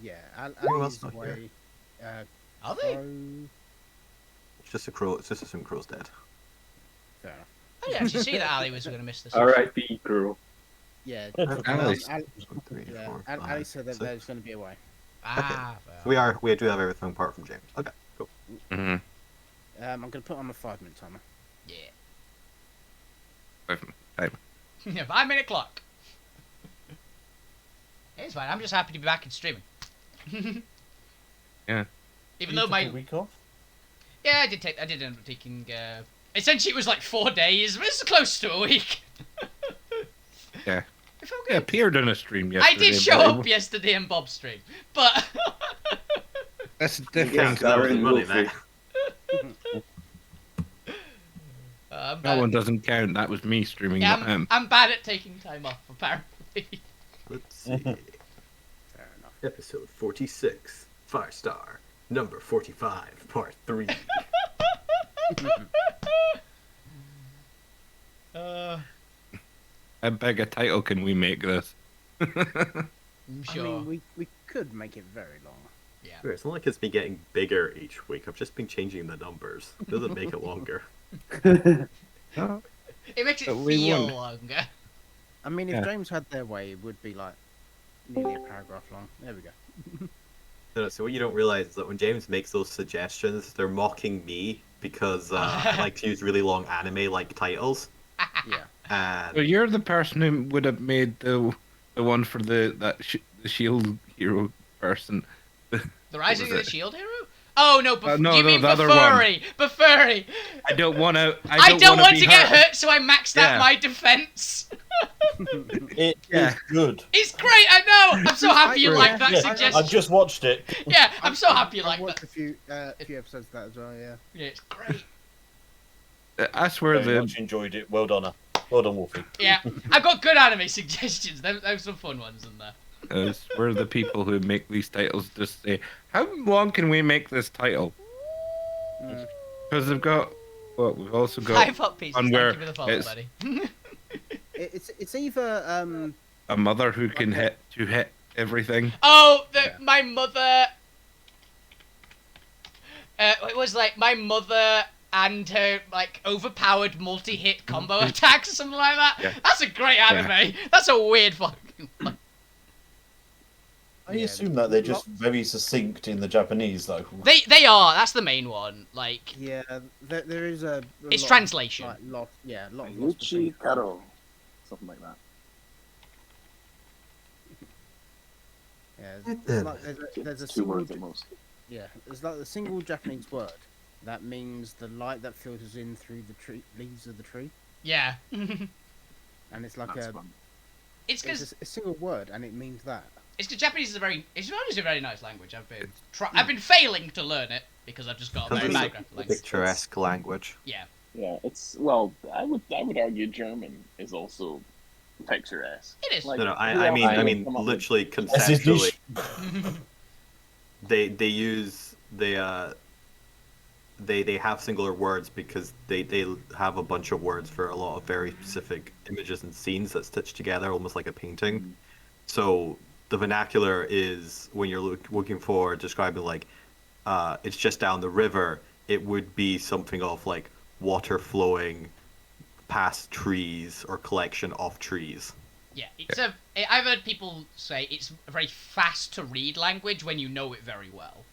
Yeah, Who else Ali's not here? away. Are they? It's just a crow. It's just assumed crow's dead. Fair enough. I didn't actually see that Ali was going to miss this. R.I.P. girl. Yeah, Alice. Ali, 3, yeah, 4, Ali 5, said that 6. there's going to be away. Ah, So we do have everything apart from James. Okay, cool. Mm-hmm. I'm going to put on a 5-minute timer. yeah. 5 Yeah, 5-minute clock. It's fine. I'm just happy to be back in streaming. Yeah. Even You though took my a week off. yeah, I did end up taking. Essentially, it was like 4 days. But it's close to a week. Yeah. It felt Yeah, good. appeared on a stream yesterday. I did show but up yesterday in Bob's stream, but That's Yeah, different. That was Darren money, Wolfie. mate. I'm That one bad. doesn't count. That was me streaming, Yeah, not him. I'm bad at taking time off, apparently. Let's see. Fair enough. Episode 46, 5-star, number 45, part 3. How big a title can we make this? I'm I sure. mean, we could make it very long. Yeah. It's not like it's been getting bigger each week. I've just been changing the numbers. It doesn't make it longer. It makes it But we feel won. longer. I mean, if Yeah. James had their way, it would be like nearly a paragraph long. There we go. No, so what you don't realize is that when James makes those suggestions, they're mocking me because I like to use really long anime-like titles. Yeah. So And you're the person who would have made the one for the shield hero person. The Rising of was the it? Shield Hero? Oh no, No, you no, mean the other one. Befurry? Befurry. I don't want to. I don't want be to get hurt, so I maxed out Yeah. my defense. It Yeah. is good. It's great, I know. I'm so happy you Yeah, like that Yeah, suggestion. I just watched it. Yeah, I'm so happy you I like watched that. a few episodes of that as well. Yeah. Yeah, it's great. I swear Very the much enjoyed it. Well done, Wolfie. Yeah, I've got good anime suggestions. There's some fun ones in there. where the people who make these titles just say, "How long can we make this title?" Mm. Because they've got. Well, we've also got 5 hot pieces. one Thank where you for the follow, it's- buddy. It's either a mother who can hit everything. Oh, Yeah. my mother. It was like my mother and her like overpowered multi-hit combo attacks or something like that. Yeah. That's a great anime. That's a weird fucking. I Yeah, assume that they're just very succinct in the Japanese, though. They are. That's the main one. Like yeah. There is a. it's lot, translation. Like, lot of lots Yuchi between- Karo. Something like that. Yeah, there's a Two single, words at most. yeah, there's like a single Japanese word that means the light that filters in through the leaves of the tree, Yeah. and it's like That's a fun. It's because it's a single word and it means that. Japanese is a very nice language. I've been failing to learn it because I've just got a very It's bad a graphic language. picturesque language. Yeah. Yeah, it's well. I would argue German is also picturesque. It is. Like, No, who else I would mean, come up with- literally That's his conceptually, niche. they have singular words because they have a bunch of words for a lot of very specific images and scenes that stitch together almost like a painting. So the vernacular is when you're looking for describing like it's just down the river, it would be something of like water flowing past trees or collection of trees. Yeah, I've heard people say it's a very fast to read language when you know it very well.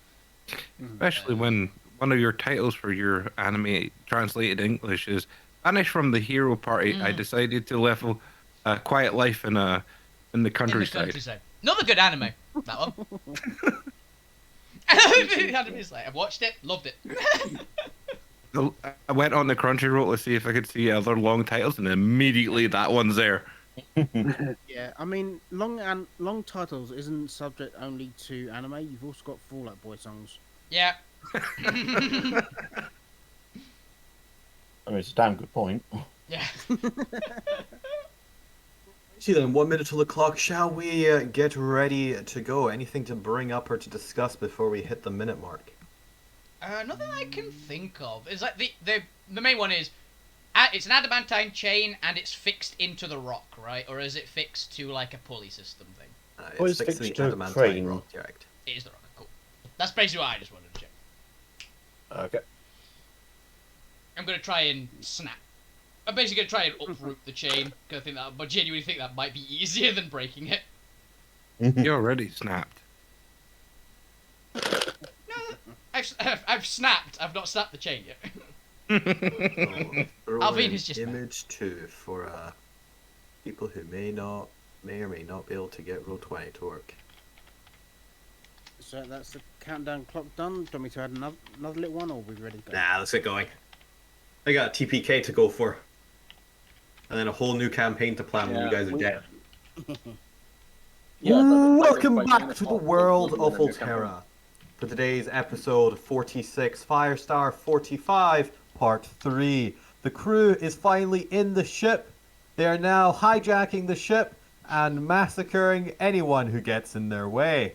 Especially when one of your titles for your anime translated English is "Banished from the Hero Party." I decided to level a quiet life in the In the countryside. countryside. Another good anime. That one. I've watched it, loved it. I went on the Crunchyroll to see if I could see other long titles, and immediately that one's there. Yeah, I mean, long titles isn't subject only to anime. You've also got Fall Out Boy songs. Yeah. I mean, it's a damn good point. Yeah. See then, 1 minute till the clock. Shall we get ready to go? Anything to bring up or to discuss before we hit the minute mark? Nothing I can think of. It's like the main one is it's an adamantine chain and it's fixed into the rock, right? Or is it fixed to like a pulley system thing? What It's is fixed to fixed the to a adamantine crane? It object. is the rocker. Cool. That's basically what I just wanted to check. Okay. I'm gonna try and snap. I'm basically gonna try and uproot the chain. Cause I think that, but genuinely think that might be easier than breaking it. You already snapped. I've snapped. I've not snapped the chain yet. So, throw Alvin in is just image 2 for people who may or may not be able to get roll 20 to work. So that's the countdown clock done. Do you want me to add another little one, or are we ready to go? Nah, let's get going. I got a TPK to go for. And then a whole new campaign to plan when you guys are dead. Yeah, but Welcome by back 9 to the o'clock, world we'll of be in a new campaign. Alterra. For today's episode 46, Firestar 45, Part 3. The crew is finally in the ship. They are now hijacking the ship and massacring anyone who gets in their way.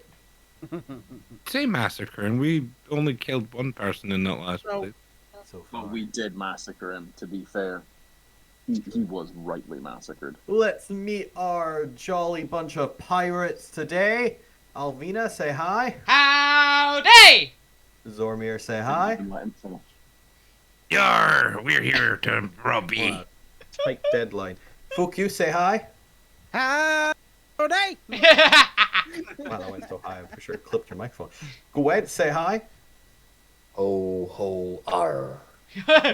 Say massacre, and we only killed one person in that last So- place. So far. Well, we did massacre him, to be fair. He was rightly massacred. Let's meet our jolly bunch of pirates today. Alvina, say hi. Howdy! Zormir, say hi. Let him finish. Yar, we're here to rob ye. Tight deadline. Fuku, say hi. Howdy! Wow, that went so high. I'm for sure it clipped your microphone. Gwed, say hi. Ho ho ar.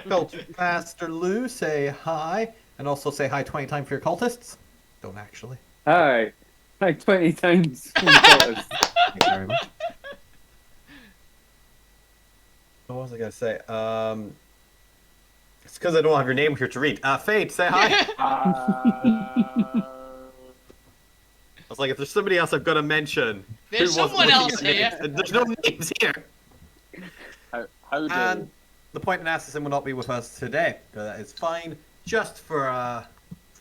Cult Master Lou, say hi. And also say hi 20 times for your cultists. Don't actually. Hi. Like 20 times. Thank you very much. What was I going to say? It's because I don't have your name here to read. Fade, say hi. I was like, if there's somebody else I've got to mention. There's who wasn't someone looking else at names? here. And there's no names here. How did... And the point in assassin will not be with us today. That is fine. Just for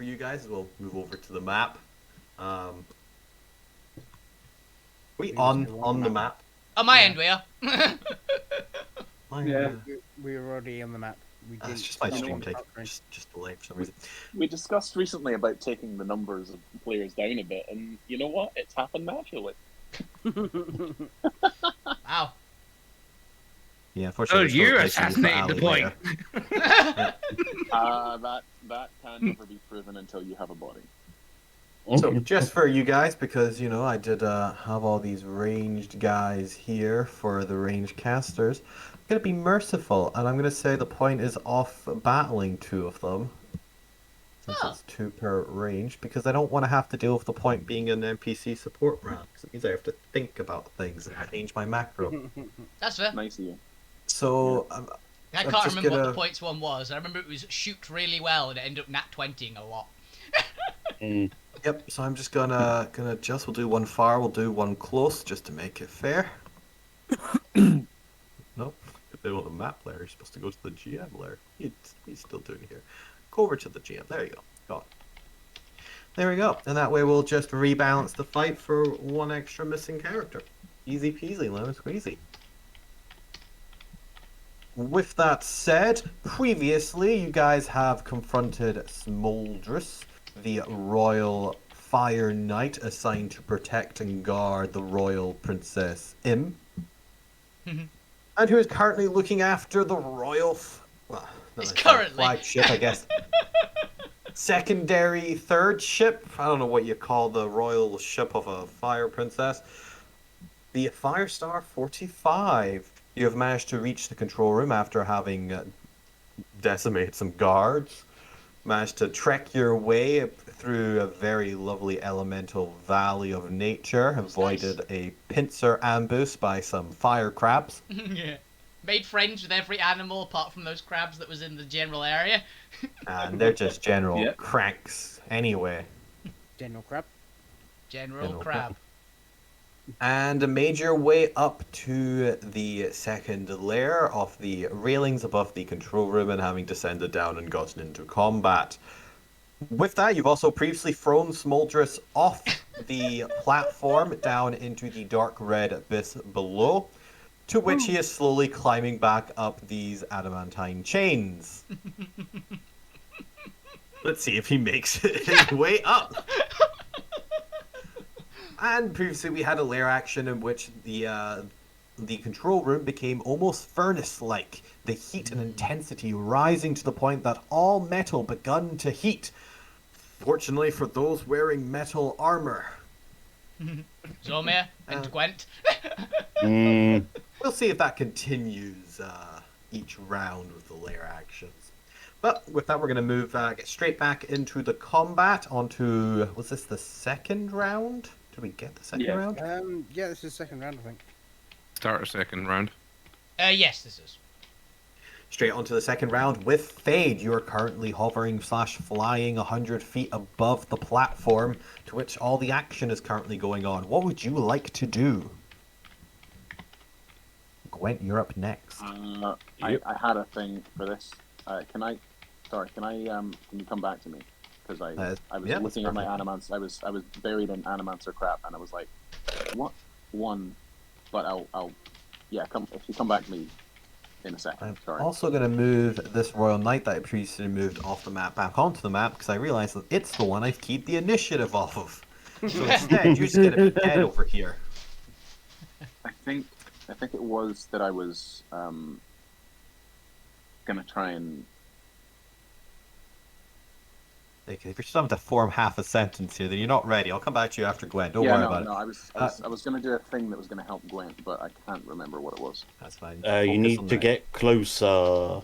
you guys, we'll move over to the map. Are we on the map? On my end, we are. Yeah. We were already on the map. We It's didn't just my start stream on taking the just delay for some reason. We discussed recently about taking the numbers of players down a bit, and you know what? It's happened naturally. screen. Wow. Yeah, So unfortunately. we're you still placing assassinated Ali the point. later. That can never be proven until you have a body. So just for you guys, because I did have all these ranged guys here for the ranged casters. I'm gonna be merciful, and I'm gonna say the point is off battling 2 of them, since Oh. it's 2 per range, because I don't want to have to deal with the point being an NPC support round, because it means I have to think about things and change my macro. That's fair. Nice of you. So I I'm can't just remember what gonna- the points one was. I remember it was shoot really well and it ended up nat 20ing a lot. Yep, so I'm just gonna adjust. We'll do one far, we'll do one close, just to make it fair. Nope. If they want a map layer, you're supposed to go to the GM layer. He's still doing here. Go over to the GM. There you go. Got it. There we go. And that way we'll just rebalance the fight for 1 extra missing character. Easy peasy, lemon squeezy. With that said, previously you guys have confronted Smoldrus, the royal fire knight assigned to protect and guard the royal princess Im, and who is currently looking after the royal, It's currently. flagship, I guess. Secondary, third ship. I don't know what you call the royal ship of a fire princess. The Firestar 45. You have managed to reach the control room after having decimated some guards. Managed to trek your way through a very lovely elemental valley of nature. Avoided a pincer ambush by some fire crabs. Yeah. Made friends with every animal apart from those crabs that was in the general area. And they're just general Yep. cranks anyway. General Crab. General General crab. And made your way up to the second layer of the railings above the control room and having descended down and gotten into combat. With that, you've also previously thrown Smoldrus off the platform down into the dark red abyss below, to which he is slowly climbing back up these adamantine chains. Let's see if he makes his way up. And previously we had a lair action in which the control room became almost furnace-like, the heat and intensity rising to the point that all metal begun to heat. Fortunately for those wearing metal armor. Zomir and Gwent. We'll see if that continues each round with the lair actions. But with that, we're going to move, get straight back into the combat onto, was this the second round? Did we get the second Yeah. round? Yeah, this is the second round, I think. Start a second round. Yes, this is. Straight onto the second round with Fade. You are currently hovering / flying 100 feet above the platform to which all the action is currently going on. What would you like to do? Gwent, you're up next. I had a thing for this. Can you come back to me? Because I was yeah, looking at my perfect. animance. I was buried in animancer crap, and I was like, what one? But I'll come if you come back to me in a second. I'm Sorry. also going to move this Royal Knight that I previously moved off the map back onto the map because I realized that it's the one I've keyed the initiative off of. So instead, you're just going to be dead over here. I think it was that I was gonna try and. If you're just having to form half a sentence here, then you're not ready. I'll come back to you after Gwen. Don't worry about it. I was gonna do a thing that was gonna help Gwent, but I can't remember what it was. That's fine. You Focus need on to that. get closer.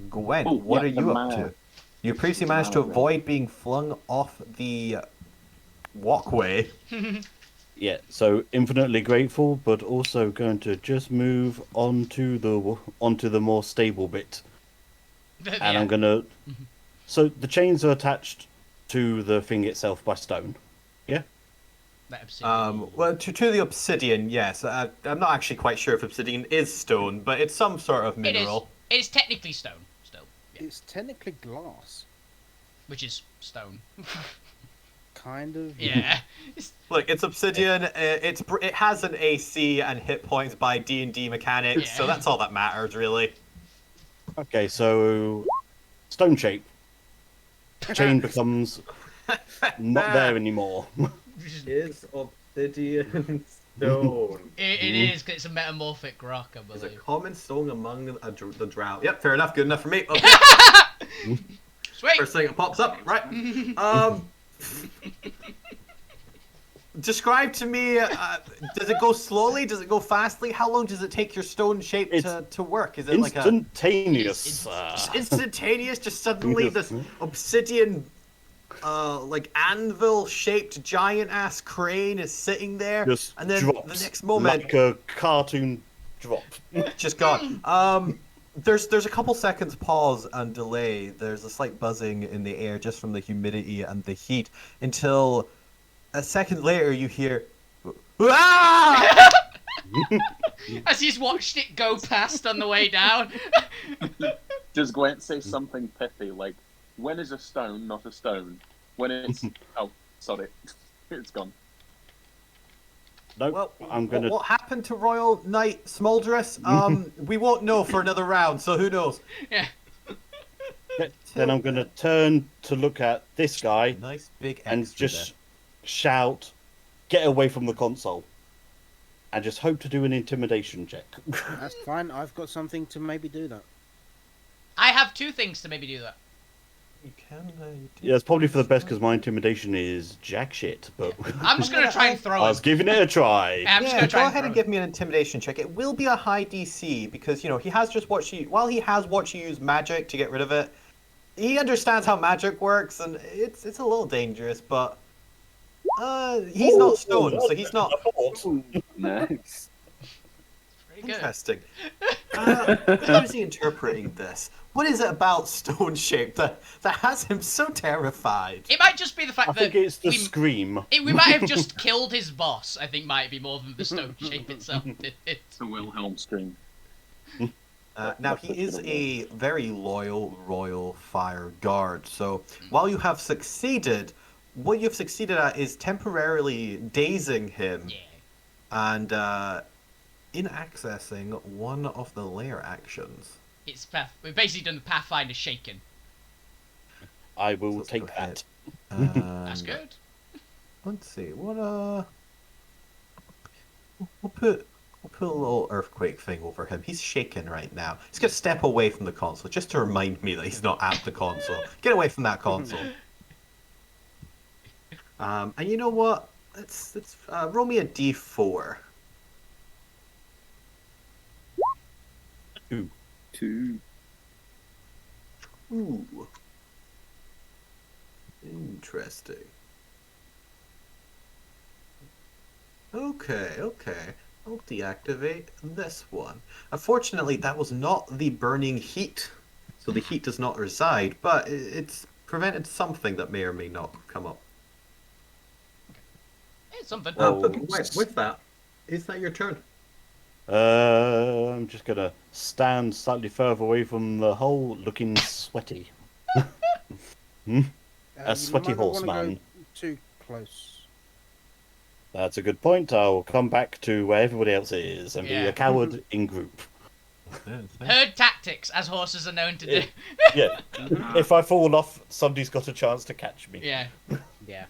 Gwen, Oh, what yeah, are you the up to? mana. You previously The managed to mana thing. avoid being flung off the walkway. Yeah, so infinitely grateful, but also going to just move onto the more stable bit, and I'm gonna. So the chains are attached to the thing itself by stone. Yeah. Well, to the obsidian, yes. I'm not actually quite sure if obsidian is stone, but it's some sort of mineral. It is technically stone, still. Yeah. It's technically glass. Which is stone. Kind of. Yeah. Look, it's obsidian. It has an AC and hit points by D&D mechanics, so Yeah. that's all that matters, really. Okay, so stone shape. Chain becomes not there anymore. Is obsidian stone? It is, because it's a metamorphic rock, I Is a believe. common stone among the drought. Yep, fair enough. Good enough for me. Okay. Sweet! First thing that pops up, right? Describe to me, does it go slowly? Does it go fastly? How long does it take your stone shape to work? Is it like a Instantaneous. just instantaneous? Just suddenly this obsidian, like anvil-shaped giant-ass crane is sitting there, Just and then drops the next moment, like a cartoon drop. just gone. There's a couple seconds pause and delay. There's a slight buzzing in the air just from the humidity and the heat until a second later you hear, "Ah!" As he's watched it go past on the way down. Does Gwent say something pithy like, "When is a stone not a stone? When it's oh, sorry, it's gone." Nope. Well, I'm gonna. what happened to Royal Knight Smoldress? We won't know for another round, so who knows? Yeah. Then I'm gonna turn to look at this guy Nice big and extra just shout, "Get away from the console!" and just hope to do an intimidation check. That's fine. I've got something to maybe do that. I have two things to maybe do that. You can. Yeah, it's probably for the best because my intimidation is jack shit. But I'm just going to try and throw I him. was giving it a try. I'm just Yeah, going to try go and ahead throw and him. give me an intimidation check. It will be a high DC because he has just watched you. While he has watched you use magic to get rid of it, he understands how magic works, and it's a little dangerous. But he's not stone, so he's not. Nice. Pretty good. Interesting. How is he interpreting this? What is it about stone shape that has him so terrified? It might just be the fact I that think it's the we, scream. we might have just killed his boss, I think might be more than the stone shape itself did it. It's a Wilhelm scream. Now, he is a very loyal Royal Fire Guard, so while you have succeeded, what you've succeeded at is temporarily dazing him Yeah. and in accessing one of the lair actions. It's we've basically done the Pathfinder shaken. I So will let's take go ahead. that. That's And good. let's see. We'll put a little earthquake thing over him. He's shaking right now. He's gonna step away from the console just to remind me that he's not at the console. Get away from that console. And you know what? Let's roll me a d4. 2. 2. Ooh. Interesting. Okay. I'll deactivate this one. Unfortunately, that was not the burning heat, so the heat does not reside, but it's prevented something that may or may not come up. It's something. But with that, is that your turn? I'm just gonna stand slightly further away from the hole, looking sweaty. You A sweaty might not wanna horseman. go too close. That's a good point. I'll come back to where everybody else is and be Yeah. a coward in group. Herd tactics, as horses are known to do. Yeah. If I fall off, somebody's got a chance to catch me. Yeah. Yeah.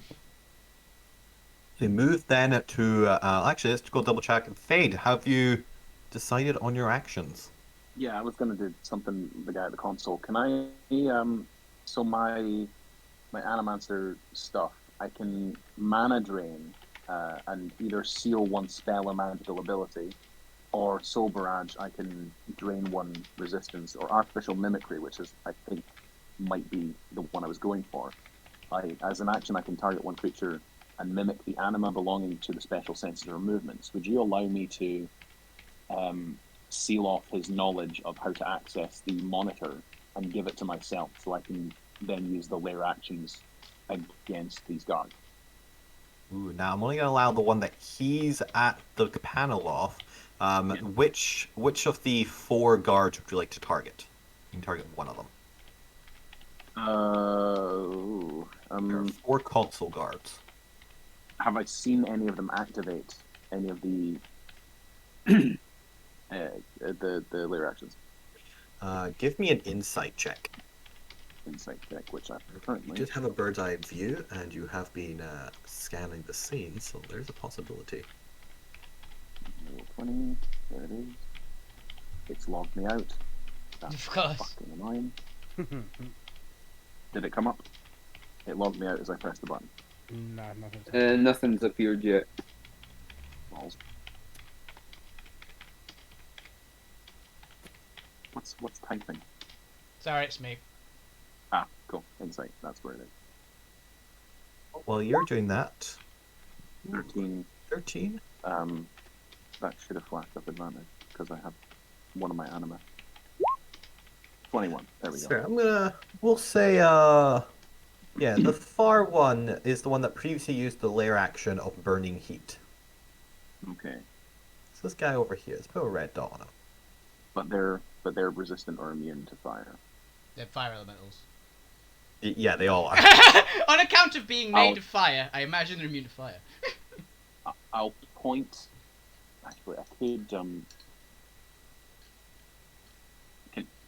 They move then to actually let's go double check. Fade, have you decided on your actions? Yeah, I was gonna do something. The guy at the console. Can I? So my Animancer stuff, I can mana drain and either seal one spell or magical ability, or Soul Barrage. I can drain one resistance, or Artificial Mimicry, which is I think might be the one I was going for. As an action, I can target one creature and mimic the anima belonging to the special senses or movements. Would you allow me to seal off his knowledge of how to access the monitor and give it to myself so I can then use the lair actions against these guards? Ooh, now I'm only going to allow the one that he's at the panel of. Which of the 4 guards would you like to target? You can target one of them. There are 4 console guards. Have I seen any of them activate any of the the lair actions? Give me an insight check. Insight check, which I You currently did have a bird's eye view, and you have been scanning the scene, so there's a possibility. Level 20. There it is. It's logged me out. That's Of course. fucking annoying. Did it come up? It logged me out as I pressed the button. No, nothing's Nothing's appeared yet. Balls. What's typing? Sorry, it's me. Ah, cool. Insight. That's where it is. While you're doing that, 13. 13. That should have flashed up advantage because I have one of my anima. 21. There we go. We'll say, yeah, the far one is the one that previously used the lair action of burning heat. Okay. So this guy over here, let's put a red dot on him. But they're resistant or immune to fire. They're fire elementals. Yeah, they all are. On account of being made of fire, I imagine they're immune to fire. I'll point. Actually, I could.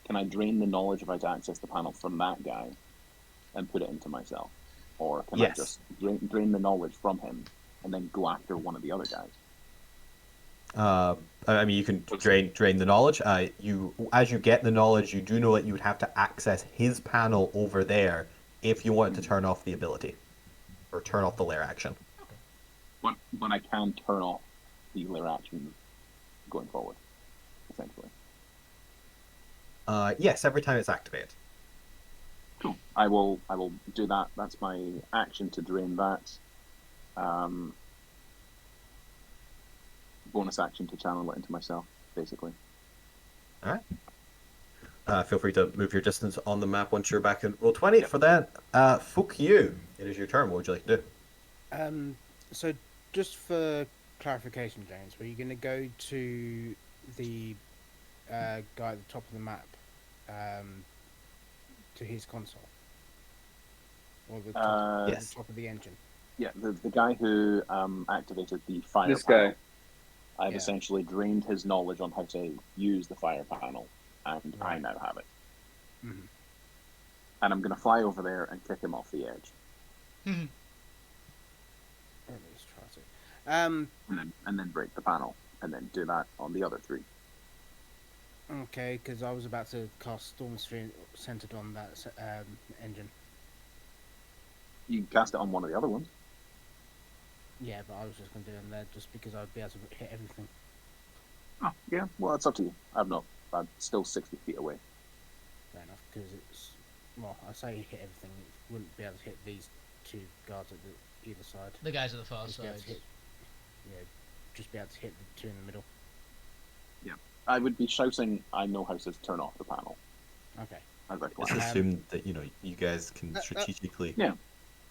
Can I drain the knowledge of how to access the panel from that guy and put it into myself, or can I just drain the knowledge from him and then go after one of the other guys? I mean, you can drain the knowledge. As you get the knowledge, you do know that you would have to access his panel over there if you wanted to turn off the ability or turn off the lair action. But I can turn off the lair action going forward, essentially. Yes, every time it's activated. Cool. I will do that. That's my action to drain that. Bonus action to channel it into myself, basically. All right. Feel free to move your distance on the map once you're back in Roll20. Yep. For that, Fuck you. It is your turn. What would you like to do? So just for clarification, James, were you going to go to the guy at the top of the map to his console? Or the top, yes. The top of the engine? Yeah, the guy who activated the fire this panel. Guy. I've essentially drained his knowledge on how to use the fire panel, and I now have it. Mm-hmm. And I'm going to fly over there and kick him off the edge. Um. and then break the panel, and then do that on the other 3. Okay, because I was about to cast Storm Sphere centered on that engine. You can cast it on one of the other ones. Yeah, but I was just going to do them there just because I'd be able to hit everything. Oh, yeah. Well, it's up to you. I don't know. I'm still 60 feet away. Fair enough, because it's... Well, I say hit everything. It wouldn't be able to hit these 2 guards at either side. The guys at the far Just be able side. to hit... Yeah, just be able to hit the 2 in the middle. I would be shouting, I know how to turn off the panel. Okay. As I Let's plan. assume that you guys can strategically Yeah. work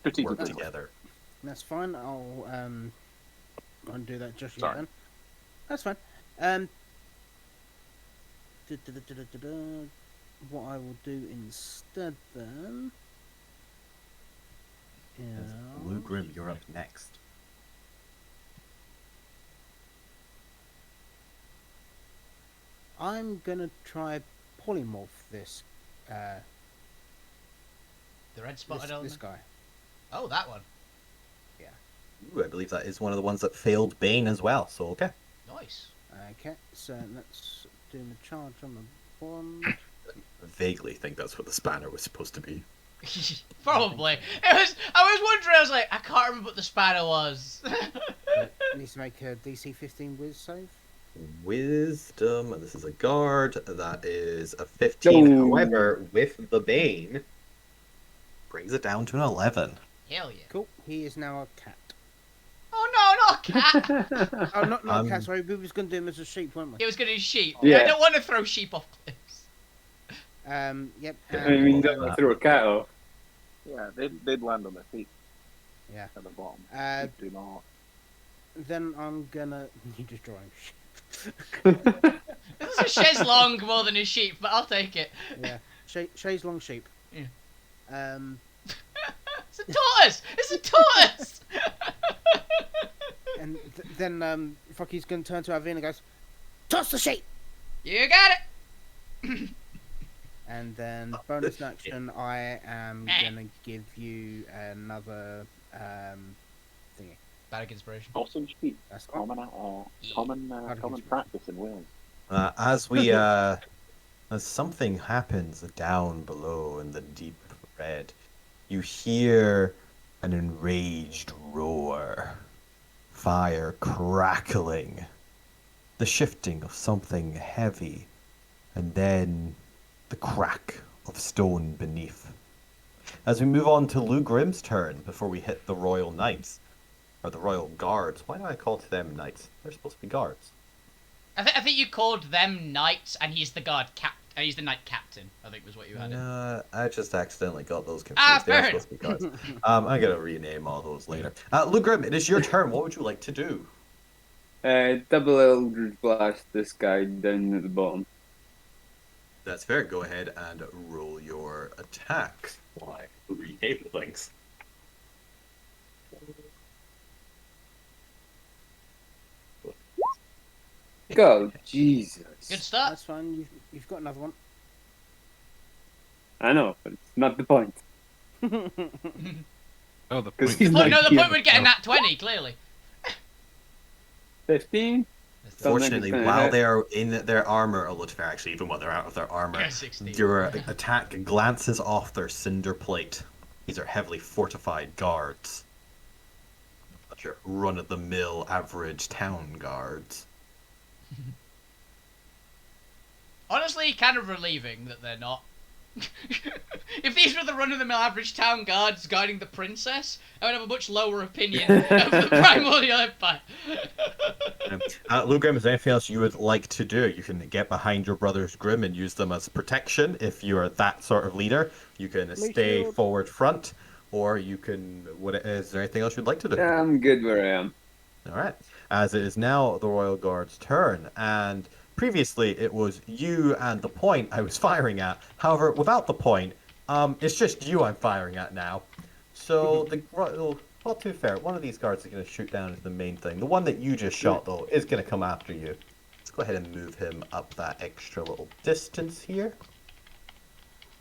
Strategically. together. That's fine. I'll go and do that just yet Sorry. then. That's fine. What I will do instead then Blue is... Grim, you're up next. I'm gonna try polymorph this The red spotted this element. guy. Oh, that one. Ooh, I believe that is one of the ones that failed Bane as well, so okay. Nice. Okay, so let's do the charge on the bond. I vaguely think that's what the spanner was supposed to be. Probably. I was wondering. I was like, I can't remember what the spanner was. But needs to make a DC 15 whiz save. Wisdom, and this is a guard. That is a 15. No. However, with the Bane, brings it down to an 11. Hell yeah. Cool. He is now a cat. Oh no, not a cat. Oh, not a cat. Um, Sorry, we was gonna do him as a sheep, weren't It we? was gonna be sheep. Yeah. I don't want to throw sheep off cliffs. Yep. I mean, don't throw a cat off. Yeah, they'd land on their feet Yeah. at the bottom. Uh, Do not. Then I'm gonna. You just drawing sheep. This is a chaise long more than a sheep, but I'll take it. Yeah. Chaise long sheep. Yeah. It's a tortoise. It's a tortoise. And then Fucky's gonna turn to Avina and goes, "Toss the sheep!" You got it. And then bonus action, I am gonna give you another thingy. Bad inspiration. Awesome sheep. That's fine. Common practice in Wales. As something happens down below in the deep red, you hear an enraged roar, fire crackling, the shifting of something heavy, and then the crack of stone beneath. As we move on to Lou Grim's turn, before we hit the Royal Knights, or the Royal Guards. Why do I call them Knights? They're supposed to be guards. I think you called them knights, and he's the guard cap. He's the knight captain. I think was what you had. No, I just accidentally got those confused. Ah, They're fair supposed to be guards. I'm gonna rename all those later. Lou Grim, it is your turn. What would you like to do? Double Eldritch Blast this guy down at the bottom. That's fair. Go ahead and roll your attack. Why? Rename things. Go, Jesus. Good start. That's fine. You've got another one. I know, but it's not the point. Oh, the 'Cause point. he's Oh, not no, the here. point would get a nat 20, clearly. 15? Fortunately, Something while like that. they are in their armor, a lot fair actually, even while they're out of their armor, Yeah, 16. your attack glances off their cinder plate. These are heavily fortified guards. Not your run-of-the-mill average town guards. Honestly, kind of relieving that they're not. If these were the run-of-the-mill average town guards guarding the princess, I would have a much lower opinion of the Primordial Empire. Lou Grim, is there anything else you would like to do? You can get behind your brothers Grimm and use them as protection if you are that sort of leader. You can stay shield. forward front, or you can... Is there anything else you'd like to do? I'm good where I am. All right. As it is now the Royal Guard's turn, and previously it was you and the point I was firing at. However, without the point, it's just you I'm firing at now. So the Royal... Well, to be fair, one of these guards is going to shoot down into the main thing. The one that you just shot, though, is going to come after you. Let's go ahead and move him up that extra little distance here.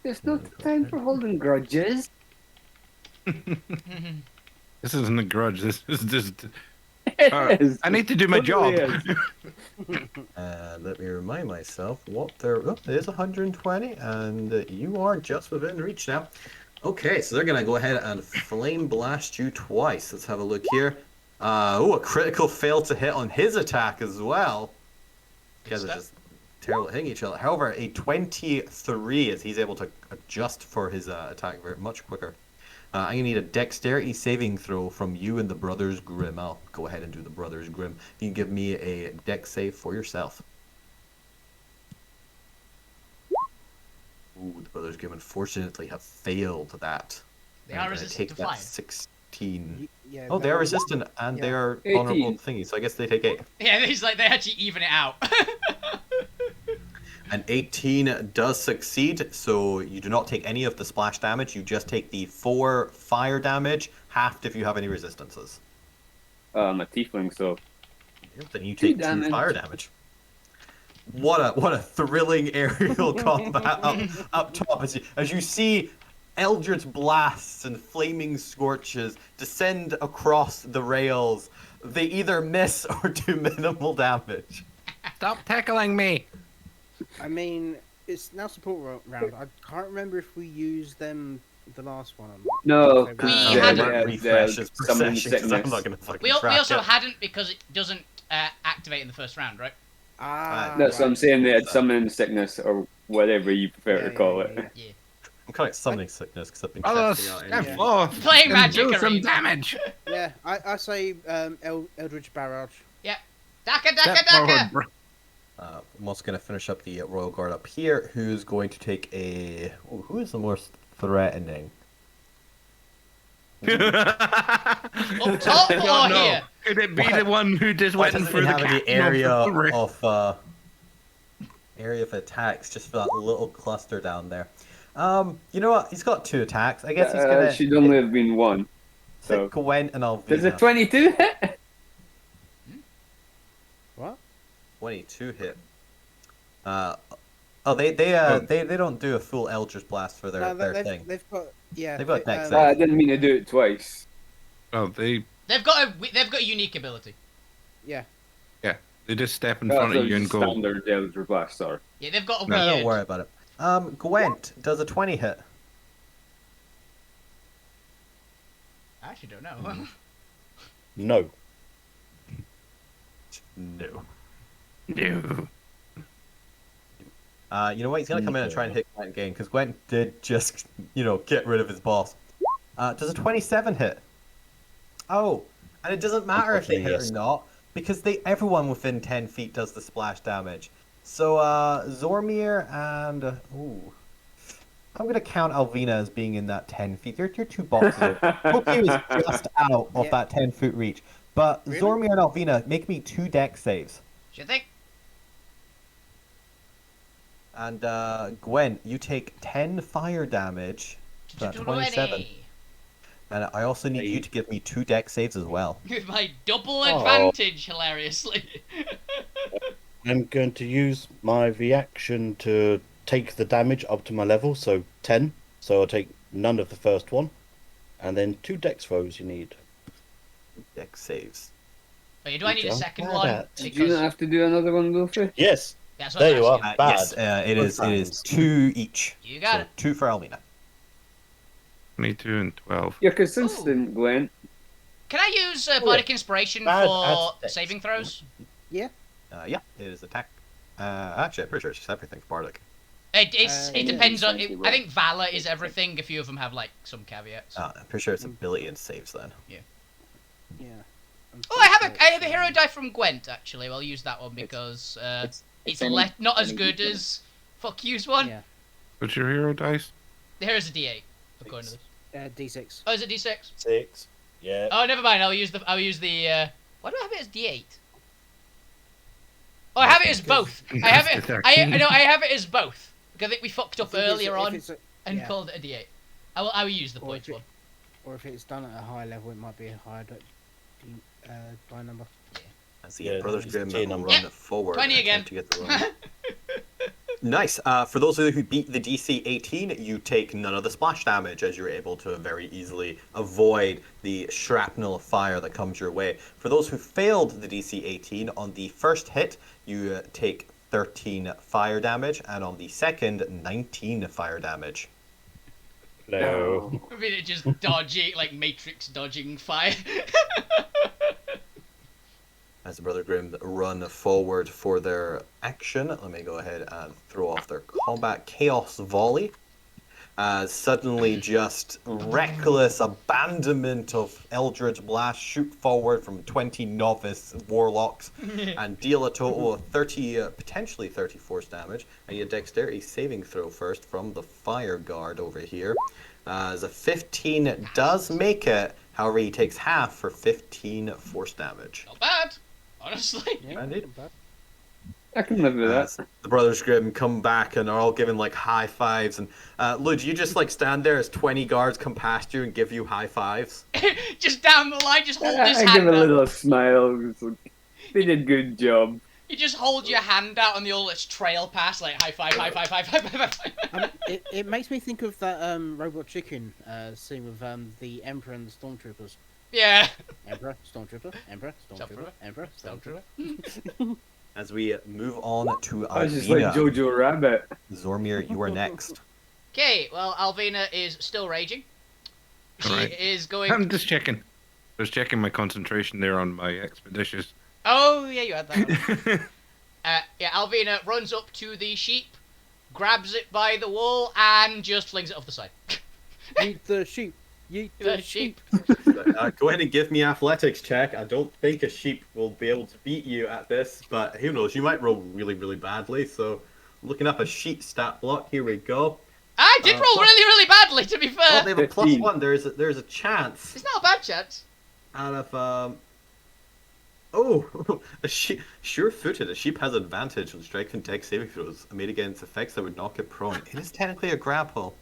There's no time for holding grudges. This isn't a grudge. This is just is. I need to do my job. Totally is. Let me remind myself what there. Oh, it is 120, and you are just within reach now. Okay, so they're gonna go ahead and flame blast you twice. Let's have a look here. A critical fail to hit on his attack as well. You guys are just terrible at hitting each other. However, a 23 as he's able to adjust for his attack very much quicker. I'm gonna need a dexterity saving throw from you and the Brothers Grimm. I'll go ahead and do the Brothers Grimm. You can give me a dex save for yourself. Ooh, the Brothers Grimm unfortunately have failed that. They are resistant to take fire. that 16. Yeah, Oh, they are resistant and they are 18. vulnerable thingies, so I guess they take 8. Yeah, he's like they actually even it out. An 18 does succeed, so you do not take any of the splash damage. You just take the 4 fire damage, halved if you have any resistances. I'm a tiefling, so Then you 2 take 2 damage. fire damage. What a thrilling aerial combat up top as you see Eldritch blasts and flaming scorches descend across the rails. They either miss or do minimal damage. Stop tackling me. I mean, it's now support round. I can't remember if we used them the last one or not. no, We because had refreshes per summon session, 'cause I'm sickness. not gonna fucking we track also it. hadn't because it doesn't activate in the first round, right? That's what I'm right. saying. They had summoning sickness or whatever you prefer Yeah, to call yeah, it. yeah. I'm kind of summoning sickness because I've been Brothers, testing out step any- forth. Playing and Magic do some Arena. damage. Yeah, I say Eldritch Barrage. Daka, Step daka, forward, daka! bro. I'm also going to finish up the Royal Guard up here, who's going to take a... Oh, who is the most threatening? Up top I or don't know. here? Could it be the one who just Why went doesn't through he the have any captain area of the turret? area of attacks just for that little cluster down there? You know what? He's got 2 attacks. I guess he's going to Should only have been one. So hit Gwent and Alvina. does a 22 hit? What? 22 hit. They don't do a full Eldritch Blast for their thing. They've got They've got dex save. I didn't mean to do it twice. Oh, they They've got a unique ability. Yeah. they just step in Oh, front so of you and it's go. standard Eldritch Blast, sorry. Yeah, they've got a No, weird. don't worry about it. Gwent does a 20 hit. I actually don't know. No. No. No. You know what? He's gonna come in and try and hit Gwent again because Gwent did just, get rid of his boss. Does a 27 hit? Oh, and it doesn't matter if they hit Yes. or not because everyone within 10 feet does the splash damage. So Zormir and I'm gonna count Alvina as being in that 10 feet. You're 2 boxes. Tokyo is just out of Yeah. that 10-foot reach. But Really? Zormir and Alvina make me 2 dex saves. Do you think? And Gwen, you take 10 fire damage. So that's 27. And I also need you to give me 2 dex saves as well. With my double Oh. advantage, hilariously. I'm going to use my reaction to take the damage up to my level, so 10. So I'll take none of the first one. And then 2 dex throws you need. Dex saves. Wait, do I need a Don't second try one? that. Did you not have to do another one, Goofy? Yes, That's what there I'm you are. asking. Bad. Yes, it is. It is 2 each. You got So it. 2 for Alvina. 22 and 12. You're consistent, Gwen. Can I use yeah. Bardic Inspiration Bad for aspects. saving throws? Yeah, it is attack. Actually, I'm pretty sure it's just everything for Bardic. It yeah, depends on. essentially, I think Valor is everything. A few of them have like some caveats. I'm pretty sure it's ability and saves then. Yeah. Oh, I have a hero die from Gwent actually. I'll use that one because it's any- not as any good D10. as fuck yous one. Yeah. What's your hero dice? The hero's a D8 according to this. D6. Oh, is it D6? 6. Yeah. Oh, never mind. I'll use the. Why do I have it as D8? Oh, I have it as both. I have it. I have it as both because I think we fucked up earlier on and yeah. called it a D8. I will use the Or points if it- one. Or if it's done at a high level, it might be a higher die number. As the Yeah, Brothers it's Grimm T will number. run Yep, forward 20 and again. attempt to get the run. Nice. For those of you who beat the DC 18, you take none of the splash damage, as you're able to very easily avoid the shrapnel of fire that comes your way. For those who failed the DC 18, on the first hit, you take 13 fire damage, and on the second, 19 fire damage. No. I mean, it just dodging, like Matrix dodging fire. As the Brother Grimm run forward for their action, let me go ahead and throw off their combat chaos volley. Suddenly, just reckless abandonment of Eldritch Blast shoot forward from 20 novice warlocks and deal a total of 30, potentially 30 force damage. I need a dexterity saving throw first from the Fire Guard over here. As a 15 does make it, however, he takes half for 15 force damage. Not bad, honestly. Yeah, Indeed. not bad. I can live with that. The Brothers Grimm come back and are all giving like high fives. And Lud, you just like stand there as 20 guards come past you and give you high fives. Just down the line, just hold his I hand give a out. little smile. It's like, they did a good job. You just hold your hand out on the old trail pass, like high five, high five, high five, high five. It makes me think of that Robot Chicken scene with the Emperor and the Stormtroopers. Yeah. Emperor, Stormtrooper, Emperor, Stormtrooper, Emperor, Stormtrooper. As we move on to I was just like Alvina. Jojo Rabbit. Zormir, you are next. Okay, well, Alvina is still raging. She Alright. is going. I'm just checking. I was checking my concentration there on my expeditious. Oh, yeah, you had that. Yeah, Alvina runs up to the sheep, grabs it by the wool, and just flings it off the side. Eat the sheep. Yeet The the sheep. sheep. Go ahead and give me athletics check. I don't think a sheep will be able to beat you at this, but who knows? You might roll really, really badly. So, looking up a sheep stat block. Here we go. I did roll plus- really, really badly, to be Oh, fair. they have a plus 15. one. There's a chance It's not a bad chance. out of Oh, a sheep, sure-footed. A sheep has advantage on strike and dex saving throws made against effects that would knock it prone. It is technically a grapple.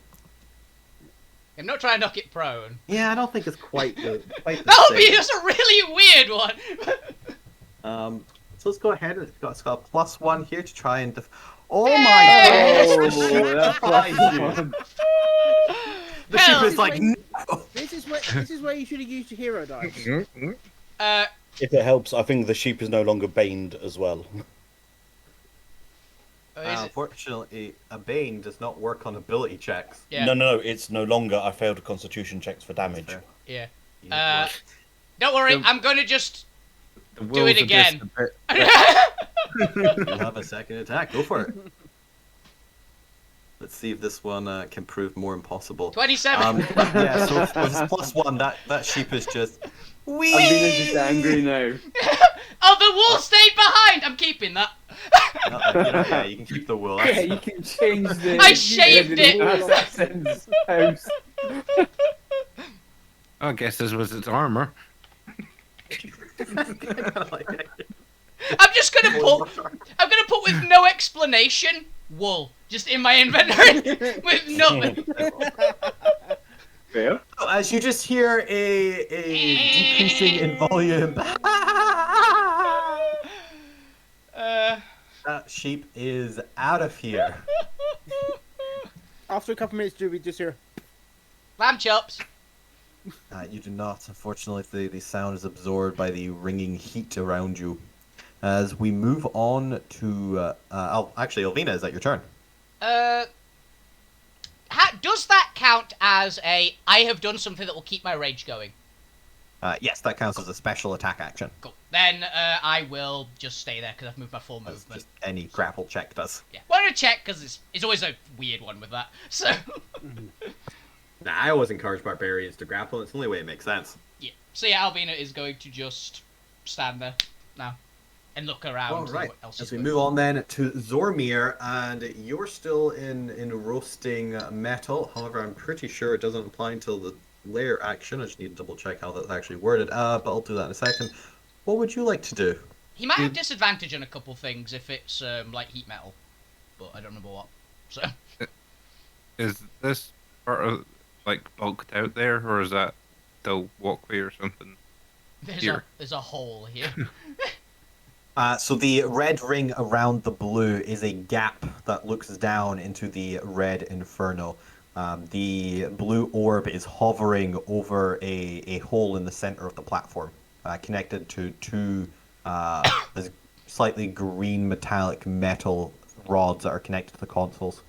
I'm not trying to knock it prone. Yeah, I don't think it's quite the That would be same. just a really weird one. So let's go ahead. It's got a +1 here to try and. Oh Hey! my Oh, goodness! that's The Hell. sheep is like, no. This is where you should have used your hero dice. If it helps, I think the sheep is no longer baned as well. Is it? Unfortunately, a bane does not work on ability checks. Yeah. No, it's no longer. I failed constitution checks for damage. Fair. Yeah. You need to Don't worry, Um, I'm gonna just. The Do it wolves are just again. a bit- work. You'll have a second attack. Go for it. Let's see if this one can prove more impossible. 27. Yeah, so with +1, that sheep is just. Wee! I'm being just angry now. Oh, the wool stayed behind! I'm keeping that. Yeah, you can keep the wool. Yeah, you can change the. I shaved it. Assassin's house. I guess this was its armor. I'm just gonna put with no explanation, wool. Just in my inventory. With nothing. Fair. So as you just hear a decreasing in volume, that sheep is out of here. After a couple minutes, do we just hear? Lamb chops. You do not. Unfortunately, the sound is absorbed by the ringing heat around you. As we move on to... actually, Elvina, is that your turn? Does that count as a I have done something that will keep my rage going? Yes, that counts as a special attack action. Cool. Then I will just stay there because I've moved my full As movement. just any grapple check does. Yeah. Wanted to check because it's always a weird one with that. So Nah, I always encourage barbarians to grapple. It's the only way it makes sense. yeah. So yeah, Albina is going to just stand there now and look around. All see right. what else As is we going move on then to Zormir, and you're still in roasting metal. However, I'm pretty sure it doesn't apply until the layer action. I just need to double check how that's actually worded. But I'll do that in a second. What would you like to do? He might have disadvantage on a couple things if it's like heat metal, but I don't remember what. So Is this part of like bulked out there, or is that the walkway or something? Here. there's a hole here. So the red ring around the blue is a gap that looks down into the red inferno. The blue orb is hovering over a hole in the center of the platform, connected to two slightly green metallic metal rods that are connected to the consoles.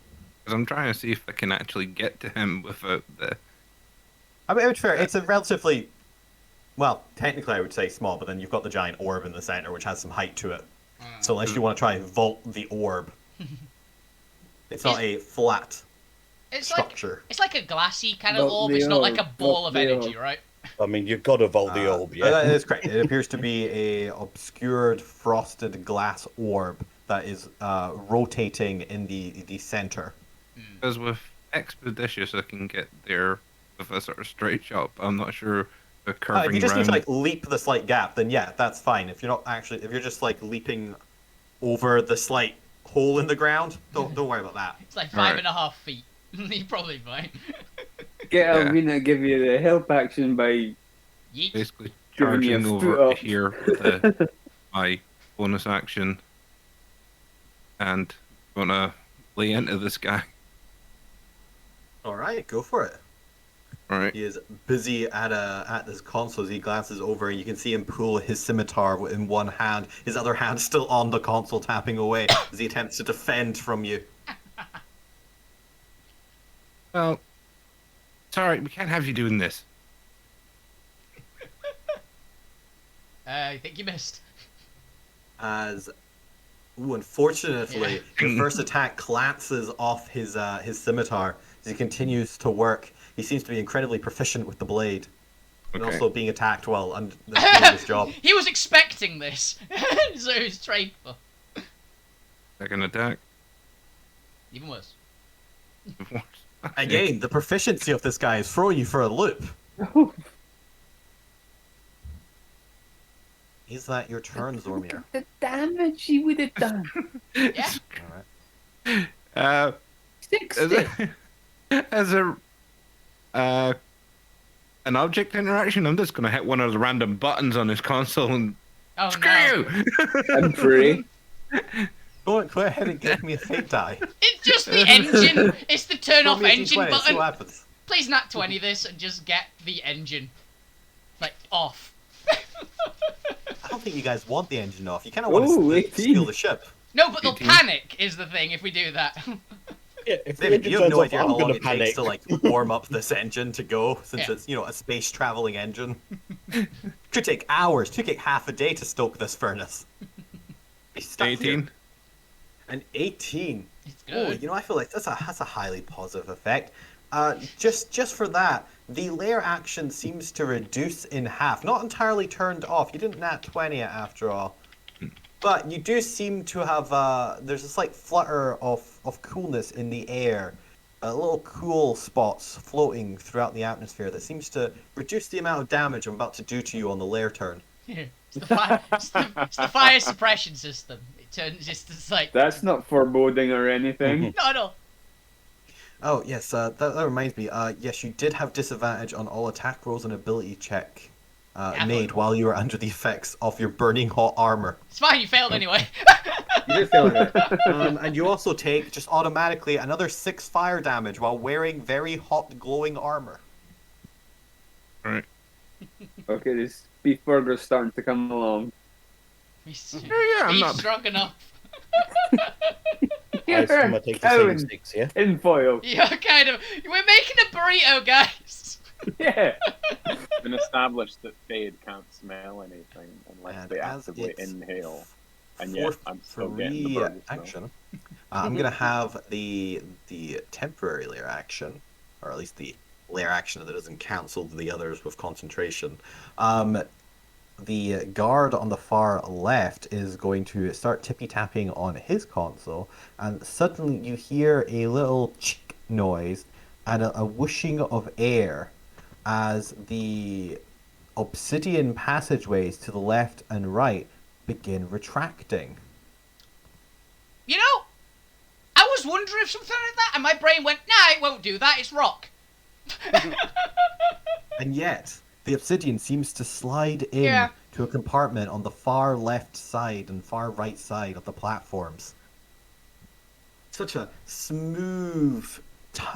Because I'm trying to see if I can actually get to him without the... I mean, to be fair, it's a relatively... Well, technically I would say small, but then you've got the giant orb in the center, which has some height to it. So unless you want to try and vault the orb, it's not a flat structure. It's like a glassy kind of Vault orb. the It's not like a orb, ball vault of the energy, orb. right? I mean, you've got to vault the orb, yeah. That is correct. It appears to be a obscured, frosted glass orb that is rotating in the center. Because with Expeditious, I can get there with a sort of straight shot. I'm not sure the curving If you just round... need to like leap the slight gap, then yeah, that's fine. If you're just like leaping over the slight hole in the ground, don't worry about that. It's like Alright. 5.5 feet. You're probably fine. Get Yeah. Alvina give you the help action by Yeet. Basically Giving me a charging foot over up. here with my bonus action and gonna lay into this guy. All right, go for it. Right. He is busy at this console as he glances over, and you can see him pull his scimitar in one hand, his other hand still on the console, tapping away as he attempts to defend from you. Well, sorry, we can't have you doing this. I think you missed. Unfortunately, your first attack glances off his scimitar as he continues to work. He seems to be incredibly proficient with the blade, and Okay. also being attacked while doing his job. He was expecting this, so he was trained for. Second attack. Even worse. Again, the proficiency of this guy is throwing you for a loop. Is that your turn, Zormir? the damage he would have done. Yeah. All right. 60. As an object interaction, I'm just gonna hit one of the random buttons on his console and Oh screw no. you! I'm free. Go ahead and give me a fate die. It's just the engine. It's the turn Roll off me a engine D20, see button. what happens. Please nat 20 this and just get the engine. Like, off. I don't think you guys want the engine off. You kind of want Ooh, to 18. steal the ship. No, but they'll 18. panic is the thing if we do that. Yeah, if the David, engine you have turns no off, idea I'm how long gonna it panic. takes to like warm up this engine to go, since Yeah. it's a space traveling engine. Could take hours. Could take half a day to stoke this furnace. Be stuck here. 18. An 18. It's Oh, good. I feel like that's a highly positive effect. Just for that, the lair action seems to reduce in half. Not entirely turned off. You didn't nat 20 it after all. But you do seem to have, there's a slight flutter of coolness in the air. Little cool spots floating throughout the atmosphere that seems to reduce the amount of damage I'm about to do to you on the lair turn. It's the fire suppression system. It turns it's like That's not foreboding or anything. not at all. Oh, yes, that reminds me. Yes, you did have disadvantage on all attack rolls and ability check made while you were under the effects of your burning hot armor. It's fine. You failed anyway. You did fail it. And you also take, just automatically, another 6 fire damage while wearing very hot, glowing armor. Right. Okay, this beef burger's starting to come along. He's, Yeah, I'm he's not. strong enough. I assume I take the same 6, yeah? In foil. You're kind of. We're making a burrito, guys. Yeah. It's been established that Fade can't smell anything unless And they as actively its inhale. And yet, I'm still getting the free burger smell. action, I'm going to have the temporary layer action, or at least the layer action that doesn't cancel the others with concentration. The guard on the far left is going to start tippy-tapping on his console, and suddenly you hear a little chick noise and a whooshing of air as the obsidian passageways to the left and right begin retracting. You know, I was wondering if something like that, and my brain went, "Nah, it won't do that. It's rock." And yet, the obsidian seems to slide in Yeah. to a compartment on the far left side and far right side of the platforms. Such a smooth,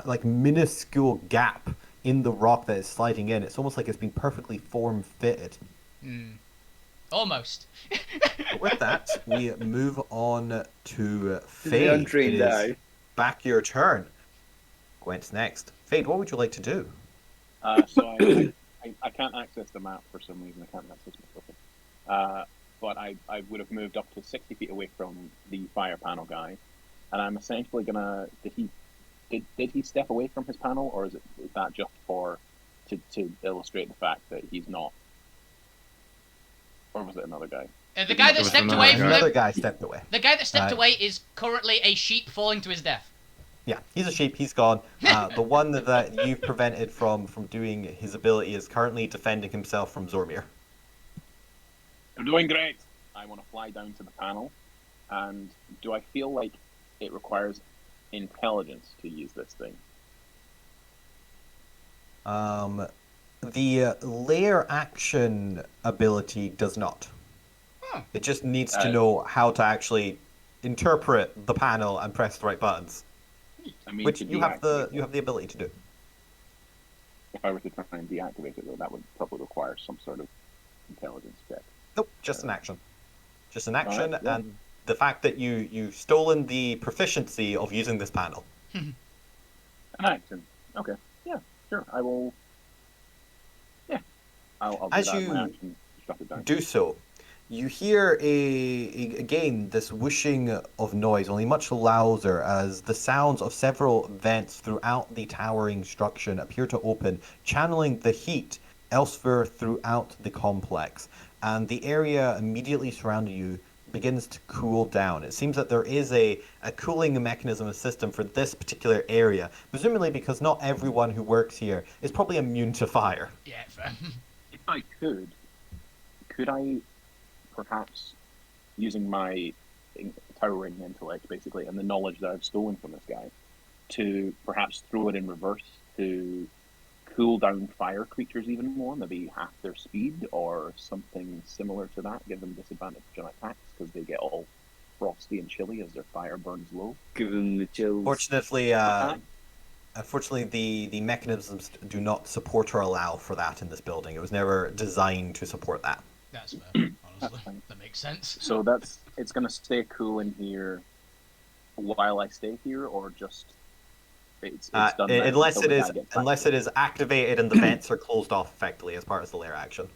like minuscule gap in the rock that is sliding in. It's almost like it's been perfectly form-fitted. Almost. With that, we move on to The Fade. untrained It is eye. back your turn. Gwent's next. Fade, what would you like to do? So I can't access the map for some reason. I can't access my token. But I would have moved up to 60 feet away from the fire panel guy, and I'm essentially gonna. Did he step away from his panel, or is that just to illustrate the fact that he's not, or was it another guy? The guy that was stepped another away guy. from Another the guy stepped away. guy that stepped Uh, away is currently a sheep falling to his death. Yeah, he's a sheep. He's gone. The one that you've prevented from doing his ability is currently defending himself from Zormir. You're doing great. I want to fly down to the panel, and do I feel like it requires intelligence to use this thing? The layer action ability does not. Huh. It just needs to know how to actually interpret the panel and press the right buttons, I mean, which to you have the deactivate it, ability to do. If I were to try and deactivate it, though, that would probably require some sort of intelligence check. Nope, just an action. Just an action, Alright, yeah. and the fact that you've stolen the proficiency of using this panel. An action. Okay. Yeah. Sure. I will. Yeah. I'll do As that. you My action. Shut it down. Do so. You hear again this whooshing of noise, only much louder, as the sounds of several vents throughout the towering structure appear to open, channeling the heat elsewhere throughout the complex. And the area immediately surrounding you begins to cool down. It seems that there is a cooling mechanism, a system for this particular area, presumably because not everyone who works here is probably immune to fire. Yeah, fair. If I could I perhaps, using my towering intellect, basically, and the knowledge that I've stolen from this guy, to perhaps throw it in reverse to cool down fire creatures even more, maybe half their speed or something similar to that, give them disadvantage on attacks because they get all frosty and chilly as their fire burns low. Give them the chills. Unfortunately, the mechanisms do not support or allow for that in this building. It was never designed to support that. That's fair, honestly. fine. That makes sense. So it's going to stay cool in here while I stay here, or just it's done now Unless until it the is guy gets back unless to it is activated and the vents are closed off effectively as part of the layer action.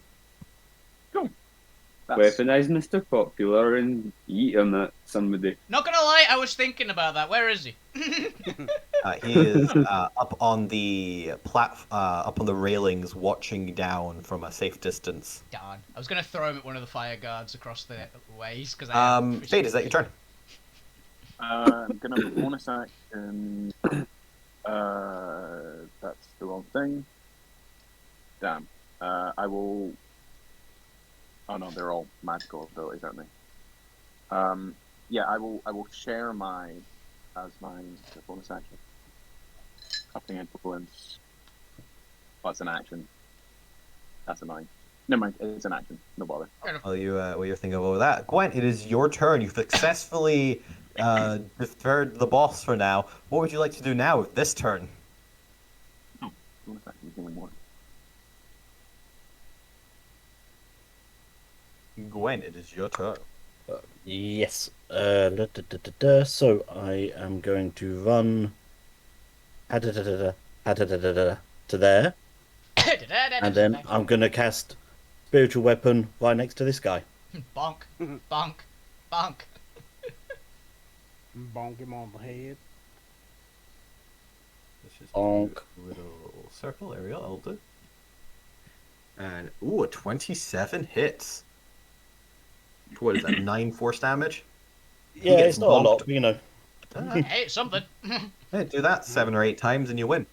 That's- Weaponize Mr. Popular and eat him at somebody. Not gonna lie, I was thinking about that. Where is he? He is up on the up on the railings, watching down from a safe distance. Darn. I was gonna throw him at one of the fire guards across the ways because I. Fade, is that your turn? I'm gonna bonus action. That's the wrong thing. Damn. I will. Oh no, they're all magical abilities, aren't they? Yeah, I will share my bonus action. Cupping influence. Oh, it's an action. That's annoying. Never mind, it's an action. No bother. While you're thinking about that, Gwent, it is your turn. You've successfully deferred the boss for now. What would you like to do now with this turn? Bonus action, healing more. Gwent, it is your turn. Yes. So I am going to run to there, and then I'm going to cast spiritual weapon right next to this guy. Bonk, bonk, bonk. Bonk him on the head. Let's just Bonk. do a little circle area. I'll do. And a 27 hits. What is that? 9 force damage. Yeah, gets it's not a lot, bonked. but, you know. Hey, it's something. Yeah, do that 7 or 8 times and you win.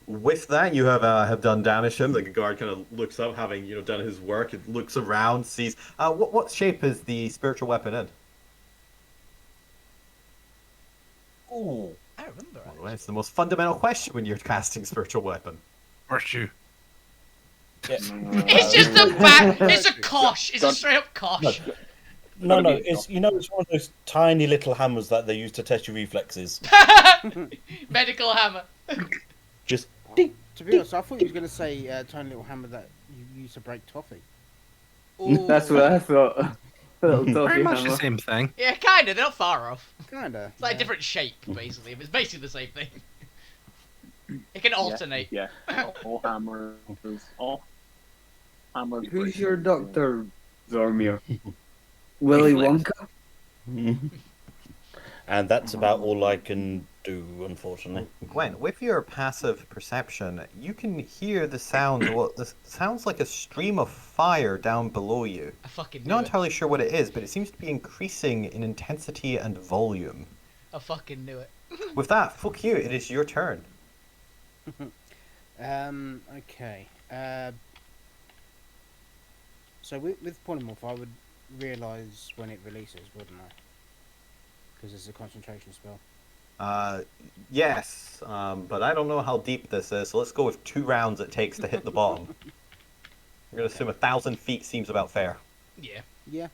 With that, you have done damage to him. Like a guard kind of looks up, having done his work. It looks around, sees. What shape is the spiritual weapon in? Ooh, I remember. well, it's the most fundamental question when you're casting spiritual weapon. Horseshoe. Yeah. It's just a back. It's a kosh. It's a straight up kosh. No, Gotta be it's it's one of those tiny little hammers that they use to test your reflexes. Medical hammer. Just To be honest, I thought you was going to say tiny little hammer that you use to break toffee. Ooh. That's what I thought. Little Very toffee much the hammer. same thing. Yeah, kinda. They're not far off. Kinda. It's like a different shape, basically. It's basically the same thing. It can alternate. Yeah. All hammers. All hammers. Who's break your things. doctor, Zormir? Willy Reflex. Wonka? And that's about all I can do, unfortunately. Gwen, with your passive perception, you can hear the sound. Well, this sounds like a stream of fire down below you. I fucking You're knew not it. entirely sure what it is, but it seems to be increasing in intensity and volume. I fucking knew it. With that, fuck you. It is your turn. Okay. So with polymorph, I would realise when it releases, wouldn't I? Because it's a concentration spell. Yes, but I don't know how deep this is, so let's go with 2 rounds it takes to hit the bottom. We're gonna assume 1,000 feet seems about fair. Yeah. Yeah.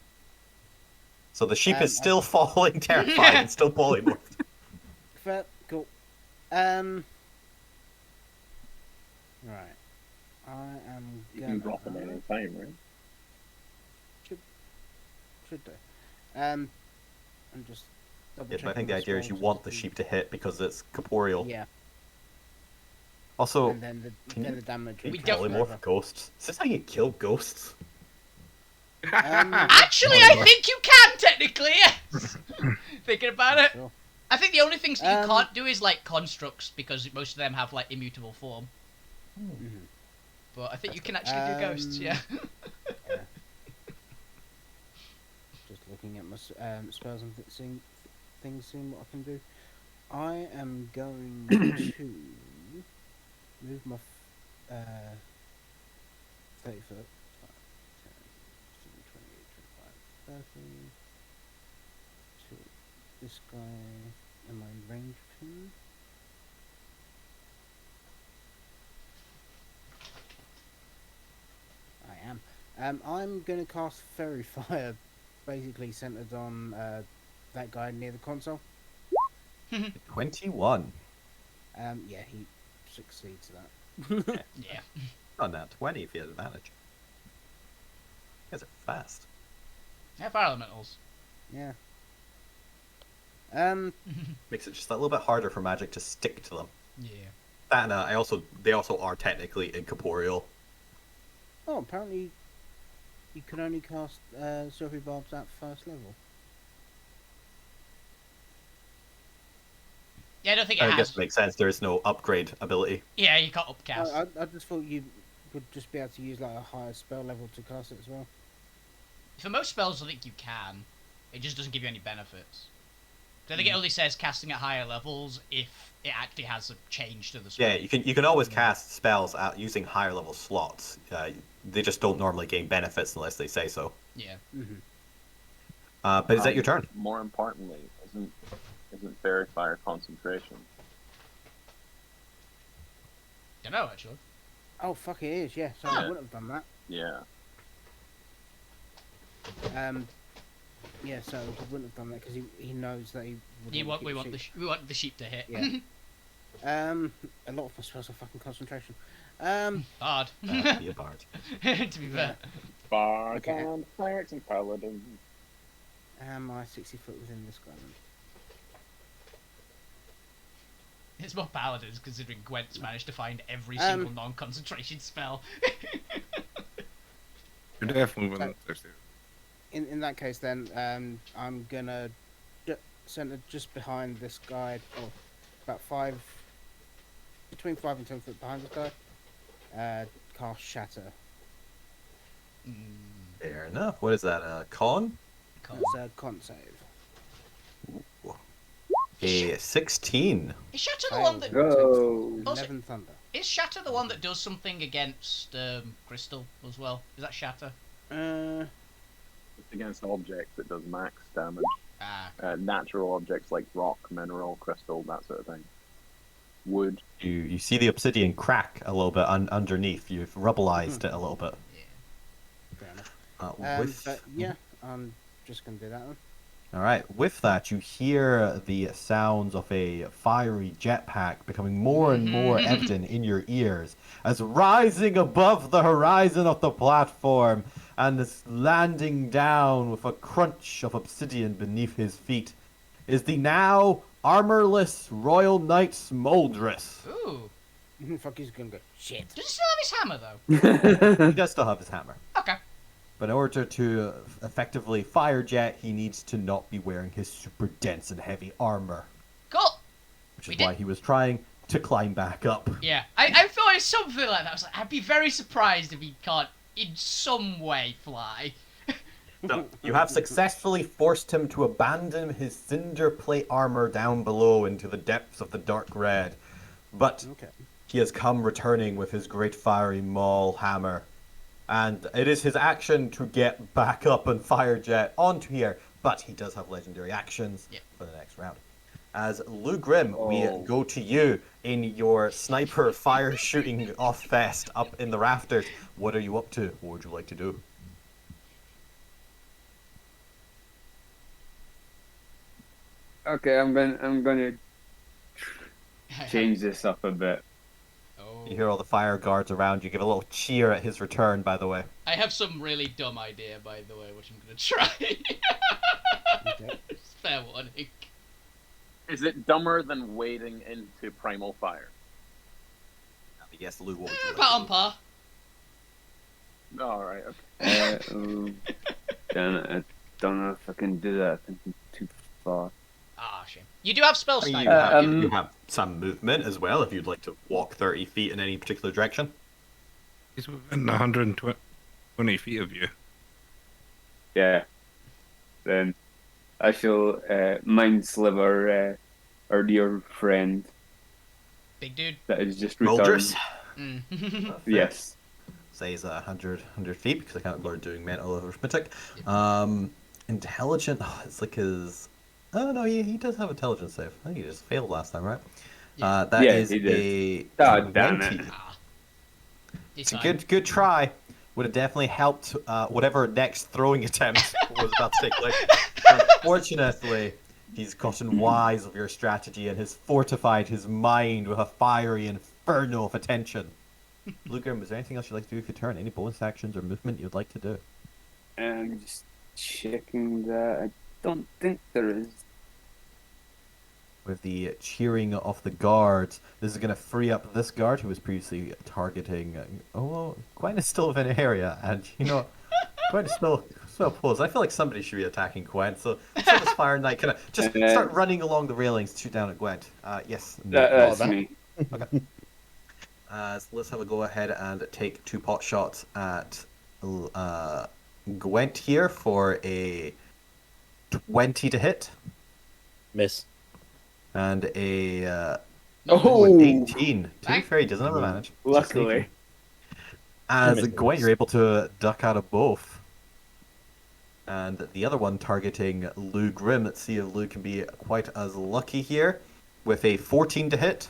So the sheep is still falling, terrified, and still polymorphed. Fair. Cool. Right. I am You gonna. can drop them any time, right? Should do. I'm just. Yes, but I think the idea is you want the sheep to hit because it's corporeal. Yeah. Also, And then the can you- damage. can you We don't- polymorph ghosts? Is this how you kill ghosts? Actually, I think you can technically. Yes. Thinking about it, Sure. I think the only things that you Um, can't do is like constructs because most of them have like immutable form. Mhm. But I think you can actually do ghosts. Yeah. Just looking at my spells and seeing what I can do. I am going to move my 30 foot. 10, 15, 20, 25, 30. To this guy. Am I in range of him? I am. I'm going to cast Fairy Fire, basically centered on that guy near the console. 21. Yeah, he succeeds that. Yeah. Oh, not 20 if you had advantage. You guys are fast. Yeah, fire elementals. Yeah. Makes it just a little bit harder for magic to stick to them. Yeah. That and they also are technically incorporeal. Oh, apparently you can only cast Silvery Barbs at first level. Yeah, I don't think it I has. guess it makes sense. There is no upgrade ability. Yeah, you can't upcast. I just thought you would just be able to use like a higher spell level to cast it as well. For most spells, I think you can. It just doesn't give you any benefits. So I think it only says casting at higher levels if it actually has a change to the spell. Yeah, you can always cast spells out using higher level slots. They just don't normally gain benefits unless they say so. Yeah. Mm-hmm. But is that your turn? More importantly, isn't Fairy Fire concentration? Don't know actually. Oh fuck, it is. Yeah, so I Yeah. wouldn't have done that. Yeah. Yeah, so he wouldn't have done that because he knows that he. We want the sheep to hit. Yeah. A lot of my spells are fucking concentration. Hard. Be a bard. To be fair. Bards Okay. and clerics and paladins. Am I 60 foot within this guy? It's more paladins considering Gwent's managed to find every single non-concentration spell. You're definitely one of those. In that case, then I'm gonna center just behind this guy, or about between 5 and 10 foot behind this guy. Cast Shatter. Fair enough. What is that? Con? It's a con save. A 16. Is Shatter the one that Go. 11 thunder. is Shatter the one that does something against Crystal as well? Is that Shatter? It's against objects that does max damage. Ah. Natural objects like rock, mineral, crystal, that sort of thing. wood. You see the obsidian crack a little bit underneath. You've rubbleized it a little bit. Fair enough. With But yeah, I'm just gonna do that one. All right. With that, you hear the sounds of a fiery jetpack becoming more and more evident in your ears as rising above the horizon of the platform and is landing down with a crunch of obsidian beneath his feet is the now armorless Royal Knight Smoldrus. Ooh. Fuck, he's gonna go shit. Does he still have his hammer, though? He does still have his hammer. Okay. But in order to effectively fire jet, he needs to not be wearing his super dense and heavy armor. Cool. Which is why he was trying to climb back up. Yeah, I thought it's something like that. I was like, I'd be very surprised if he can't, in some way, fly. So, you have successfully forced him to abandon his cinder plate armor down below into the depths of the dark red. But he has come returning with his great fiery maul hammer. And it is his action to get back up and fire jet onto here. But he does have legendary actions for the next round. As Lou Grim, we go to you in your sniper fire shooting off vest up in the rafters. What are you up to? What would you like to do? Okay, I'm gonna change this up a bit. You hear all the fire guards around you give a little cheer at his return, by the way. I have some really dumb idea, by the way, which I'm gonna try. Fair warning. Is it dumber than wading into primal fire? Yes, Lou, what would you like Par to on do? par. All right. Okay. Damn it, I don't know if I can do that. I think I'm too far. Ah, shame. You do have spell I mean, sniper. you have some movement as well if you'd like to walk 30 feet in any particular direction. He's within 120 feet of you. Yeah. Then I shall mind sliver our dear friend Big dude. that is just returned. Moldrus? Yes. Say he's 100 feet because I can't learn doing mental arithmetic. Intelligent, it's like his... Oh, no, he does have intelligence save. I think he just failed last time, right? Yeah. That Yeah, is he a God damn 20. it. It's a good try. Would have definitely helped whatever next throwing attempt was about to take place. Unfortunately, he's gotten wise of your strategy and has fortified his mind with a fiery inferno of attention. Lugrim, is there anything else you'd like to do with your turn? Any bonus actions or movement you'd like to do? I'm just checking that. I don't think there is. With the cheering of the guards, this is going to free up this guard who was previously targeting. Gwen is still within an area, and Gwen is still opposed. I feel like somebody should be attacking Gwen, so this Fire Knight kind of just start running along the railings, shoot down at Gwen. Yes. That's me. Okay. So let's have a go ahead and take 2 pot shots at Gwent here for a 20 to hit. Miss. And a 18. To be fair, he doesn't have advantage. Luckily. As Gwent, you're able to duck out of both. And the other one targeting Lou Grim. Let's see if Lou can be quite as lucky here. With a 14 to hit.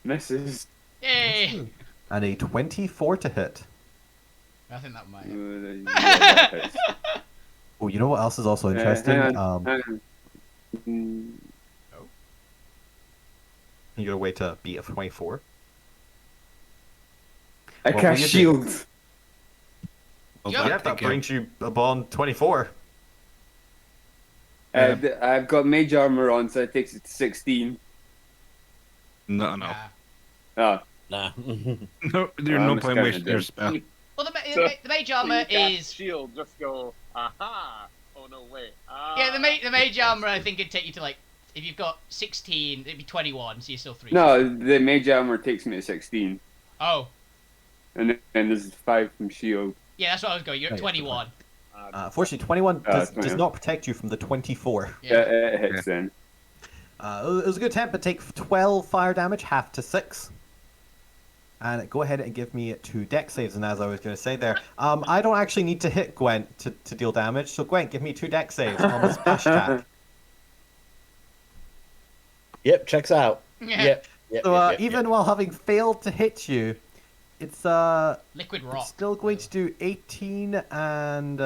Misses. Yay! And a 24 to hit. I think that might. Yeah, that hits. Oh, you know what else is also interesting? Hang on. You gotta wait to beat a 24. I What cast will you do? shield. Yeah, that brings you upon 24. I've got mage armor on, so it takes it to 16. No. Nah. Oh, Nah. No, there's no point wasting your spell. Well, the mage armor is. shield. Just go. Aha! Oh no, wait. Yeah, the mage armor. I think it'd take you to like. If you've got 16, it'd be 21, so you're still 3. no, the mage armor takes me to 16. Oh. And then there's 5 from shield. Yeah, that's what I was going. You're at 21. Unfortunately, 21 does 21. not protect you from the 24. Yeah. It hits then. It was a good attempt, but take 12 fire damage, half to 6. And go ahead and give me 2 dex saves. And as I was going to say there, I don't actually need to hit Gwent to deal damage. So Gwent, give me 2 dex saves on the splash attack. Yep, checks out. Yeah. Yep. Even while having failed to hit you, it's Liquid rock. still going to do 18 and.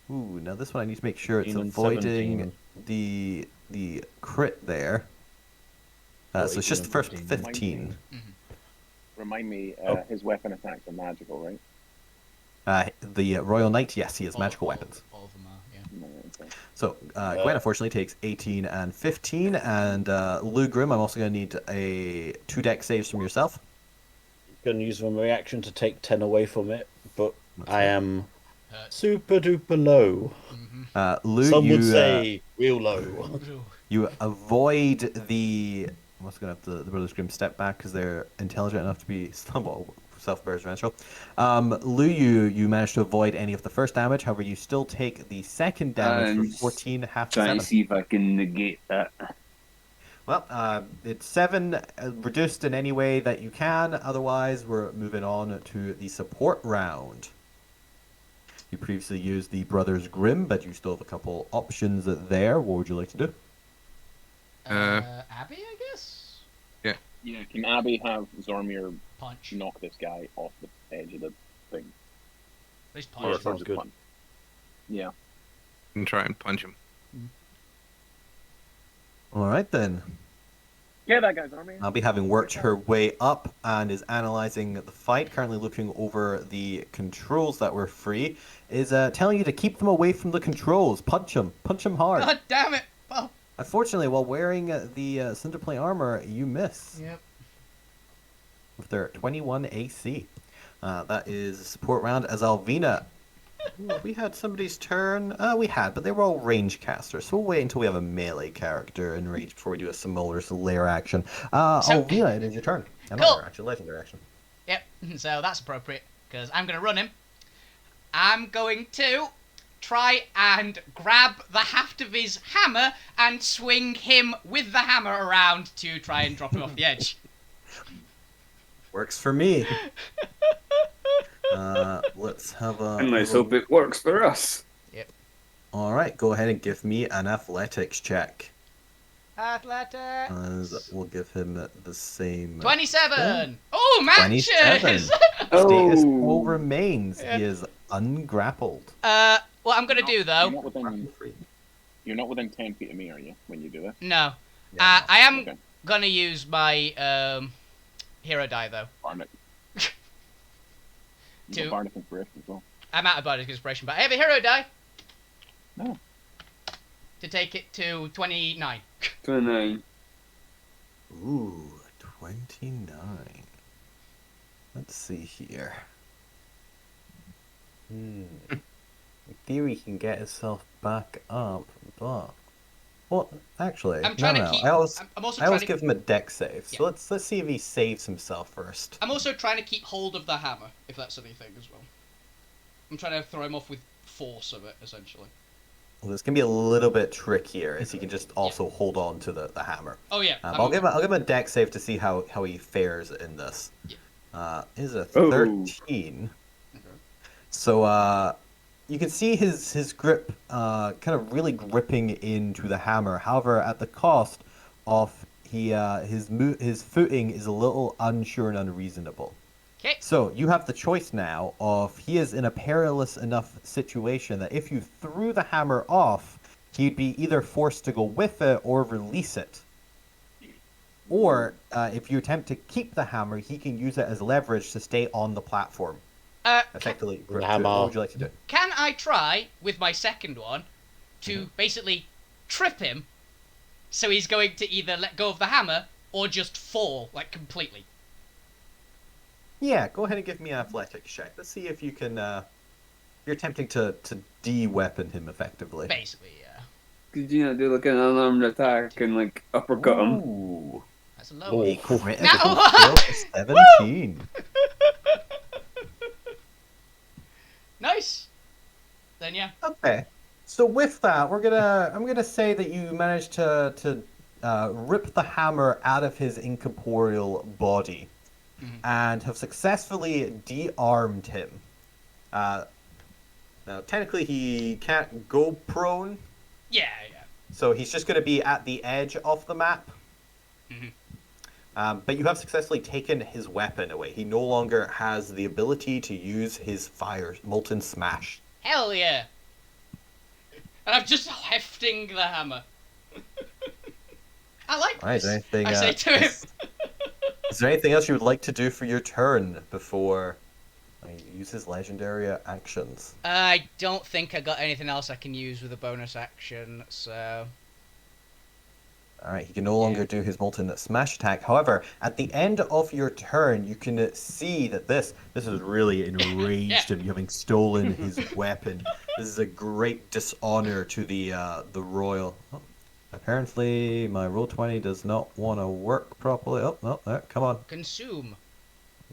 Ooh, now this one I need to make sure it's 18 and avoiding 17. the crit there. So it's 18 just the and first 15. 15. Remind me, his weapon attacks are magical, right? The Royal Knight, yes, he has magical weapons. All of them are, yeah. No, okay. So Gwen unfortunately takes 18 and 15, and Lou Grim, I'm also going to need a 2 deck saves from yourself. Going to use my reaction to take 10 away from it, but I am Hurt. super duper low. Lou, Some you, would say real low. you avoid the. I'm also going to have the Brothers Grimm step back because they're intelligent enough to be somewhat self-referential. Lou, you managed to avoid any of the first damage. However, you still take the second damage And for 14, half to Trying 7. to see if I can negate that. Well, it's 7, reduced in any way that you can. Otherwise, we're moving on to the support round. You previously used the Brothers Grimm, but you still have a couple options there. What would you like to do? Abby, I guess? Yeah, can Abby have Zormir Punch. knock this guy off the edge of the thing? At least Or punch. sounds just good. punch? Yeah. And try and punch him. All right, then. Yeah, that guy's Zormir. Abby, having worked her way up and is analyzing the fight, currently looking over the controls that were free, is telling you to keep them away from the controls. Punch them hard. God damn it! Oh. Unfortunately, while wearing the Cinderplate armor, you miss. Yep. With their 21 AC. That is support round as Alvina. Ooh, we had somebody's turn. We had, but they were all range casters, so we'll wait until we have a melee character in range before we do a similar lair action. Alvina, it is your turn. Cool. Actually, legendary action. Yep, so that's appropriate, because I'm going to run him. I'm going to try and grab the haft of his hammer and swing him with the hammer around to try and drop him off the edge. Works for me. Let's have a. And let's hope it works for us. All right, go ahead and give me an athletics check. Athletics. We'll give him the same. 27. Oh, matches. 27. Status Oh. quo remains. Yeah. He is ungrappled. What I'm going to do, though... You're not within 10 feet of me, are you, when you do this? No. Yeah. I am Okay. going to use my hero die, though. Bardic. You Two. got Bardic Inspiration as well. I'm out of Bardic Inspiration, but I have a hero die. No. To take it to 29. 29. Ooh, 29. Let's see here. In theory, he can get himself back up, but... Well, actually, I'm trying to keep... I always I'm also trying to... give him a deck save. So Yeah. let's see if he saves himself first. I'm also trying to keep hold of the hammer, if that's anything as well. I'm trying to throw him off with force of it, essentially. Well, this can be a little bit trickier, as he can just also hold on to the hammer. Oh, yeah. I'll give him a deck save to see how he fares in this. Yeah. Is a Oh. 13. Okay. So you can see his grip kind of really gripping into the hammer. However, at the cost of his footing is a little unsure and unreasonable. Okay. So you have the choice now of he is in a perilous enough situation that if you threw the hammer off, he'd be either forced to go with it or release it. Or if you attempt to keep the hammer, he can use it as leverage to stay on the platform. Effectively, grip to it. Hammer. What would you like to do? Can I try, with my second one, to basically trip him so he's going to either let go of the hammer or just fall, like, completely? Yeah, go ahead and give me an athletics check. Let's see if you can. You're attempting to de-weapon him effectively. Basically, yeah. Could you not do like an unarmed attack and like uppercut him? Ooh, That's a low a one. critical No! fail to 17. Nice! Then, yeah. Okay, so with that, I'm gonna say that you managed to rip the hammer out of his incorporeal body, and have successfully de-armed him. Now, technically, he can't go prone, Yeah, yeah. so he's just gonna be at the edge of the map. But you have successfully taken his weapon away. He no longer has the ability to use his fire, Molten Smash. Hell yeah! And I'm just hefting the hammer. I like Alright, this. anything, I say to him. Is there anything else you would like to do for your turn before he uses legendary actions? I don't think I got anything else I can use with a bonus action, so... Alright, he can no longer do his Molten Smash attack. However, at the end of your turn, you can see that this has really enraged him, you having stolen his weapon. This is a great dishonor to the royal. Oh, apparently, my Roll20 does not want to work properly. Oh, no, there, come on. Consume.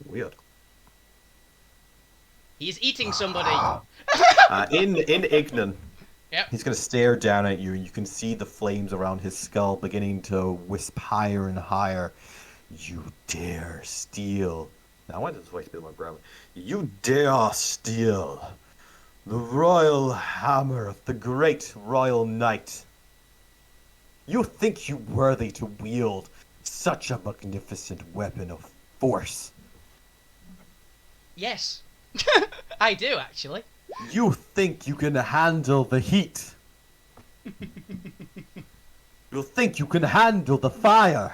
Weird. He's eating somebody. In Ignan, Yep. he's going to stare down at you, and you can see the flames around his skull beginning to wisp higher and higher. You dare steal. Now, why does his voice be more brown? You dare steal the royal hammer of the great royal knight. You think you worthy to wield such a magnificent weapon of force? Yes. I do, actually. You think you can handle the heat? You think you can handle the fire?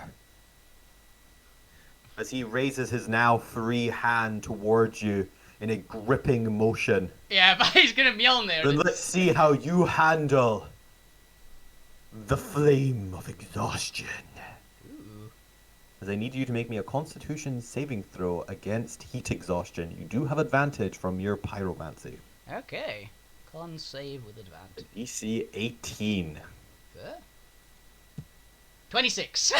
As he raises his now free hand towards you in a gripping motion. Yeah, but he's gonna Mjolnir. Then let's see how you handle the flame of exhaustion. Ooh. As I need you to make me a constitution saving throw against heat exhaustion. You do have advantage from your pyromancy. Okay. Con save with advantage. DC 18. Fair. 26.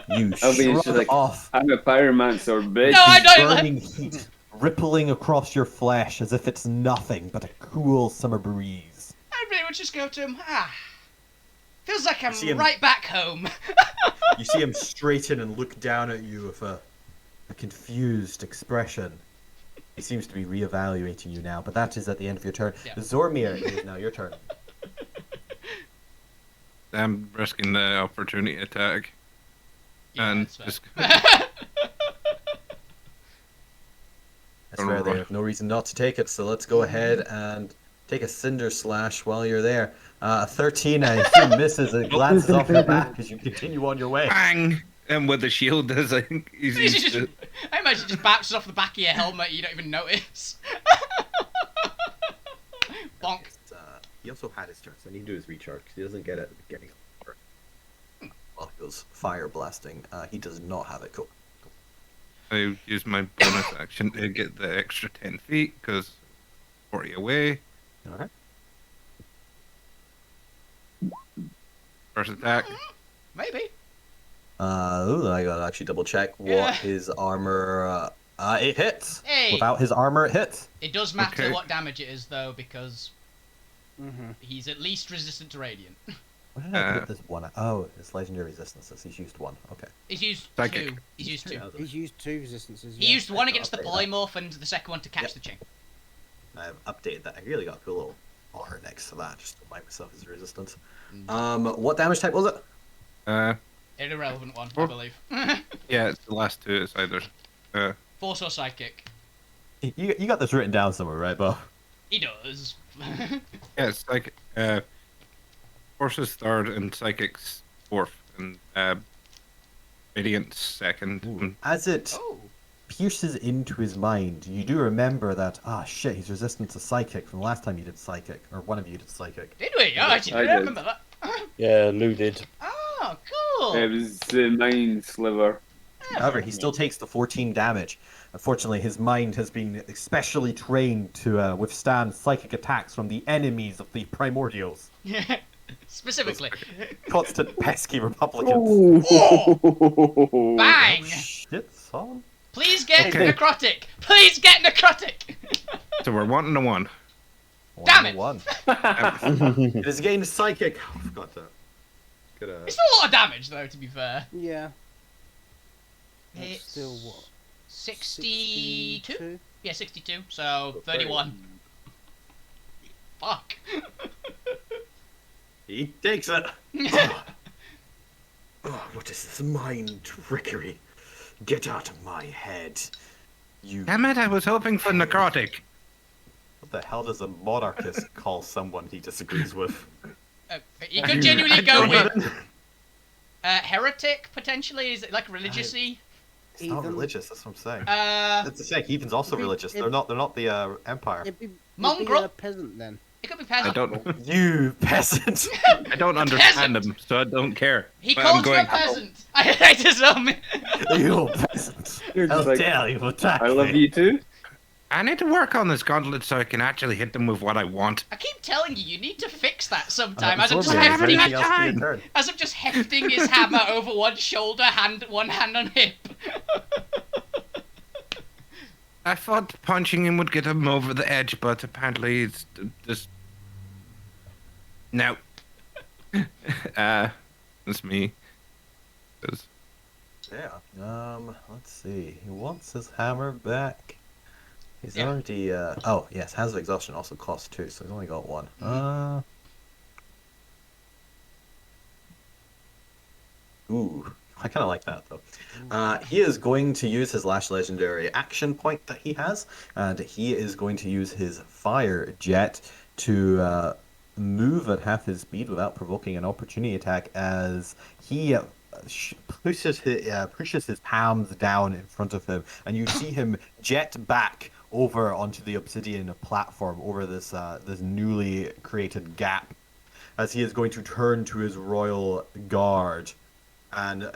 You I'll be shrug just like, off I'm a pyromancer, bitch. No, I don't. burning heat rippling across your flesh as if it's nothing but a cool summer breeze. I really would just go to him. Feels like I'm see him- right back home. You see him straighten and look down at you with a confused expression. He seems to be reevaluating you now, but that is at the end of your turn. Yeah. Zormir, it is now your turn. I'm risking the opportunity attack. Yeah, And that's fair. just I swear they have no reason not to take it, so let's go ahead and take a Cinder Slash while you're there. 13, I assume misses. It glances off your back as you continue on your way. bang! And with the shield, as I think he's used to. I imagine it just bounces off the back of your helmet, you don't even notice. Bonk. He also had his turn, so I need to do his recharge because he doesn't get it at the beginning. While he goes fire blasting, he does not have it. Cool. I use my bonus action to get the extra 10 feet because 40 away. Alright. First attack. Maybe. I gotta actually double check what Yeah. his armor. It hits. Hey. Without his armor, it hits. It does matter Okay. what damage it is, though, because Mm-hmm. he's at least resistant to radiant. What did I put this one at? Oh, it's legendary resistances. He's used one. Okay. He's used Psychic. 2. He's used 2. He's used 2 resistances. He used one against the I'll say that. polymorph and the second one to catch Yep. the chain. I've updated that. I really got to put a little R next to that just to remind myself his resistance. Mm. What damage type was it? An irrelevant one, I Oh. believe. Yeah, it's the last two. It's either. Force or psychic. You got this written down somewhere, right, Bo? He does. Yeah, it's like Force's third and Psychic's fourth, and Radiant's second. And As it Oh. pierces into his mind, you do remember that, shit, he's resistant to Psychic from the last time you did Psychic, or one of you did Psychic. Did we? Oh, actually, I I did. remember that. Yeah, Lou did. Oh, cool. It was the Mind Sliver. However, he still takes the 14 damage. Unfortunately, his mind has been especially trained to withstand psychic attacks from the enemies of the Primordials. Specifically. Constant pesky Republicans. Bang! Shit, son. Please get Okay. necrotic. Please get necrotic. so we're 1-1. Damn it. 1-1. It is against Psychic. Oh, I forgot that. It's still a lot of damage, though, to be fair. Yeah. That's It's still what? 62? Yeah, 62. So, Oh, 31. Fuck. He takes it. What What is this mind trickery? Get out of my head. You. Damn it, I was hoping for necrotic. What the hell does a monarchist call someone he disagrees with? You could genuinely go with heretic potentially. Is it like religiously? It's not religious. That's what I'm saying. It's the same. Heathen's also religious. They're not the empire. It'd be Mongrel? a peasant then. It could be I peasant. don't. You peasant. I don't understand him, so I don't care. He But calls I'm you a going. peasant. I hate his own. You peasant. You're How just like, dare you attack I love me? you too. I need to work on this gauntlet so I can actually hit them with what I want. I keep telling you, you need to fix that sometime. As I'm just Absorb me. Is hefting, there anything else for your turn? as I'm just hefting his hammer over one shoulder, one hand on hip. I thought punching him would get him over the edge, but apparently it's just... No. That's me. 'Cause Yeah. Let's see. He wants his hammer back. He's Yeah. already. Oh yes, Hands of Exhaustion also costs 2, so he's only got 1. Ooh, I kind of like that though. He is going to use his last legendary action point that he has, and he is going to use his fire jet to move at half his speed without provoking an opportunity attack as he pushes his palms down in front of him, and you see him jet back over onto the obsidian platform over this this newly created gap, as he is going to turn to his royal guard. And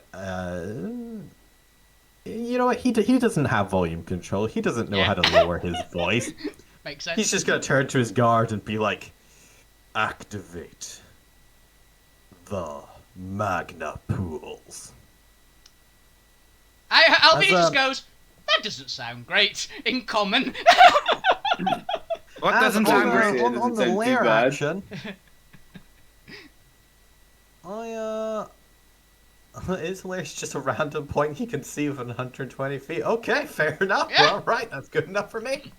you know what? He doesn't have volume control. He doesn't know how to lower his voice. Makes sense. He's just gonna turn to his guard and be like, "Activate the Magna Pools." Albie just goes, that doesn't sound great in common. what As doesn't on, sound great? It on doesn't the sound too lair bad. action, his lair's just a random point he can see within 120 feet. Okay, fair enough. Yeah. All right, that's good enough for me.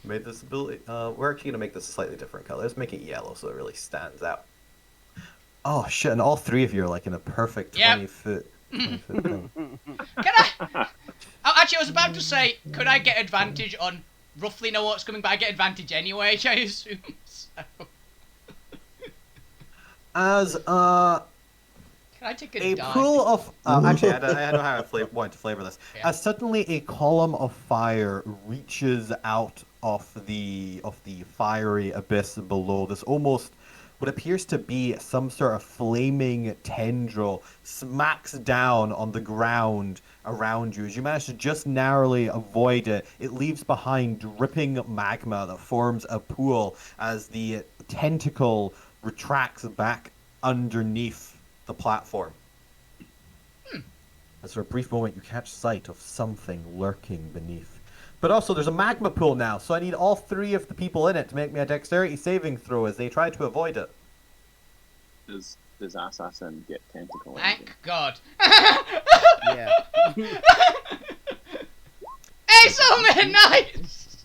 Made this ability. We're actually gonna make this a slightly different color. Let's make it yellow so it really stands out. Oh shit! And all 3 of you are like in a perfect 20 foot. 20 foot thing. Can I? Oh, actually, I was about to say, could I get advantage on roughly know what's coming, but I get advantage anyway, I assume. So. As Can I take a dive? pool of actually, I don't know how I want to flavor this. Yeah. As suddenly a column of fire reaches out of the fiery abyss below. This almost what appears to be some sort of flaming tendril smacks down on the ground around you. As you manage to just narrowly avoid it, it leaves behind dripping magma that forms a pool as the tentacle retracts back underneath the platform. As for a brief moment, you catch sight of something lurking beneath. But also, there's a magma pool now, so I need all 3 of the people in it to make me a dexterity saving throw as they try to avoid it. Does Assassin get tentacle? Thank God. Yeah. Hey, so nice!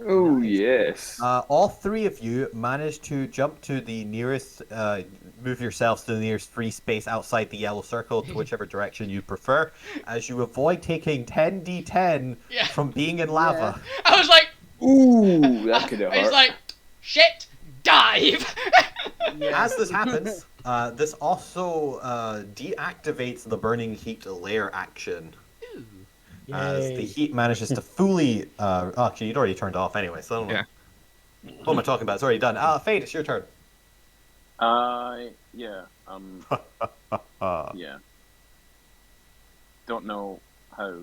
Oh yes. All 3 of you manage to jump to the nearest, move yourselves to the nearest free space outside the yellow circle to whichever direction you prefer, as you avoid taking 10d10 Yeah. from being in lava. I was like, Ooh, that could have it's hurt. like, shit, dive! As this happens, this also deactivates the burning heat layer action. As the heat manages to fully... actually, you'd already turned off anyway, so I don't know. Yeah. What am I talking about? It's already done. Fade, it's your turn. Yeah. Yeah. Don't know how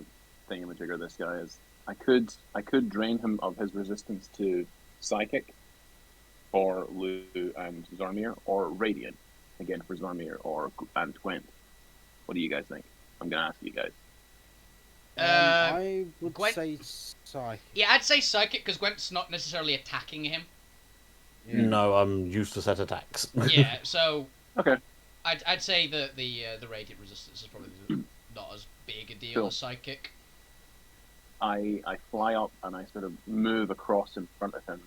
thingamajigger this guy is. I could drain him of his resistance to psychic for Lou and Zormir, or Radiant again for Zormir and Gwent. What do you guys think? I'm gonna ask you guys. I would Gwent- say psychic. Yeah, I'd say psychic because Gwent's not necessarily attacking him. Yeah. No, I'm useless at attacks. Yeah, so Okay. I'd say that the radiant resistance is probably not as big a deal Cool. as psychic. I fly up and I sort of move across in front of him,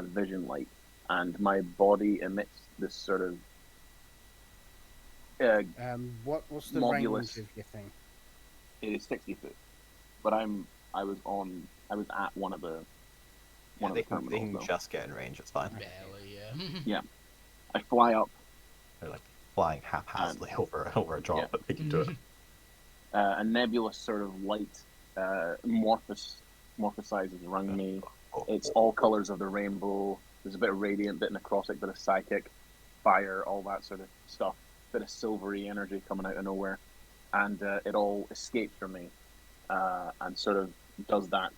vision light, and my body emits this sort of What's the Modulus. range of your thing? It is 60 foot, but I was at one of the They can terminals. Though. just get in range. It's fine. Barely, yeah. Yeah, I fly up. They're like flying haphazardly over a drop, Yeah. but they can do it. A nebulous sort of light morphosizes around me. It's all colors of the rainbow. There's a bit of radiant, bit necrotic, bit of psychic, fire, all that sort of stuff. Bit of silvery energy coming out of nowhere, and it all escapes from me, and sort of does that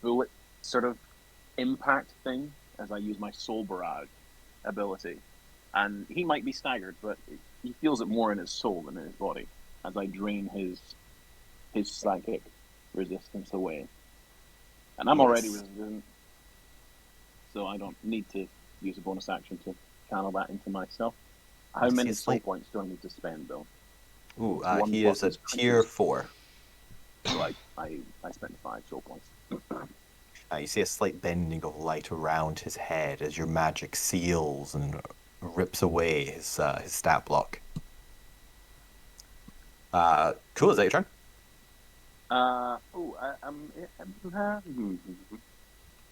bullet sort of impact thing as I use my soul barrage ability. And he might be staggered, but he feels it more in his soul than in his body as I drain his psychic resistance away. And I'm already resistant, so I don't need to use a bonus action to channel that into myself. How many soul points do I need to spend, though? Ooh, he is a tier 4. So I spent 5 soul points. You see a slight bending of light around his head as your magic seals and rips away his stat block. Cool, is that your turn?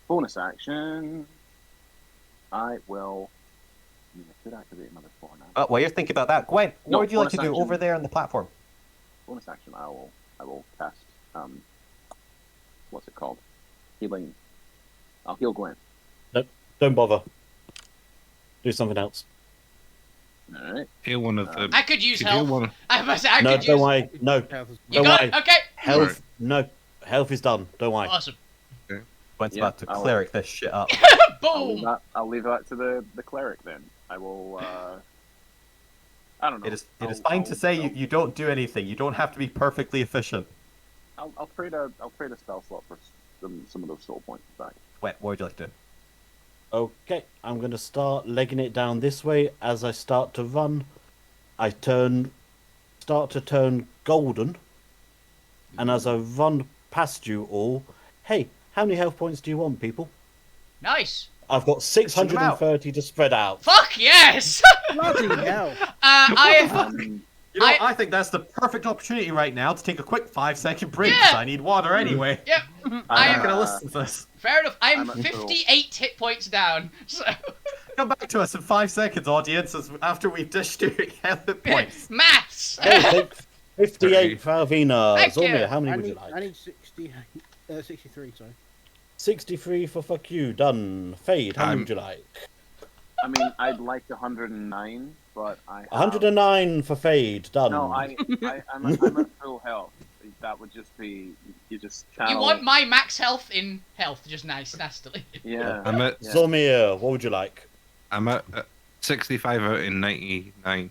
Bonus action. I will. I could activate another 4 now. While you're thinking about that, Gwen, what would you like to do over there on the platform? Bonus action. I will cast. What's it called? Healing. I'll heal Gwen. Nope, don't bother. Do something else. All right. Heal one of the. I could use help. I no, could don't use... worry. No, You don't got worry. it? Okay. Health. No, health is done. Don't worry. Awesome. Gwen's about to cleric this shit up. Boom. I'll leave that to the cleric then. I will. I don't know. It is fine to say you don't do anything. You don't have to be perfectly efficient. I'll trade a spell slot for some of those soul points back. What would you like to do? Okay, I'm going to start legging it down this way. As I start to run, I start to turn golden. And as I run past you all, hey, how many health points do you want, people? Nice. I've got 630 to spread out. Fuck yes! Bloody hell. I think that's the perfect opportunity right now to take a quick 5-second break because I need water anyway. Yep. I'm not going to listen to this. Fair enough. I'm 58 hit points down. So. Come back to us in 5 seconds, audience, after we've dished your health points. Maths! Hey, 58 for Alvina. Thank Zormir, you. how many would you like? I need 63, sorry. 63 for fuck you. Done. Fade, how many would you like? I mean, I'd like 109, but I have... 109 for Fade. Done. No, I'm at full health. That would just be... You just channel... You want my max health in health, just nastily. Yeah. I'm at Zormir, what would you like? I'm at 65 out in 99.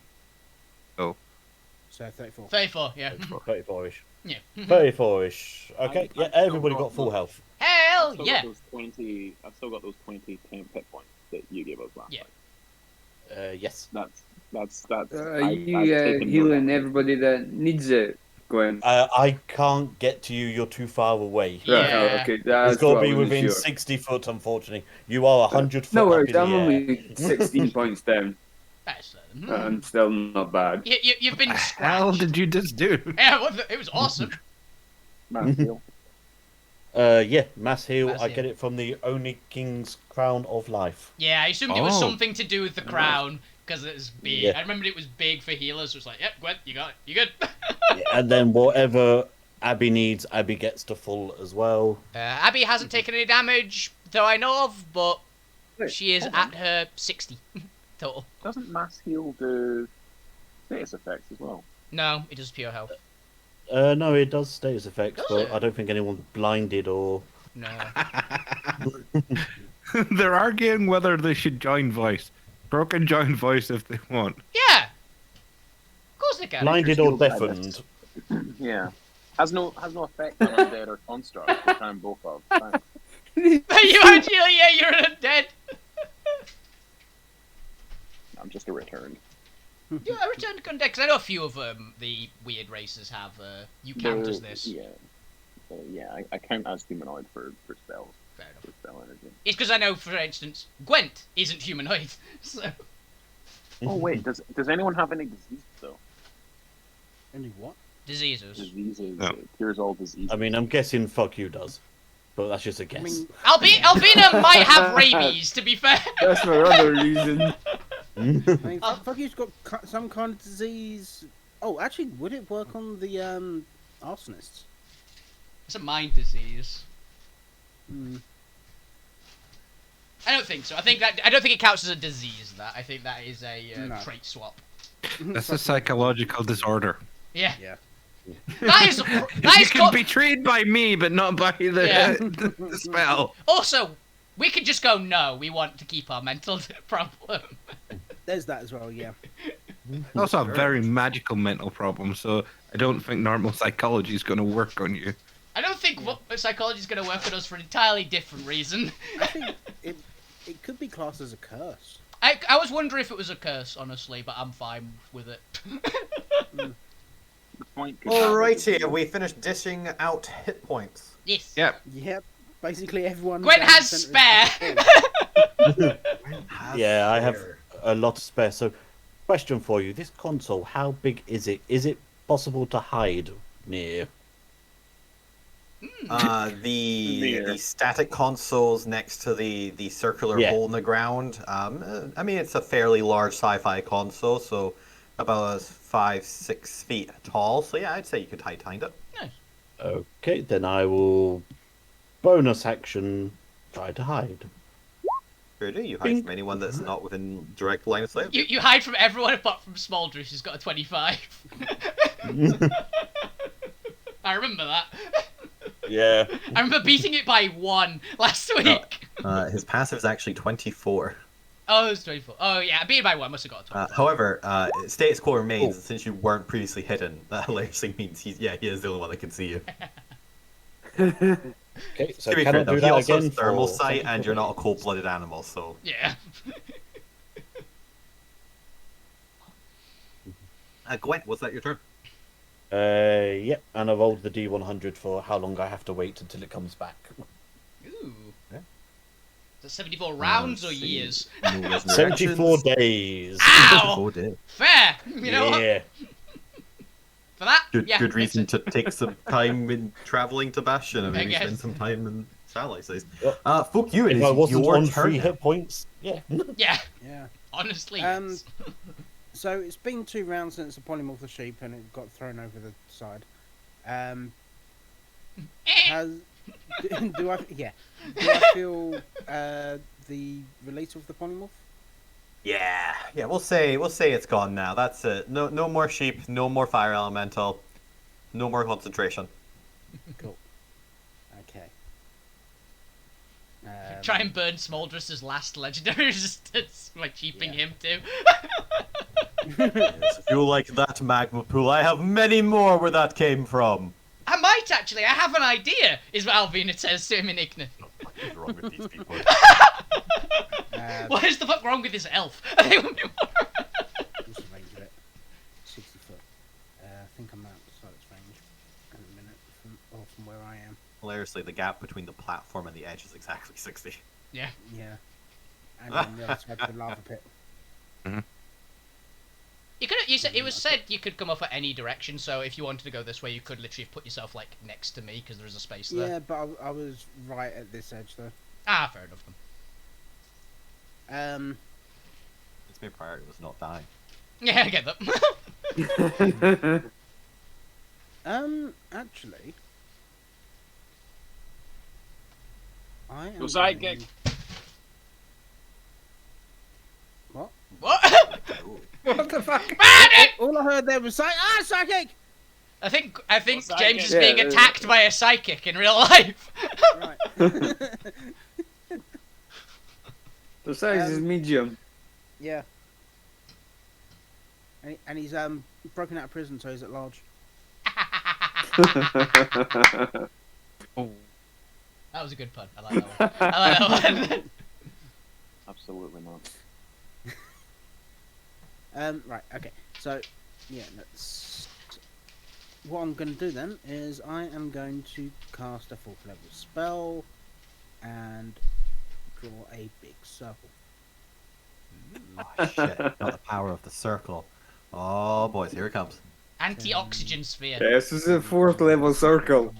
So 34. 34, yeah. 34-ish. Yeah. 34-ish. Okay, I've yeah, still everybody got got full health. Hell I've yeah. still got those 20 temp hit points that you gave us last Yeah. time. Yes. That's. You healing everybody that needs it, Gwen. I can't get to you. You're too far away. Yeah. Right, okay, that's It's got what to I be wasn't within sure. 60 foot, unfortunately. You are 100 foot No up worries, in the I'm air. only 16 points down. That's, I'm still not bad. You've been What the scratched. hell did you just do? Yeah, it was awesome. Man, heal. Yeah, mass heal. Mass I heal. get it from the Only King's Crown of Life. Yeah, I assumed it was Oh. something to do with the crown because it was big. Yeah. I remembered it was big for healers. So it was like, yep, Gwen, you got it. You good? And then whatever Abby needs, Abby gets to full as well. Abby hasn't taken any damage, though I know of, but she is at her 60 total. Doesn't mass heal do status effects as well? No, it does pure health. No, it does status effects, Does but it? I don't think anyone's blinded or... No. They're arguing whether they should join voice. Broken join voice if they want. Yeah. Of course they can. Blinded or Skills deafened. Yeah. Has no effect on undead or construct, which I'm both of. Thanks. You actually, yeah, you're undead. I'm just a returned. Yeah, I returned to undead because I know a few of the weird races have. You count as this. Yeah. I count as humanoid for spells. Fair enough. For spell energy. It's because I know, for instance, Gwent isn't humanoid. So Oh wait, does anyone have any disease though? Any what? Diseases. Diseases. No. It cures all diseases. I mean, I'm guessing fuck you does, but that's just a guess. I mean, Albina might have rabies, to be fair. That's for other reason. I mean, fuck you's got some kind of disease. Oh, actually, would it work on the arsonists? It's a mind disease. Hmm. I don't think so. I don't think it counts as a disease. That I think that is a No. trait swap. That's a psychological disorder. Yeah. Yeah. That is. That You is. can be treated by me, but not by the, Yeah. the spell. Also, we could just go no. We want to keep our mental problem. There's that as well. Yeah. It's also a very magical mental problem, so I don't think normal psychology is going to work on you. I don't think psychology is going to work on us for an entirely different reason. I think it could be classed as a curse. I was wondering if it was a curse, honestly, but I'm fine with it. The point could have Alrighty, a we finished dishing out hit points. Yes. Yep. Yep. Basically, everyone. Gwen down the has centre spare. is- Yeah, I have a lot of spare. So, question for you: this console, how big is it? Is it possible to hide near? The static consoles next to the circular Yeah. hole in the ground. I mean, it's a fairly large sci-fi console, so about 5-6 feet tall. So yeah, I'd say you could hide behind it. Okay, then I will bonus action try to hide. Sure do. You hide Bing. from anyone that's not within direct line of sight. You hide from everyone apart from Smaldrish, who's got a 25. I remember that. Yeah. I remember beating it by 1 last week. His passive is actually 24. Oh, it was 24. Oh, yeah, beat it by 1. Must have got a 24. However, status quo remains. Since you weren't previously hidden, that hilariously means he is the only one that can see you. Okay, so To be cannot fair, though, do he that also again. has thermal for sight, and you're not a something. cold-blooded animal, so Yeah. Gwen, was that your turn? Yep, and I rolled the D100 for how long I have to wait until it comes back. Ooh. Yeah. Is that 74 rounds or Let's see. years? No 74 resurrections. days. Ow! 74 days. Fair! You know what? Yeah. For that? Good, yeah, good makes reason sense. to take some time in traveling to Bastion and I maybe spend guess. some time in satellite cities. Yep. Fuck you, it If I is wasn't your on turn. 3 hit points, yeah. Yeah, Yeah. honestly. Um, So it's been 2 rounds since the polymorph the sheep and it got thrown over the side. Has do I feel the release of the polymorph? Yeah, we'll say it's gone now. That's it. No more sheep, no more fire elemental, no more concentration. Cool. Okay. Try and burn Smaldriss's last legendary resistance by cheaping Yeah. him too. Yes, if you like that magma pool, I have many more where that came from. I might actually. I have an idea. Is what Alvina says to him in Ignis. What is wrong with these people? What is the fuck wrong with this elf? What's the range of it? 60 foot. I think I'm outside its range in a minute from where I am. Hilariously, the gap between the platform and the edge is exactly 60. Yeah. Yeah. And on the other side of the lava pit. You could. You said it was said you could come off at any direction. So if you wanted to go this way, you could literally put yourself like next to me because there is a space there. Yeah, but I was right at this edge though. Ah, fair enough then. It's my priority was not dying. Yeah, I get that. Actually, I am. Go sidekick. going- What? What? What the fuck? All I heard there was psychic. I think Well, James is psychic. being Yeah, attacked by a psychic in real life. Right. The size is medium. Yeah. And he's broken out of prison, so he's at large. Oh. That was a good pun. I like that one. I like that one. Absolutely not. Right, okay. So, yeah, let's... What I'm going to do then is I am going to cast a 4th level spell and draw a big circle. Oh shit! Not the power of the circle. Oh boys, here it comes. Anti-oxygen sphere. This is a 4th level circle.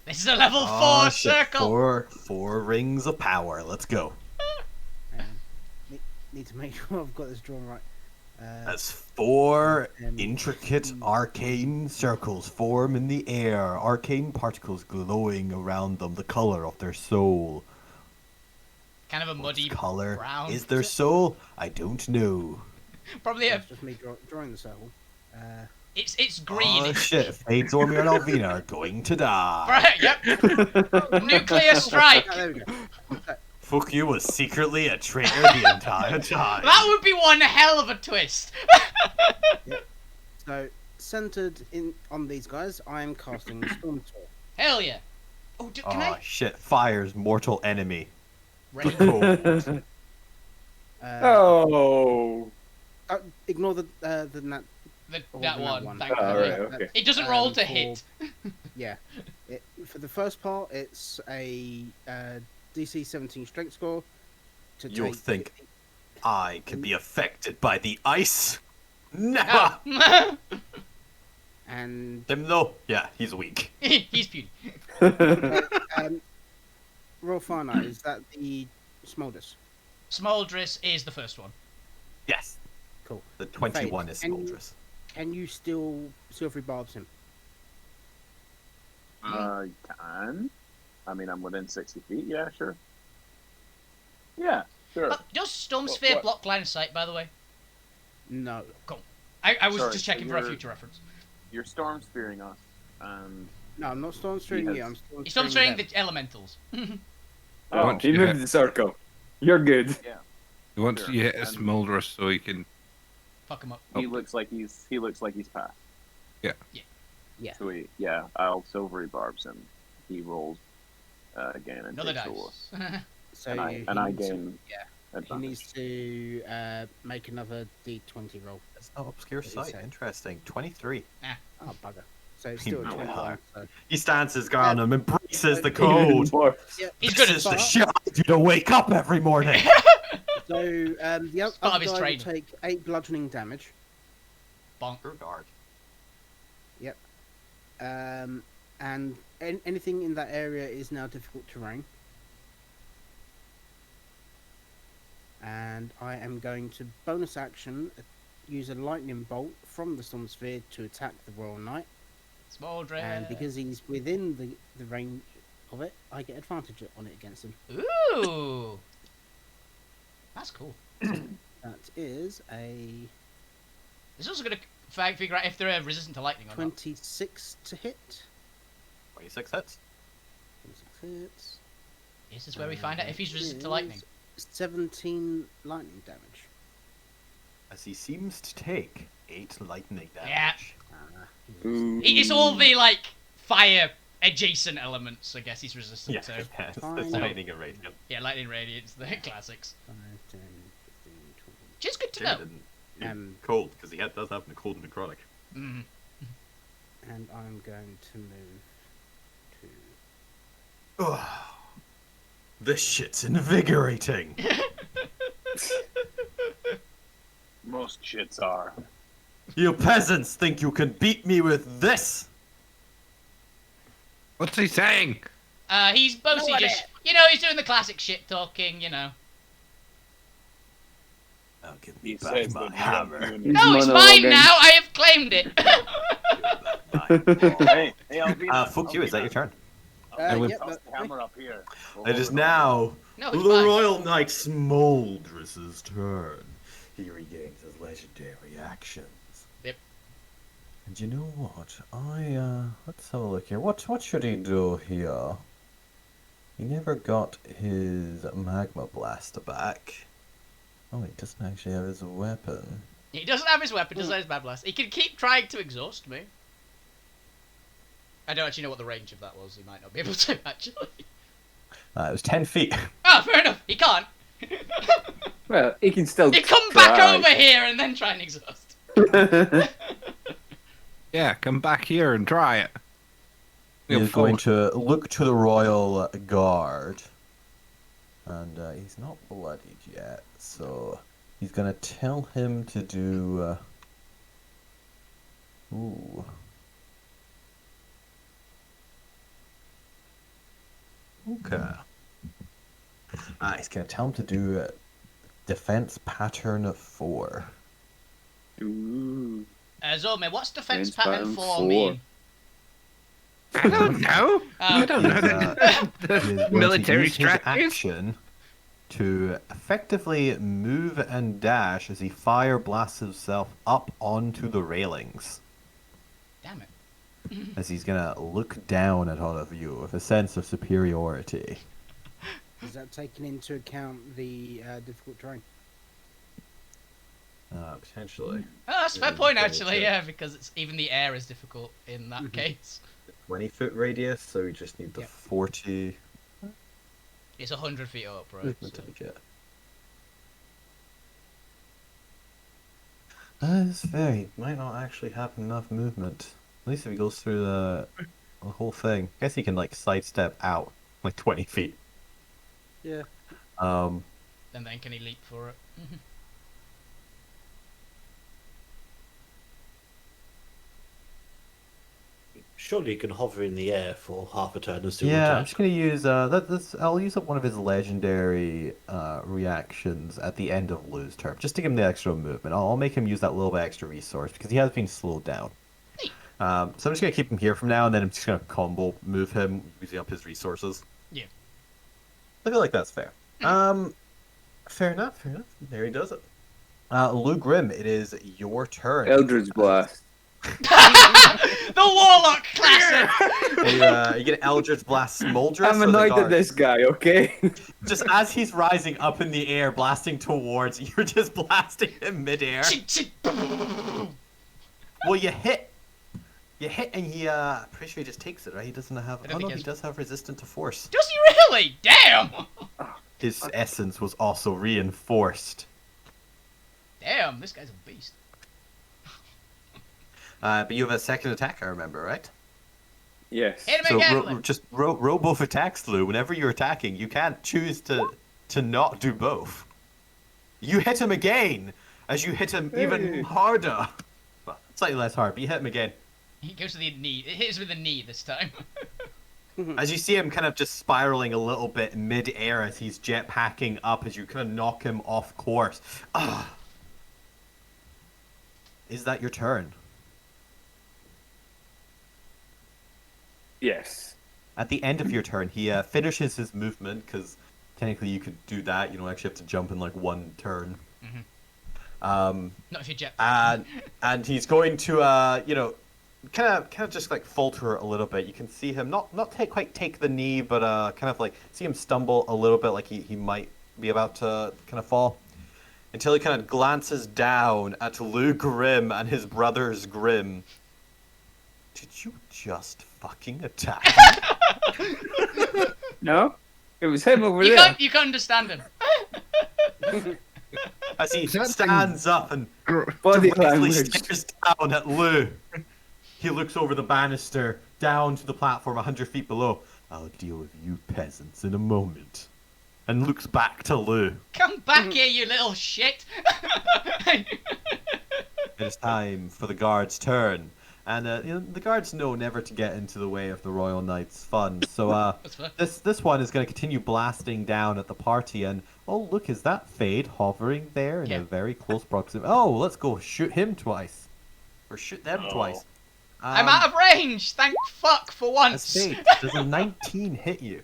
This is a level Oh 4 shit! circle. Four rings of power. Let's go. Need to make sure I've got this drawn right. As 4 Um, intricate arcane circles form in the air, arcane particles glowing around them, the color of their soul. Kind of a What muddy color brown. is their soul? I don't know. Probably a. It's just me drawing the circle. It's green. Oh shit! Fate, Zormir, and Alvina are going to die. Right. Yep. Nuclear strike. There we go. Fuck you was secretly a traitor the entire time. That would be one hell of a twist. So, centered on these guys, I'm casting Storm Sword. Hell yeah. Oh, can Oh I? shit! Fire's mortal enemy. Ready? Cold. Oh. Ignore the nat. That one. one. Thankfully. Alright, okay. It doesn't roll to for- hit. Yeah. For the first part, it's a DC 17 strength score. You'll take- think I can be affected by the ice? Never! No. And Him though? Yeah, he's weak. He's puny. Roll Finite, is that the Smolders? Smoldris is the first one. Yes. Cool. The 21 is Fate, can you- Smoldrus. Can you still Silvery Barbs him? Can. I mean, I'm within 60 feet. Yeah, sure. Yeah, sure. Does Storm Sphere what- block line of sight, by the way? No. I was Sorry, just so checking for a you're- future reference. You're storm spearing us, and No, I'm not Storm Streaming you, Yes. I'm Storm He's Storm Streaming Sphereing the elementals. Oh, he you moved hit- the circle. You're good. He wants Sure. you hit a And- Smoldrus so he can. Fuck him up. he looks like he's passed. Yeah. Yeah. So I'll silvery barbs him. He rolls again and Another takes dice. four. So And I he needs to- gain yeah. He advantage. needs to make another D20 roll. It's not obscure What did he sight. say? Interesting. 23. Oh, bugger. So it's He still a rolled 21. higher. So. He stands his ground and embraces the Even code. more. Yeah. He's good at This is the spot. shit I do to wake up every morning. So the part of other his guy will training. take 8 bludgeoning damage. Bonk. Guard. And anything in that area is now difficult terrain. And I am going to bonus action use a lightning bolt from the Storm Sphere to attack the Royal Knight. Smoldris. And because he's within the range of it, I get advantage on it against him. Ooh. That's cool. That is a It's also going to figure out if they're resistant to lightning or not. 26 to hit. 26 hits. 26 hits. This is where we find out if he's resistant to lightning. 17 lightning damage. As he seems to take 8 lightning damage. Yeah. Ooh. It's all the, like, fire adjacent elements, I guess he's resistant Yeah, to. yeah, it's Fine. lightning and radiant. Yeah, lightning radiance, the classics. 5, 10, 15, Which is good to Timid know. and cold, because he does have the cold and necrotic. Mm. 20. And I'm going to move to. Oh, this shit's invigorating. Most shits are. You peasants think you can beat me with this? What's he saying? He's mostly Nobody. just, he's doing the classic shit talking, Now give me He back says my that hammer. He's No, it's mine monologuing. now. I have claimed it. Hey, Alvina. Fuck you, is that your turn? would- Yep, Toss the hammer up here. It is now No, the it's fine. Royal Knight Smoldrus's turn. He regains his legendary actions. Yep. And you know what? Let's have a look here. What should he do here? He never got his magma blaster back. Oh, he doesn't actually have his weapon. He doesn't have his weapon, doesn't have his bad blast. He can keep trying to exhaust me. I don't actually know what the range of that was. He might not be able to, actually. It was 10 feet. Oh, fair enough. He can't. Well, he can still He come back try. over here and then try and exhaust. Yeah, come back here and try it. He'll He's fall. going to look to the Royal Guard. And he's not bloodied yet, so He's gonna tell him to do. Ooh. Okay. He's gonna tell him to do defense pattern 4. Ooh. Zolme, what's defense Defense pattern pattern 4 4. mean? I don't know. I don't know He is going to military use his strategies. action to effectively move and dash as he fire blasts himself up onto the railings. Damn it. As he's gonna look down at all of you with a sense of superiority. Is that taking into account the difficult terrain? Potentially. Oh, that's a fair Yeah, point, double actually, check. yeah, because it's even the air is difficult in that case. 20-foot radius, so we just need the Yep. 40 It's 100 feet up, right? movement So. to get. That's fair. He might not actually have enough movement. At least if he goes through the whole thing. I guess he can like sidestep out like 20 feet. Yeah. And then can he leap for it? Surely you can hover in the air for half a turn and still Yeah, I'm attack. just gonna use I'll use up one of his legendary reactions at the end of Lou's turn, just to give him the extra movement. I'll make him use that little bit extra resource because he has been slowed down. So I'm just gonna keep him here from now, and then I'm just gonna combo move him using up his resources. Yeah. I feel like that's fair. Fair enough. Fair enough. There he does it. Lou Grim, it is your turn. Eldritch Blast. The Warlock classic! You get Eldritch Blast Smoldress. I'm or the annoyed at guard? this guy, okay? Just as he's rising up in the air, blasting towards, you're just blasting him midair. Well, you hit, and he, pretty sure he just takes it, right? He doesn't have. I don't Oh think no, he he does have resistant to force. Does he really? Damn! His essence was also reinforced. Damn, this guy's a beast. But you have a second attack, I remember, right? Yes. Hit him So again! just roll both attacks, Lou. Whenever you're attacking, you can't choose to not do both. You hit him again, as you hit him even Hey. harder. Well, slightly less hard, but you hit him again. He goes to the knee. It hits with the knee this time. As you see him kind of just spiraling a little bit mid-air as he's jetpacking up, as you kind of knock him off course. Ah. Is that your turn? Yes. At the end of your turn, he finishes his movement, because technically you could do that. You don't actually have to jump in like one turn. Not if you jet. And he's going to, kind of just like falter a little bit. You can see him not quite take the knee, but kind of like see him stumble a little bit, like he might be about to kind of fall, until he kind of glances down at Lou Grim and his brothers Grim. Did you just fucking attack me? No? It was him over You there. can't understand him. As he That stands up and Body directly language. stares down at Lou. He looks over the banister, down to the platform 100 feet below. I'll deal with you peasants in a moment. And looks back to Lou. Come back here, you little shit. It is time for the guards' turn. And the guards know never to get into the way of the Royal Knight's fun. So That's fair. this one is going to continue blasting down at the party. And oh look, is that Fade hovering there in Yeah. a very close proximity? Oh, let's go shoot him twice, or shoot them twice. I'm out of range. Thank fuck for once. Fade. Does a 19 hit you?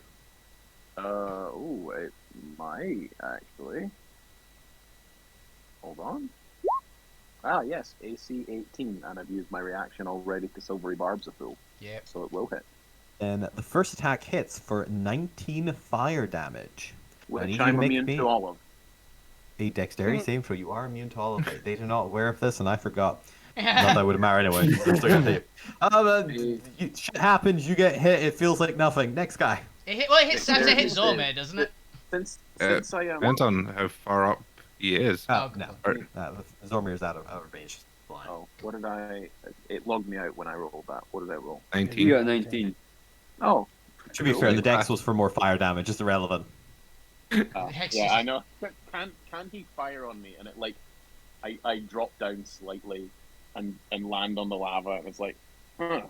It might actually. Hold on. Ah, yes, AC 18, and I've used my reaction already to Silvery Barbs a fool, Yep. so it will hit. And the first attack hits for 19 fire damage. I need Which you to I'm make immune me to all of. a dexterity saving throw. You are immune to all of it. They are not aware of this, and I forgot. Not that I would have mattered anyway. They're still gonna hit you. Shit happens. You get hit. It feels like nothing. Next guy. It hits Zorme, doesn't it? Since I am. Depends on how far up he is. Oh, No. cool. Zormir's out of range. Blind. Oh, what did I? It logged me out when I rolled that. What did I roll? 19. You got 19. Oh, To be fair, the dex was for more fire damage. Just irrelevant. Yeah, I know. Can he fire on me? And it like, I drop down slightly, and land on the lava, and it's like, huh.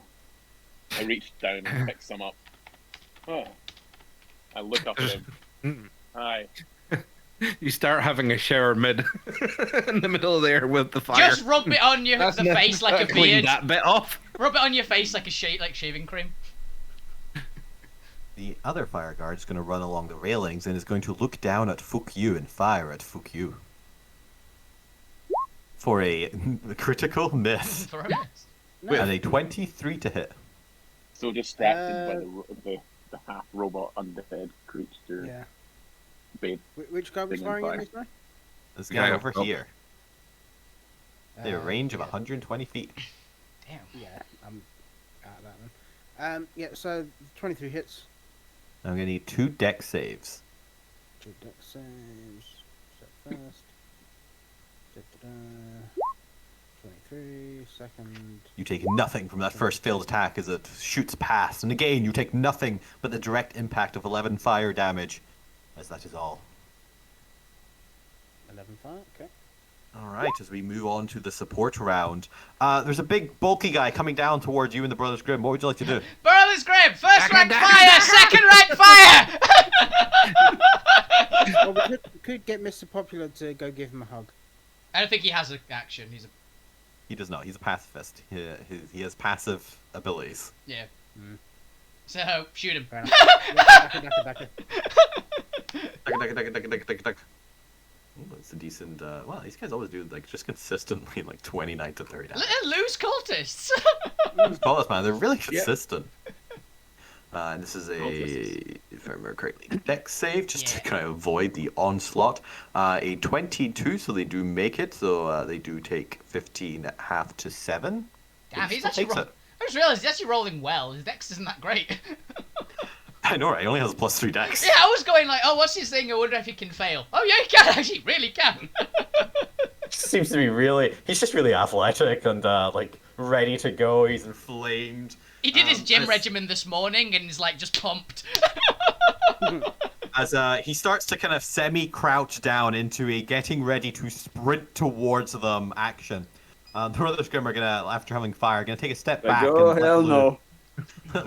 I reach down and pick some up. Huh. I look up at him. Hi. You start having a shower mid in the middle of there with the fire. Just rub it on the face like a Clean beard. that bit off. Rub it on your face like shaving cream. The other fire guard is going to run along the railings and is going to look down at Fuck You and fire at Fuck You. For a critical miss. For a miss. No. And a 23 to hit. So distracted by the half robot undead creature. Yeah. Bait. Which guy was Thing on firing at fire. me, sorry? This guy Yeah, over oh. here. They have a range of yeah. 120 feet. Damn. Yeah, I'm out of that one. Yeah, so 23 hits. I'm going to need 2 deck saves. 2 deck saves. Set first. Da-da-da. 23, second. You take nothing from that first failed attack as it shoots past. And again, you take nothing but the direct impact of 11 fire damage. As that is all. 11 fire, okay. Alright, as we move on to the support round. There's a big bulky guy coming down towards you in the Brothers Grimm. What would you like to do? Brothers Grimm, first rank fire, second rank fire! Well, we could get Mr. Popular to go give him a hug. I don't think he has an action. He does not. He's a pacifist. He has passive abilities. Yeah. Mm. So, shoot him. Fair enough. Yeah, back it. Ooh, it's a decent. Well, these guys always do like just consistently like 29 to 30 damage. Loose cultists! Polish man, they're really consistent. And this is if I remember correctly, dex save just to kind of avoid the onslaught. A 22, so they do make it. So they do take 15 half to 7. Damn, He he's still actually takes it. I just realised he's actually rolling well. His dex isn't that great. I know, right? He only has a +3 dex. Yeah, I was going like, oh, what's his thing? I wonder if he can fail. Oh, yeah, he can actually. Really can. Seems to be really. He's just really athletic and like ready to go. He's inflamed. He did his gym regimen this morning and is like just pumped. As he starts to kind of semi-crouch down into a getting ready to sprint towards them action. The Brothers Grimm are gonna, after having fire, gonna take a step back. Oh, and hell no. take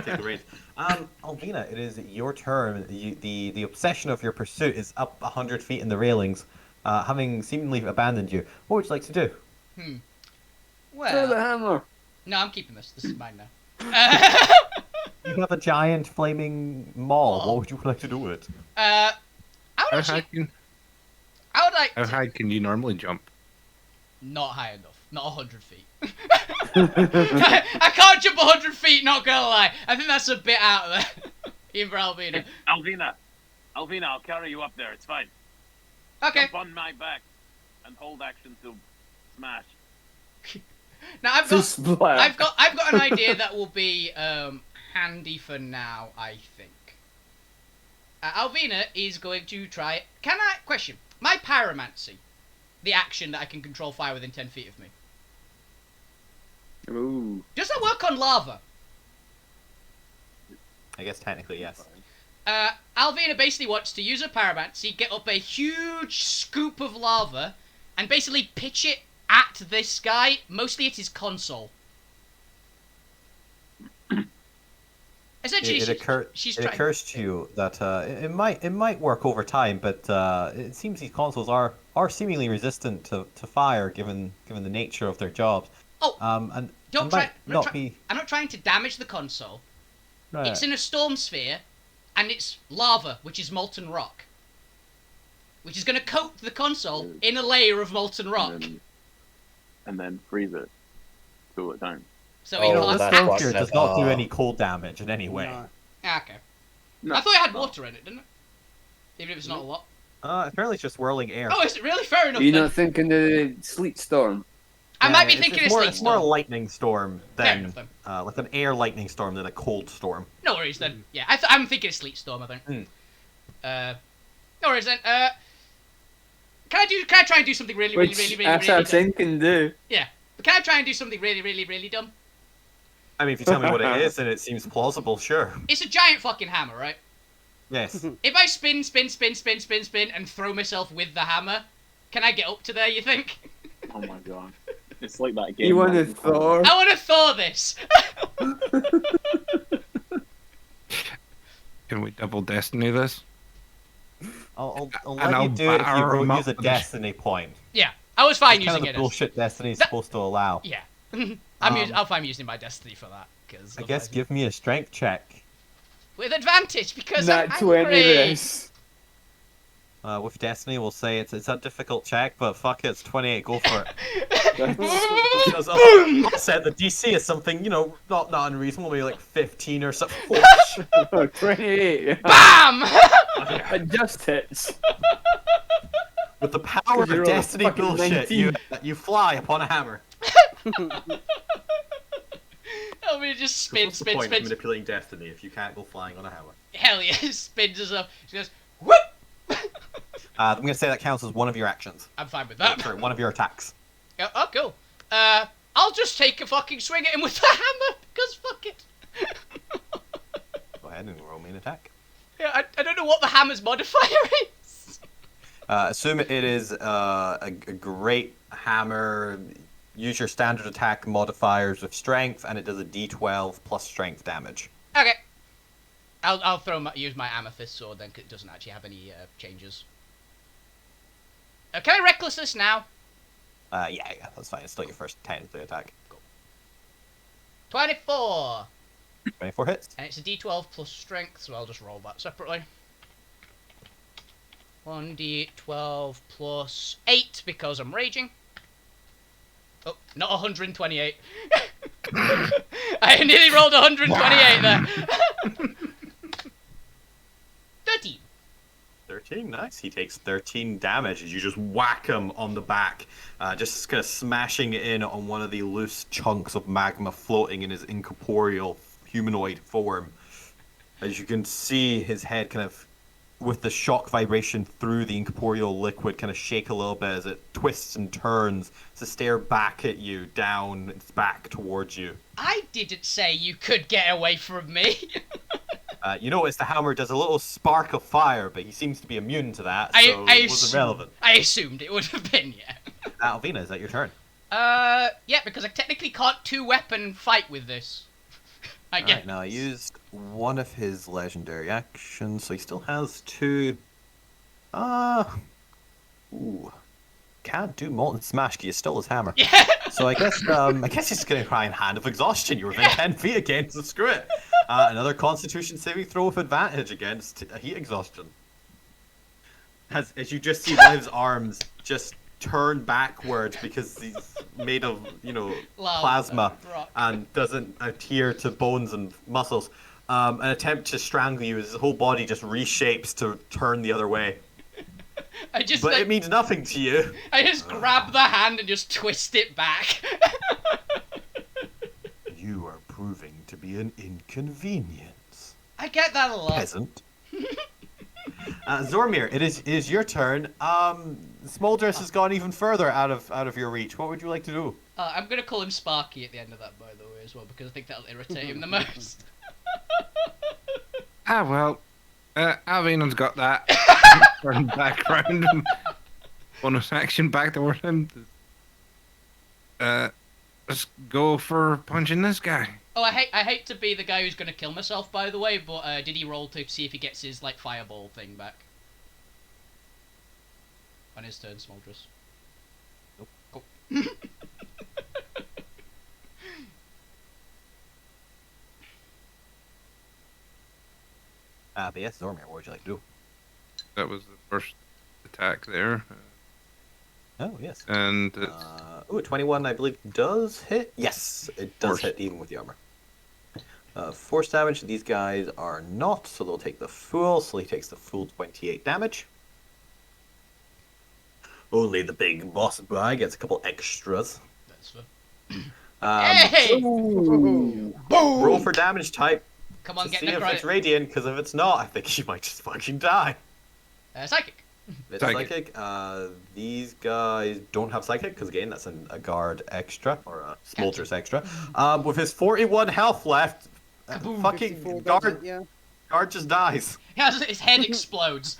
the range. Alvina, it is your turn. The obsession of your pursuit is up 100 feet in the railings, having seemingly abandoned you. What would you like to do? Throw the Well, hammer. no, I'm keeping this. This is mine now. You have a giant flaming maul. What would you like to do with it? I would How actually. high can, I would like. how high can you normally jump? Not high enough. Not 100 feet. I can't jump 100 feet, not gonna lie. I think that's a bit out of there. Even for Albina. Alvina, I'll carry you up there. It's fine. Okay. Jump on my back and hold action to smash. Now I've To got, splash. I've got an idea that will be handy for now. I think. Alvina is going to try. Question? My pyromancy, the action that I can control fire within 10 feet of me. Ooh. Does that work on lava? I guess technically yes. Alvina basically wants to use her pyromancy, get up a huge scoop of lava, and basically pitch it at this guy, mostly at his console. Essentially, It occurs to you that it might work over time, but it seems these consoles are seemingly resistant to fire given the nature of their jobs. Oh, and don't it try. might not be. I'm not trying to damage the console. Right. It's in a storm sphere, and it's lava, which is molten rock, which is going to coat the console in a layer of molten rock. And then freeze it. Cool it down. So it Oh, can't. that's This what here does that- not do any cold damage in any way. No. Okay. No, I thought it had no. water in it, didn't it? Even if it's not a lot. Apparently it's just swirling air. Oh, is it really? Fair enough. Are you Then. not thinking the sleet storm? I might be It's- thinking it's it's more, sleet it's more a storm. lightning storm Fair than enough, then. like an air lightning storm than a cold storm. No worries then. Yeah, I'm thinking it's sleet storm. I think. No worries then. Can I try and do something really, really, Which really, really, really dumb? assassin can do. Yeah. Can I try and do something really, really, really dumb? I mean, if you tell me what it is and it seems plausible, sure. It's a giant fucking hammer, right? Yes. If I spin, and throw myself with the hammer, can I get up to there, you think? Oh my god. It's like that game. You want to Mortal Kombat. Thor? I want to Thor this! Can we double destiny this? I'll And let I'll you do it if you batter 'em use up a with a sh- destiny point. Yeah, I was fine It's kind using of it the as... bullshit destiny's That- supposed to allow. Yeah. Um, I'm fine using my destiny for that. Cause I guess otherwise- give me a strength check. With advantage, because Nat I'm 20 angry! this. With destiny, we'll say it's a difficult check, but fuck it, it's 28. Go for it. Because I'll set the DC as something, not unreasonable, maybe like 15 or something. Oh, 28. BAM! It just hits. With the power of you're on a destiny fucking bullshit, 19. you fly upon a hammer. I mean, just spin, What's the spin, point of spin. manipulating destiny if you can't go flying on a hammer? Hell yeah, spins us up. She goes, whoop! I'm gonna say that counts as one of your actions. I'm fine with that. Sorry, one of your attacks. Oh, cool. I'll just take a fucking swing at him with the hammer, because fuck it. Go ahead and roll me an attack. Yeah, I don't know what the hammer's modifier is. Assume it is a great hammer. Use your standard attack modifiers with strength, and it does a D12 plus strength damage. Okay. I'll use my amethyst sword then, 'cause it doesn't actually have any changes. Can I reckless this now? Yeah, that's fine. It's still your first technically attack. 24! 24 hits. And it's a D12 plus strength, so I'll just roll that separately. 1D12 plus 8 because I'm raging. Oh, not 128. I nearly rolled 128 there. 13. 13, nice. He takes 13 damage as you just whack him on the back, just kind of smashing in on one of the loose chunks of magma floating in his incorporeal humanoid form. As you can see his head kind of, with the shock vibration through the incorporeal liquid, kind of shake a little bit as it twists and turns to stare back at you, down its back towards you. I didn't say you could get away from me. You notice the hammer does a little spark of fire, but he seems to be immune to that, so it wasn't relevant. I assumed it would have been, yeah. Alvina, is that your turn? Yeah, because I technically can't two-weapon fight with this. I guess. Alright, now I used one of his legendary actions, so he still has two. Can't do Molten Smash because he stole his hammer. Yeah. So I guess he's gonna try and Hand of Exhaustion. You were within 10 feet again, so screw it. Another Constitution saving throw with advantage against heat exhaustion. As you just see one of his arms just turn backwards because he's made of plasma rock. and doesn't adhere to bones and muscles. An attempt to strangle you as his whole body just reshapes to turn the other way. But it means nothing to you. I just grab the hand and just twist it back. You are proving to be an inconvenience. I get that a lot. Peasant. Zormir, it is your turn. Smoldress has gone even further out of your reach. What would you like to do? I'm gonna call him Sparky at the end of that, by the way, as well, because I think that'll irritate him the most. Well, Alvina's got that. Turn back round. Bonus action back towards him. Let's go for punching this guy. Oh, I hate to be the guy who's gonna kill myself, by the way, but did he roll to see if he gets his fireball thing back? On his turn, Smoldress. Nope. Cool. But yes, Zormir, what would you like to do? That was the first attack there. Oh, yes. And 21, I believe, does hit. Yes, it does hit, even with the armor. Force damage, these guys are not, so they'll take the full, so he takes the full 28 damage. Only the big boss guy gets a couple extras. That's fair. Hey! Boom! Roll for damage type. Come on, to get see if necrotic. it's radiant, because if it's not, I think he might just fucking die. Psychic. It's Psychic. psychic. These guys don't have psychic, because again, that's a guard extra, or a Smoldress extra. With his 41 health left, Kaboom, 54 fucking does guard it, yeah. Guard just dies. His head explodes.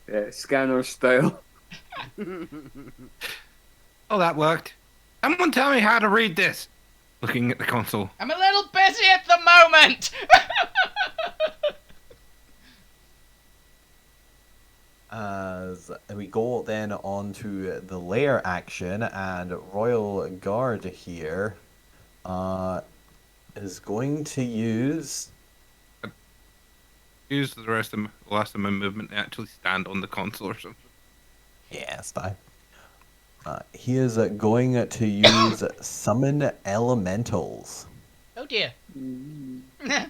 Yeah, scanner style. Oh, that worked. Someone tell me how to read this. Looking at the console. I'm a little busy at the moment. As we go then on to the lair action, and Royal Guard here is going to use. Use the last of my movement to actually stand on the console or something. Yeah, it's fine. He is going to use Summon Elementals. Oh dear. This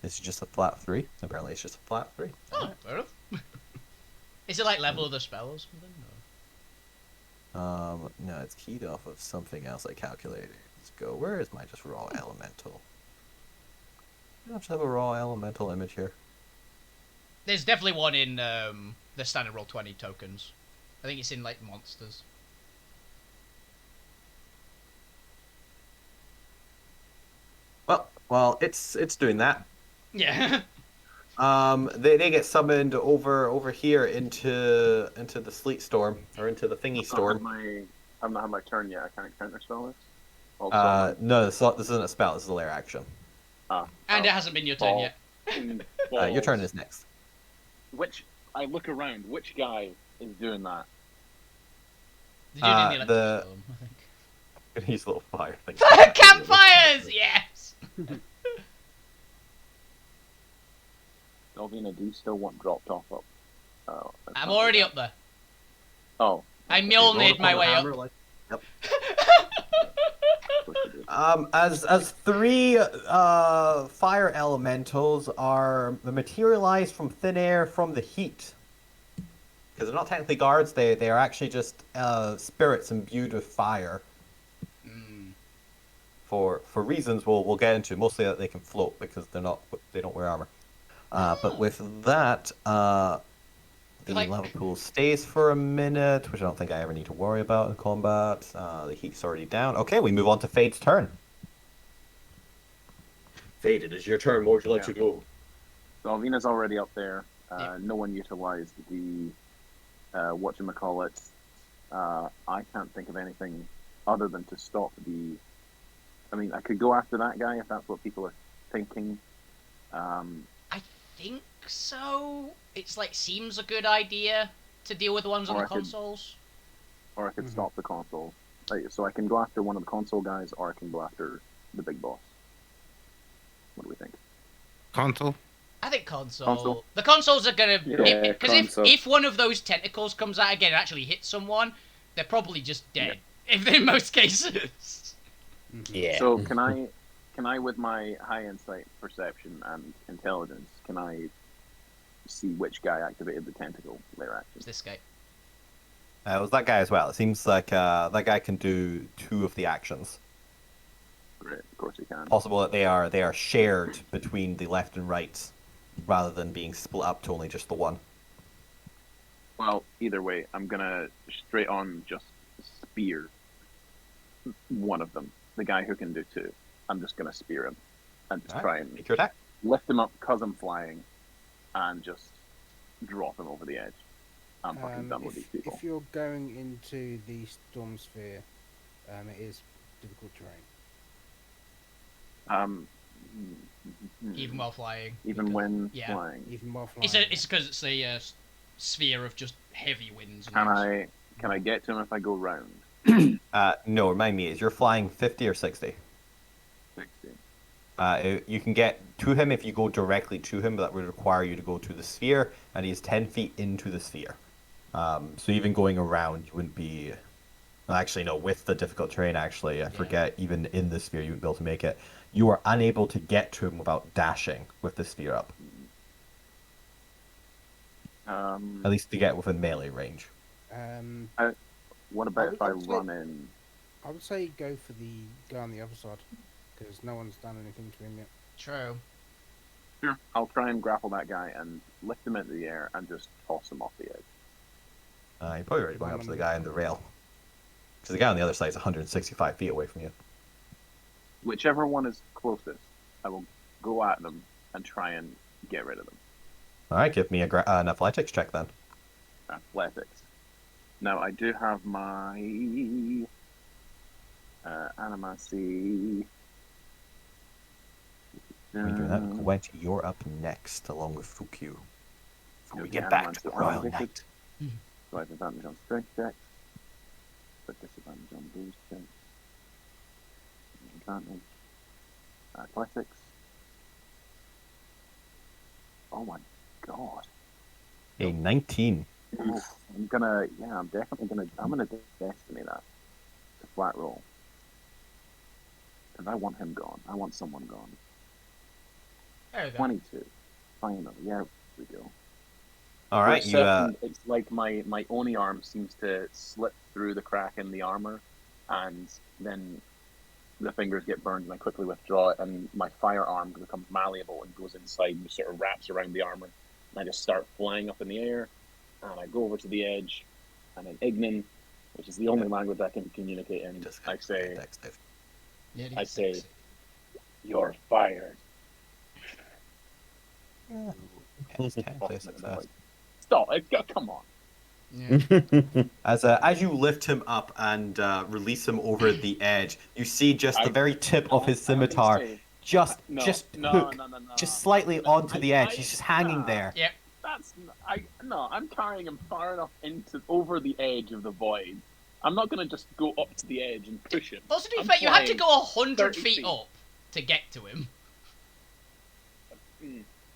is just a flat 3. Apparently, it's just a flat 3. Oh, fair enough. Is it like level of the spell or something? Or? No, it's keyed off of something else I calculated. Let's go. Where is my just raw elemental? I don't have a raw elemental image here. There's definitely one in the standard roll 20 tokens. I think it's in like monsters. Well, it's doing that. Yeah. They get summoned over here into the sleet storm, or into the thingy storm. I've not had my turn yet. I can't counterspell this. No, this isn't a spell. This is a lair action. And it hasn't been your turn yet. Your turn is next. I look around. Which guy is doing that? The dude in the electric storm, I think. These little fire things. Campfires! Yes! Delvina, do you still want dropped off up? Oh, I'm already up there. Oh. I Mjolnired my way up. Yep. As 3 fire elementals are materialized from thin air from the heat. Because they're not technically guards, they are actually just spirits imbued with fire. For reasons we'll get into, mostly that they can float because they don't wear armor. But with that, the lava pool stays for a minute, which I don't think I ever need to worry about in combat. The heat's already down. Okay, we move on to Fade's turn. Fade, it is your turn. What would you like to do? So Alvina's already up there. No one utilized the whatchamacallit. I can't think of anything other than to stop the... I mean, I could go after that guy if that's what people are thinking. I think so. It's like seems a good idea to deal with the ones on the consoles. Or I could stop the console. So I can go after one of the console guys, or I can go after the big boss. What do we think? Console? I think console. The consoles are gonna... Because if one of those tentacles comes out again and actually hits someone, they're probably just dead. If in most cases. Yeah. So can I, with my high insight, perception, and intelligence, can I see which guy activated the tentacle layer action? It's this guy. It was that guy as well. It seems like that guy can do 2 of the actions. Great, of course he can. Possible that they are shared between the left and right, rather than being split up to only just the one. Well, either way, I'm gonna straight on just spear one of them. The guy who can do 2. I'm just gonna spear him and just try and make your attack. Lift him up because I'm flying, and just drop him over the edge. I'm fucking done with these people. If you're going into the storm sphere, it is difficult terrain. Even while flying. Even when flying. Even while flying. It's because it's a sphere of just heavy winds. Can I get to him if I go round? No, remind me, is you're flying 50 or 60? 60. You can get to him if you go directly to him, but that would require you to go to the sphere, and he's 10 feet into the sphere. So even going around, you wouldn't be... Well, actually, no, with the difficult terrain, actually, I forget, even in the sphere, you wouldn't be able to make it. You are unable to get to him without dashing with the sphere up. At least to get within melee range. What about if I run in? I would say go for the guy on the other side, because no one's done anything to him yet. True. Sure. I'll try and grapple that guy and lift him into the air and just toss him off the edge. You're probably already going up to the guy on the rail. Because the guy on the other side is 165 feet away from you. Whichever one is closest, I will go at them and try and get rid of them. All right, give me an athletics check then. Athletics. Now I do have my animacy. When you're that, Gwent, you're up next, along with Fukyu. Before we get back to the Royal Knight. So I have advantage on strength checks, but disadvantage on boost checks. Advantage. Athletics. Oh my god. A 19. Oof, I'm gonna destiny that. It's a flat roll. Because I want him gone. I want someone gone. There we go. 22. Finally, yeah, we go. All right, For a second, it's like my Oni arm seems to slip through the crack in the armor, and then the fingers get burned, and I quickly withdraw it, and my firearm becomes malleable and goes inside and sort of wraps around the armor. And I just start flying up in the air, and I go over to the edge, and in Ignan, which is the only language I can communicate in, I say, "You're fired." Yeah. Technically a success. Stop! Come on. Yeah. As you lift him up and release him over the edge, you see just the very tip of his scimitar just slightly onto the edge. He's just hanging there. Yep. I'm carrying him far enough over the edge of the void. I'm not gonna just go up to the edge and push him. Also, to be fair, you had to go 100 feet up to get to him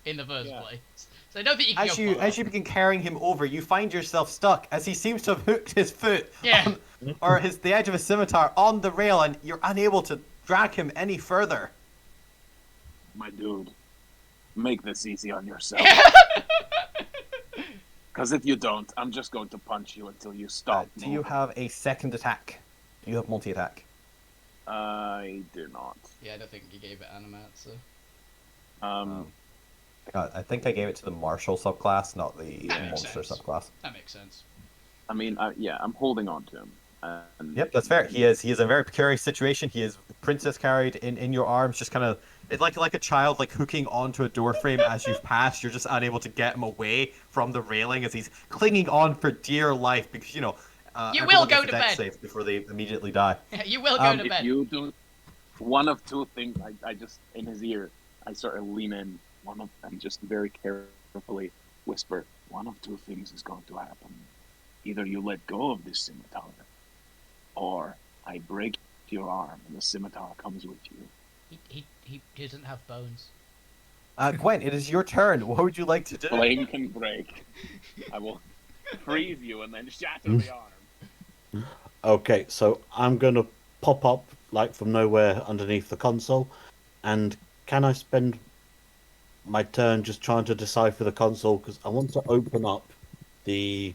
in the first place. So I don't think you can As you begin carrying him over, you find yourself stuck as he seems to have hooked his foot the edge of his scimitar on the rail, and you're unable to drag him any further. My dude, make this easy on yourself. Because if you don't, I'm just going to punch you until you stop. Do you have a second attack? Do you have multi-attack? I do not. Yeah, I don't think you gave it animat, so... I think I gave it to the martial subclass, not the monster subclass. That makes sense. I mean, I'm holding on to him. And yep, that's fair. He is in a very precarious situation. He is princess carried in your arms, just kind of like a child hooking onto a door frame as you've passed. You're just unable to get him away from the railing as he's clinging on for dear life because you will go to bed safe before they immediately die. You will go to bed. If you do one of two things, I just in his ear, I sort of lean in. And just very carefully whisper, one of two things is going to happen. Either you let go of this scimitar, or I break your arm and the scimitar comes with you. He doesn't have bones. Gwen, it is your turn. What would you like to do? Flame can break. I will freeze you and then shatter the arm. Okay, so I'm going to pop up from nowhere underneath the console, and can I spend my turn just trying to decipher the console because I want to open up the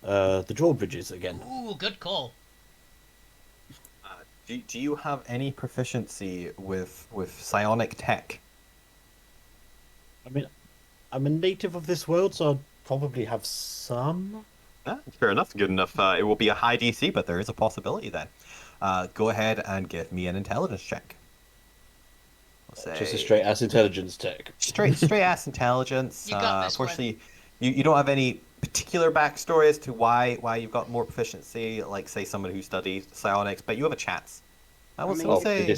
drawbridges again. Ooh, good call. Do you have any proficiency with psionic tech? I mean, I'm a native of this world, so I'd probably have some. Fair enough, good enough. It will be a high DC, but there is a possibility then. Go ahead and give me an intelligence check. Just a straight ass intelligence tech. Straight ass intelligence. You got this, unfortunately, you don't have any particular backstory as to why you've got more proficiency, like say someone who studied psionics, but you have a chance. I will say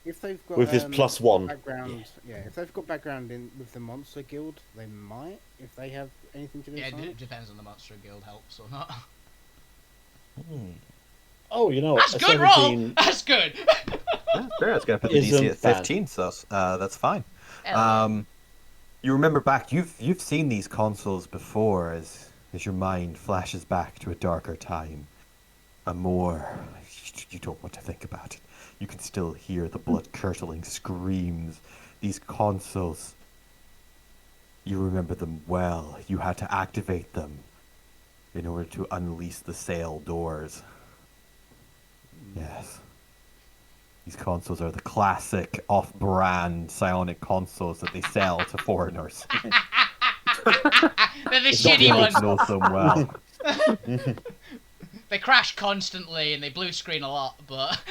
if they've got with this +1 background, if they've got background with the monster guild, they might. If they have anything to do with it depends on the monster guild helps or not. Oh, that's a good 17... roll. That's good. Fair. It's gonna put the DC at 15, so that's fine. You remember back, you've seen these consoles before as your mind flashes back to a darker time, you don't want to think about it. You can still hear the blood-curdling screams. These consoles, you remember them well. You had to activate them in order to unleash the sail doors. Yes. These consoles are the classic off-brand psionic consoles that they sell to foreigners. They're the shitty ones. Know them well. They crash constantly and they blue screen a lot, but...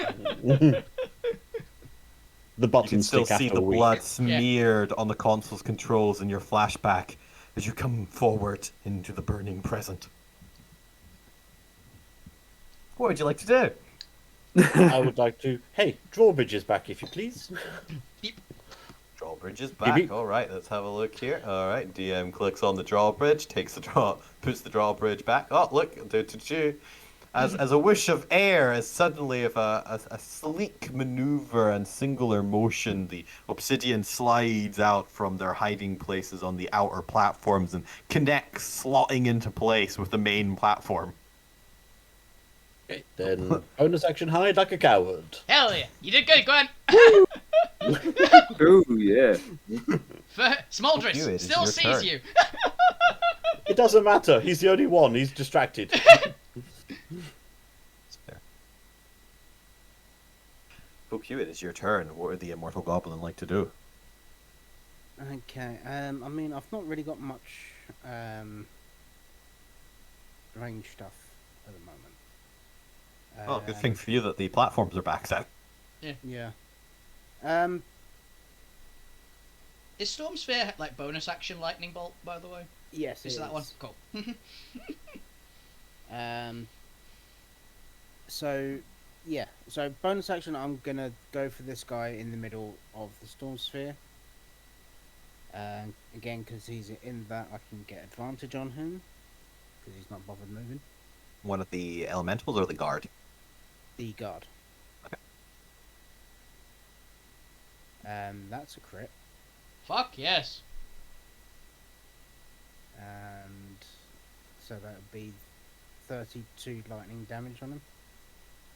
The You can buttons still stick see after the a week. blood smeared on the console's controls in your flashback as you come forward into the burning present. What would you like to do? I would like to. Hey, drawbridge is back, if you please. Drawbridge is Beep, back. beep. All right, let's have a look here. All right, DM clicks on the drawbridge, puts the drawbridge back. Oh, look, as a wish of air, as suddenly of a sleek maneuver and singular motion, the obsidian slides out from their hiding places on the outer platforms and connects, slotting into place with the main platform. Okay, then bonus action hide like a coward. Hell yeah. You did good, go on. Oh yeah. Smoldris you, it is still your sees turn. you. It doesn't matter. He's the only one. He's distracted. Fuck you, it is your turn. What would the immortal goblin like to do? Okay. I mean, I've not really got much range stuff at the moment. Well, good thing for you that the platforms are back then. Yeah. Is Stormsphere like bonus action lightning bolt, by the way? Yes. Is it that one? Cool. So, yeah. So bonus action, I'm gonna go for this guy in the middle of the storm sphere. Again, because he's in that, I can get advantage on him because he's not bothered moving. One of the elementals or the guard? The guard. Okay. That's a crit, Fuck yes. and so that would be 32 lightning damage on him.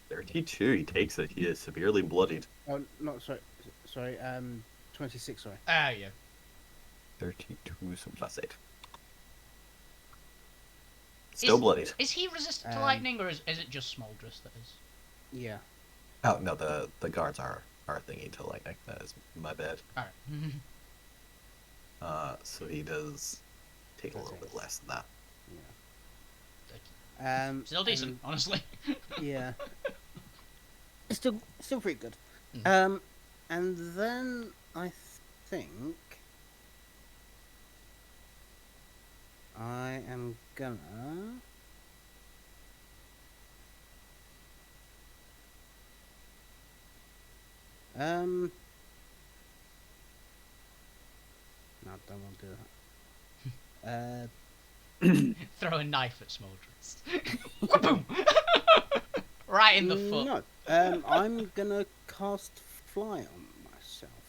32, he takes it. He is severely bloodied. Oh, no, sorry. 26. Sorry. Ah, yeah. 32, so +8. Still bloodied. Is he resistant to lightning, or is it just Smoldris that is? Yeah. Oh, no, the guards are thingy to lightning. That is my bad. Alright. So he does take a little bit less than that. Still decent, honestly. Yeah. Still pretty good. Mm. And then I think I am gonna no, I don't want to do that. Throw a knife at Smoldris. Boom! Right in the foot. No, I'm gonna cast fly on myself.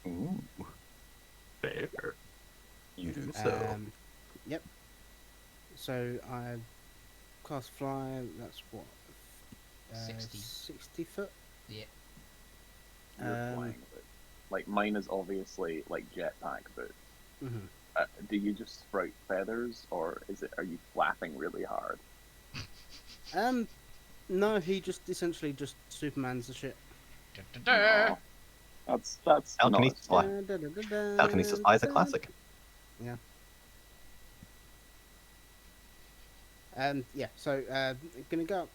Ooh. Fair. You do so. Yep. So I cast fly. That's what. 60. 60 foot. Yeah. You're flying, but like mine is obviously like jetpack, but Mhm. do you just sprout feathers, or are you flapping really hard? No, he just essentially just Superman's the shit. Da-da-da. That's Telekinesis fly. Da-da-da-da. Telekinesis fly is a classic. Yeah. Yeah. So gonna go up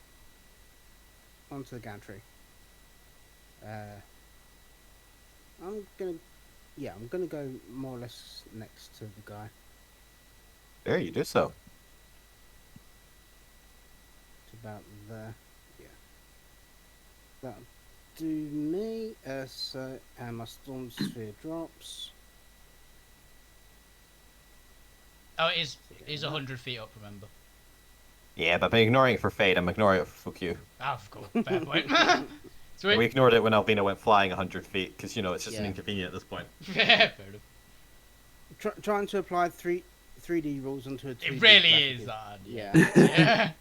onto the gantry. I'm gonna go more or less next to the guy. There, you do so. It's about there. Yeah. That'll do me. So my storm sphere drops. Oh, it is 100 feet up, remember? Yeah, but I'm ignoring it for Fate. I'm ignoring it for fuck you. Oh, cool. Fair point. We Sweet. ignored it when Alvina went flying 100 feet, because, it's just an Yeah. inconvenience at this point. Yeah, fair enough. Trying to apply 3D rules onto a 2D It really graphic is that. Yeah. Yeah.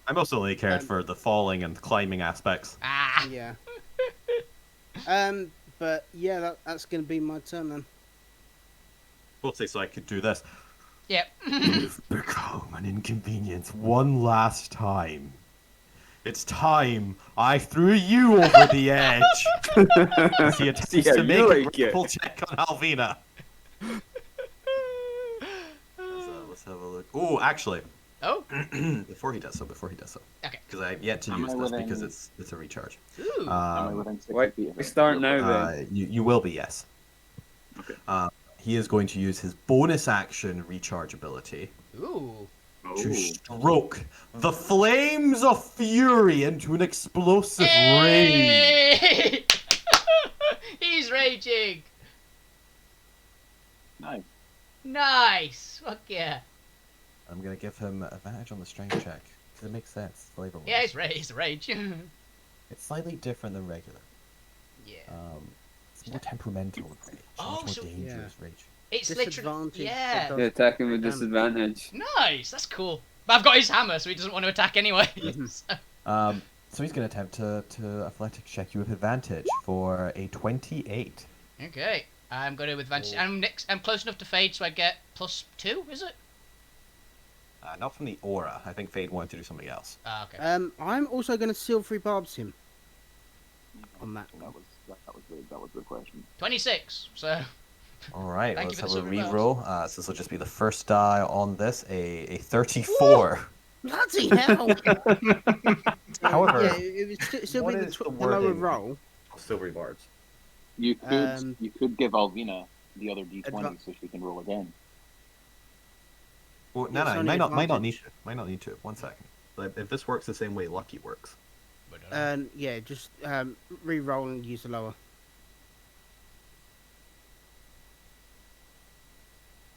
I mostly only cared for the falling and climbing aspects. Ah. Yeah. But yeah, that's gonna be my turn then. Mostly so I could do this. Yep. You've become an inconvenience one last time. It's time I threw you over the edge. As he attempts See how to you make a like it. grapple check on Alvina. Let's have a look. Oh, actually, Oh. before he does so. Okay. Because I have yet to Am use I this within- because it's a recharge. Ooh. Am I Um, within 60 Why feet of we it? start now then? you will be, yes. Okay. He is going to use his bonus action recharge ability Ooh. to stroke the flames of fury into an explosive rage. Hey! He's raging. Nice. Nice. Fuck yeah. I'm going to give him advantage on the strength check. Because it makes sense, flavor-wise. Yeah, he's rage. It's slightly different than regular. Yeah. It's more temperamental rage. Oh, Much so- more dangerous rage. It's literally. Disadvantage. Yeah. that Yeah, does attacking with damage. disadvantage. Nice. That's cool. But I've got his hammer, so he doesn't want to attack anyway. So he's going to attempt to athletics check you with advantage for a 28. Okay. I'm going to advantage. Oh. I'm close enough to Fade, so I get +2. Is it? Not from the aura. I think Fade wanted to do something else. Ah, okay. I'm also going to silvery barbs him on that. That was the question. 26. So. All right, Thank let's you for have the a silver reroll. So this will just be the first die on this, a 34. Bloody hell! However, yeah, it was still what be is the the lower wording? roll. Silvery barbs. You could Um, give Alvina the other D20 adva- so she can roll again. Well, It's no, only might not need advantage. to. Might not need to. 1 second. But if this works the same way Lucky works. Yeah, just re-roll and use the lower.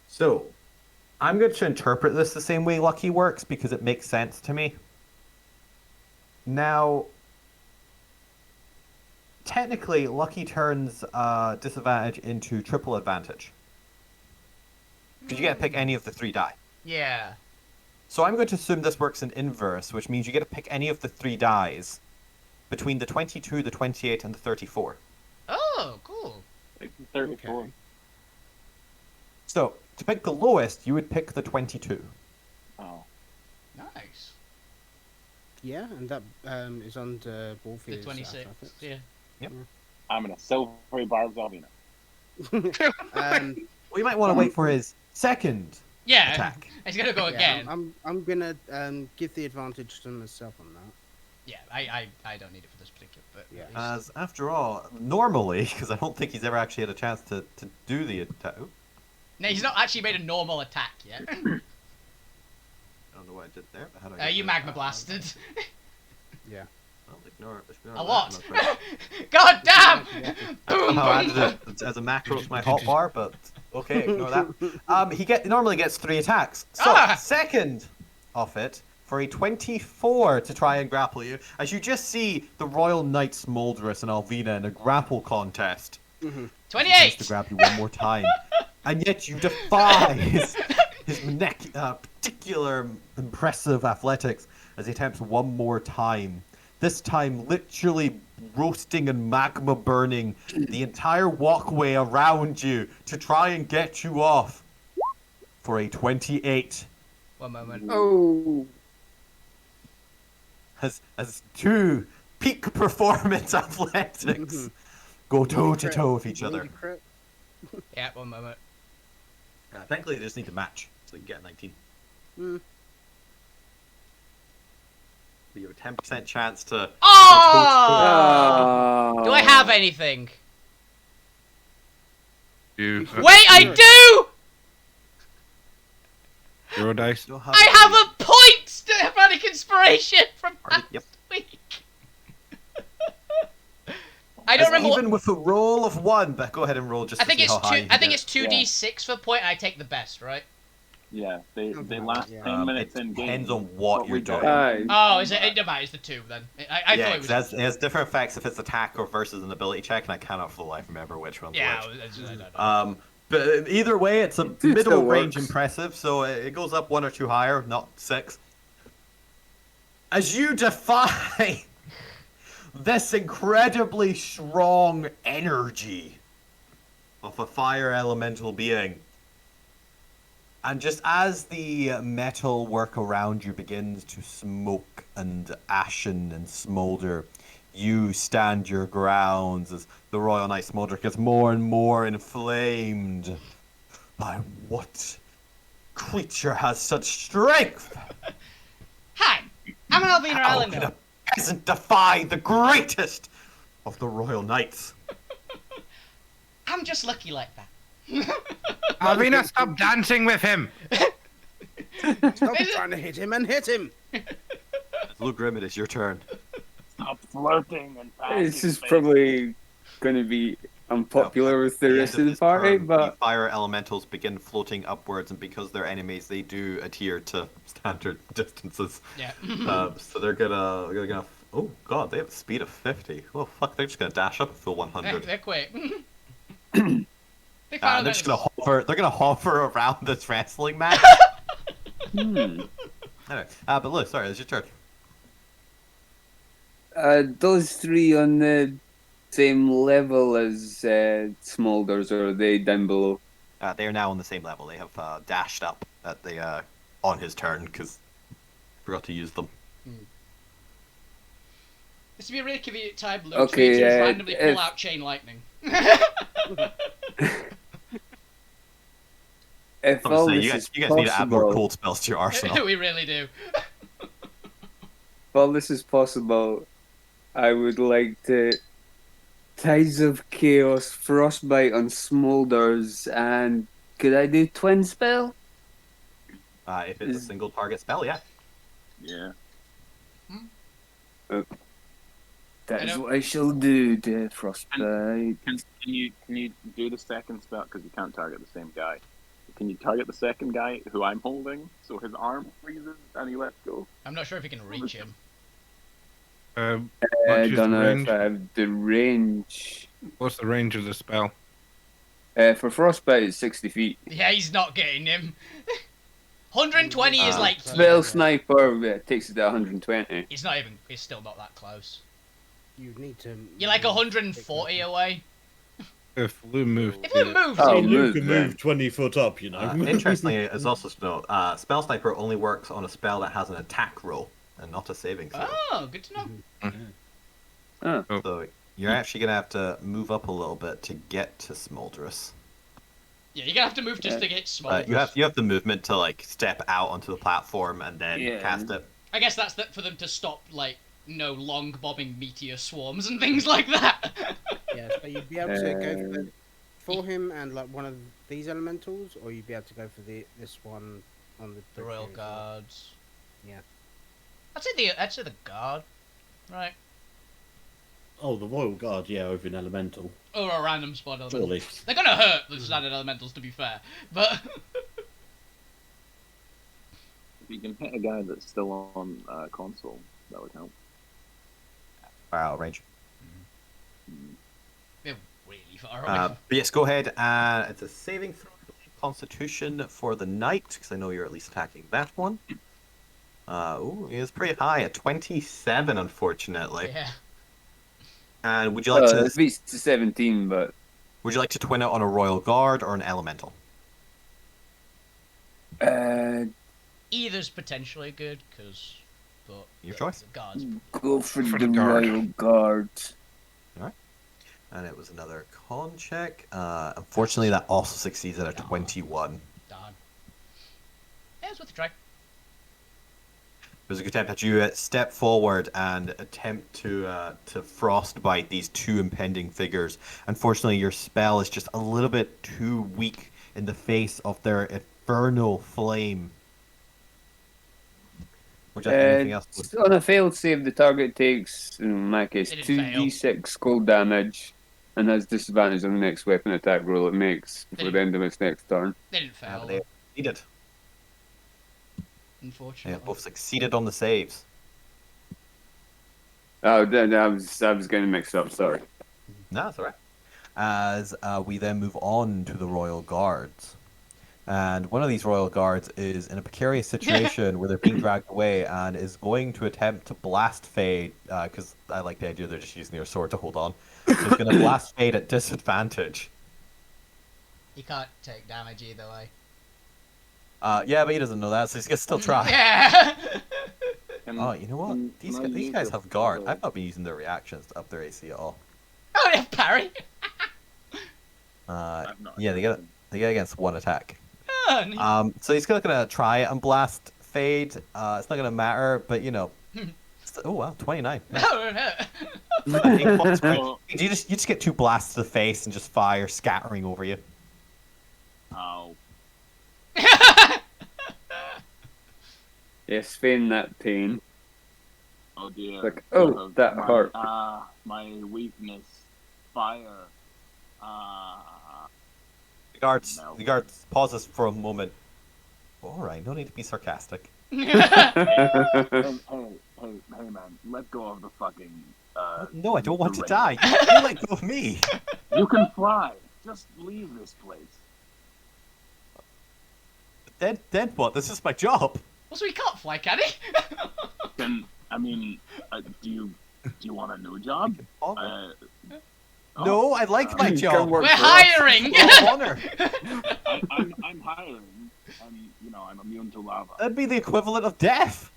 So, I'm going to interpret this the same way Lucky works because it makes sense to me. Now, technically, Lucky turns disadvantage into triple advantage. Because you get to pick any of the 3 die. Yeah. So I'm going to assume this works in inverse, which means you get to pick any of the 3 dies between the 22, the 28, and the 34. Oh, cool. 34. Okay. So, to pick the lowest, you would pick the 22. Oh. Nice. Yeah, and that is under The Wolfie's 26. athletics. Yeah. I'm gonna silvery barbs Alvina. Well, you might want to wait for his second Yeah. attack. He's gonna go yeah, again. I'm gonna give the advantage to myself on that. Yeah. I don't need it for this particular. But Yeah. As, after all, normally, because I don't think he's ever actually had a chance to do the attack. No, he's not actually made a normal attack yet. I don't know what I did there, but how do I get You rid of magma that? blasted. Yeah. Well, ignore A that, lot. not quite. God damn! Boom! I added it as a macro to my hotbar, but okay, ignore that. He normally gets 3 attacks. So, Ah! second of it for a 24 to try and grapple you, as you just see the Royal Knights Moldrus and Alvina in a grapple contest. He tries 28! to grab you one more time, and yet you defy his particular impressive athletics as he attempts one more time. This time, literally roasting and magma burning the entire walkway around you to try and get you off for a 28. One moment. Oh. As 2 peak performance athletics go toe to toe with each Need a other. crit? Yeah, one moment. Thankfully, they just need to match, so you can get a 19. Mm. But you have a 10% chance to. Oh! Do I have anything? You, Wait, I do! Zero dice. I have a point! Stefanic inspiration from last Yep. week. I don't remember. Even with a roll of 1, but go ahead and roll just I to think see it's how high two. you I think get. it's 2d6 for point. And I take the best, right? Yeah, they last Yeah. 10 minutes It in game. depends on what we you're got. doing. Oh, is it? It matters the 2 then. I Yeah, thought it 'cause was. it has different effects if it's attack or versus an ability check, and I cannot for the life remember which one's Yeah, which. I don't know. But either way, it's a still middle range works. impressive, so it goes up 1 or 2 higher, not 6. As you defy this incredibly strong energy of a fire elemental being, and just as the metal work around you begins to smoke and ashen and smolder, you stand your grounds as the Royal Knight Smolder gets more and more inflamed. By what creature has such strength? Hi, I'm an Albino How Islander. can a peasant defy the greatest of the royal knights? I'm just lucky like that. Alvina, stop dancing with him. Stop trying to hit him and hit him. Blue Grim, it is your turn. Stop flirting and This is passing probably going to be unpopular with the At rest end of the this party, turn, the but fire elementals begin floating upwards, and because they're enemies, they do adhere to standard distances. Yeah. So they're gonna. Oh god, they have a speed of 50. Oh fuck, they're just gonna dash up a full 100. They're quick. They found They're just gonna hover. They're gonna hover around this wrestling match. Anyway, but look, sorry, it's your turn. those three on the same level as Smolders, or are they down below? They are now on the same level. They have dashed up at the on his turn because forgot to use them. This would be a really convenient time, Luke, Okay, to just randomly pull if- out chain lightning. If I'm all saying, this you is guys need to add more possible, cold spells to your arsenal. We really do. if all this is possible, I would like to Tides of Chaos, Frostbite on Smolders, and could I do Twin Spell? If it's a single target spell, yeah. Yeah. That I is don't- what I shall do, dear Frostbite. Can you do the second spell because you can't target the same guy? Can you target the second guy who I'm holding so his arm freezes and he lets go? I'm not sure if you can reach him. I What's his don't know range? if I have the range. What's the range of the spell? For Frostbite, it's 60 feet. Yeah, he's not getting him. 120 is like... Spell Sniper takes it to 120. He's not even... He's still not that close. You need to. You're like 140 away. If Lou moves, If Luke moves, Oh, Luke move can then. move 20 foot up, you know. Interestingly, it's also to note, Spell Sniper only works on a spell that has an attack roll and not a saving throw. Oh, good to know. So you're actually gonna have to move up a little bit to get to Smolderous. Yeah, you're gonna have to move just to get small. You have the movement to like step out onto the platform and then Yeah. cast it. I guess that's for them to stop, like, long bobbing meteor swarms and things like that. Yeah, so you'd be able to go for him and like one of these elementals, or you'd be able to go for this one on the The Royal bridge as well. Guards. Yeah. I'd say the guard. Right. Oh, the Royal Guard, yeah, over in Elemental. Or a random spot elemental. Surely. They're gonna hurt the standard elementals, to be fair. But If you can hit a guy that's still on console, that would help. Out range. they're really far away. But yes, go ahead. It's a saving throw, Constitution for the knight, because I know you're at least attacking that one. It's pretty high at 27, unfortunately. Yeah. And would you like to It beats to 17, but twin it on a royal guard or an elemental? Either's potentially good, but Your choice. the guards. go for For the the guard. Royal Guard. And it was another con check. Unfortunately, that also succeeds at a 21. Darn. Yeah, it's worth a try. It was a good attempt at you step forward and attempt to frostbite these two impending figures. Unfortunately, your spell is just a little bit too weak in the face of their infernal flame. Would you like anything else? On a failed save, the target takes, in my case, It didn't 2d6 cold damage and has disadvantage on the next weapon attack roll it makes before the end of its next turn. They didn't fail, They succeeded. They unfortunately. both succeeded on the saves. Oh, I was getting mixed up, sorry. No, that's alright. As we then move on to the Royal Guards. And one of these Royal Guards is in a precarious situation where they're being dragged away and is going to attempt to blast Fade, because I like the idea they're just using their sword to hold on. So he's going to blast Fade at disadvantage. You can't take damage either way. Yeah, but he doesn't know that, so he's going to still try. Yeah! Oh, you know what? These guys have guard. I've not been using their reactions to up their AC at all. Oh, they have parry! Yeah, they get against one attack. Oh, neat. So he's gonna try and blast fade. It's not gonna matter, but you know. Oh wow, 29. Nice. You just get 2 blasts to the face and just fire scattering over you. Oh. Yes, feign that pain. Oh dear. Like, oh, that hurt. My weakness, fire. The guards pauses for a moment. All right, no need to be sarcastic. Hey, man, let go of the fucking. No, I don't want to the die. You let go of me. You can fly. Just leave this place. Then what? This is my job. Well, so he can't fly, can he? Then I mean, do you want a new job? No, I like my job. We're hiring. Honor. I'm hiring. I'm immune to lava. That'd be the equivalent of death.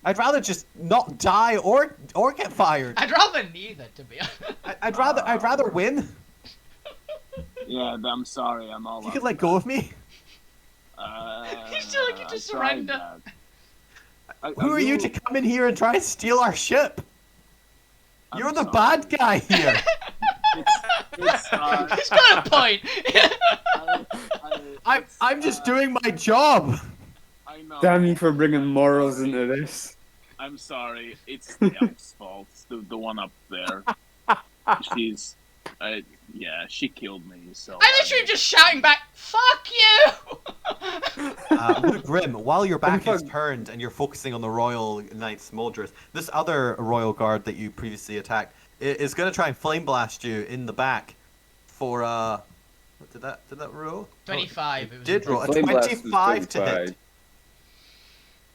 I'd rather just not die or get fired. I'd rather neither, to be honest. I'd rather win. Yeah, I'm sorry. I'm all. You could let go of me. He's telling you to surrender. Who are you to come in here and try and steal our ship? You're the bad guy here. He's got a point. I'm just doing my job. I know. Damn you for bringing morals into this. I'm sorry. It's the elf's fault. It's the one up there. She's, she killed me. So I literally just shouting back, "Fuck you!" Grim, while your back is turned and you're focusing on the Royal Knights Moldreth, this other Royal Guard that you previously attacked is going to try and flame blast you in the back for what did that roll? 25. It did roll a Flame blast was 25 to 25. hit.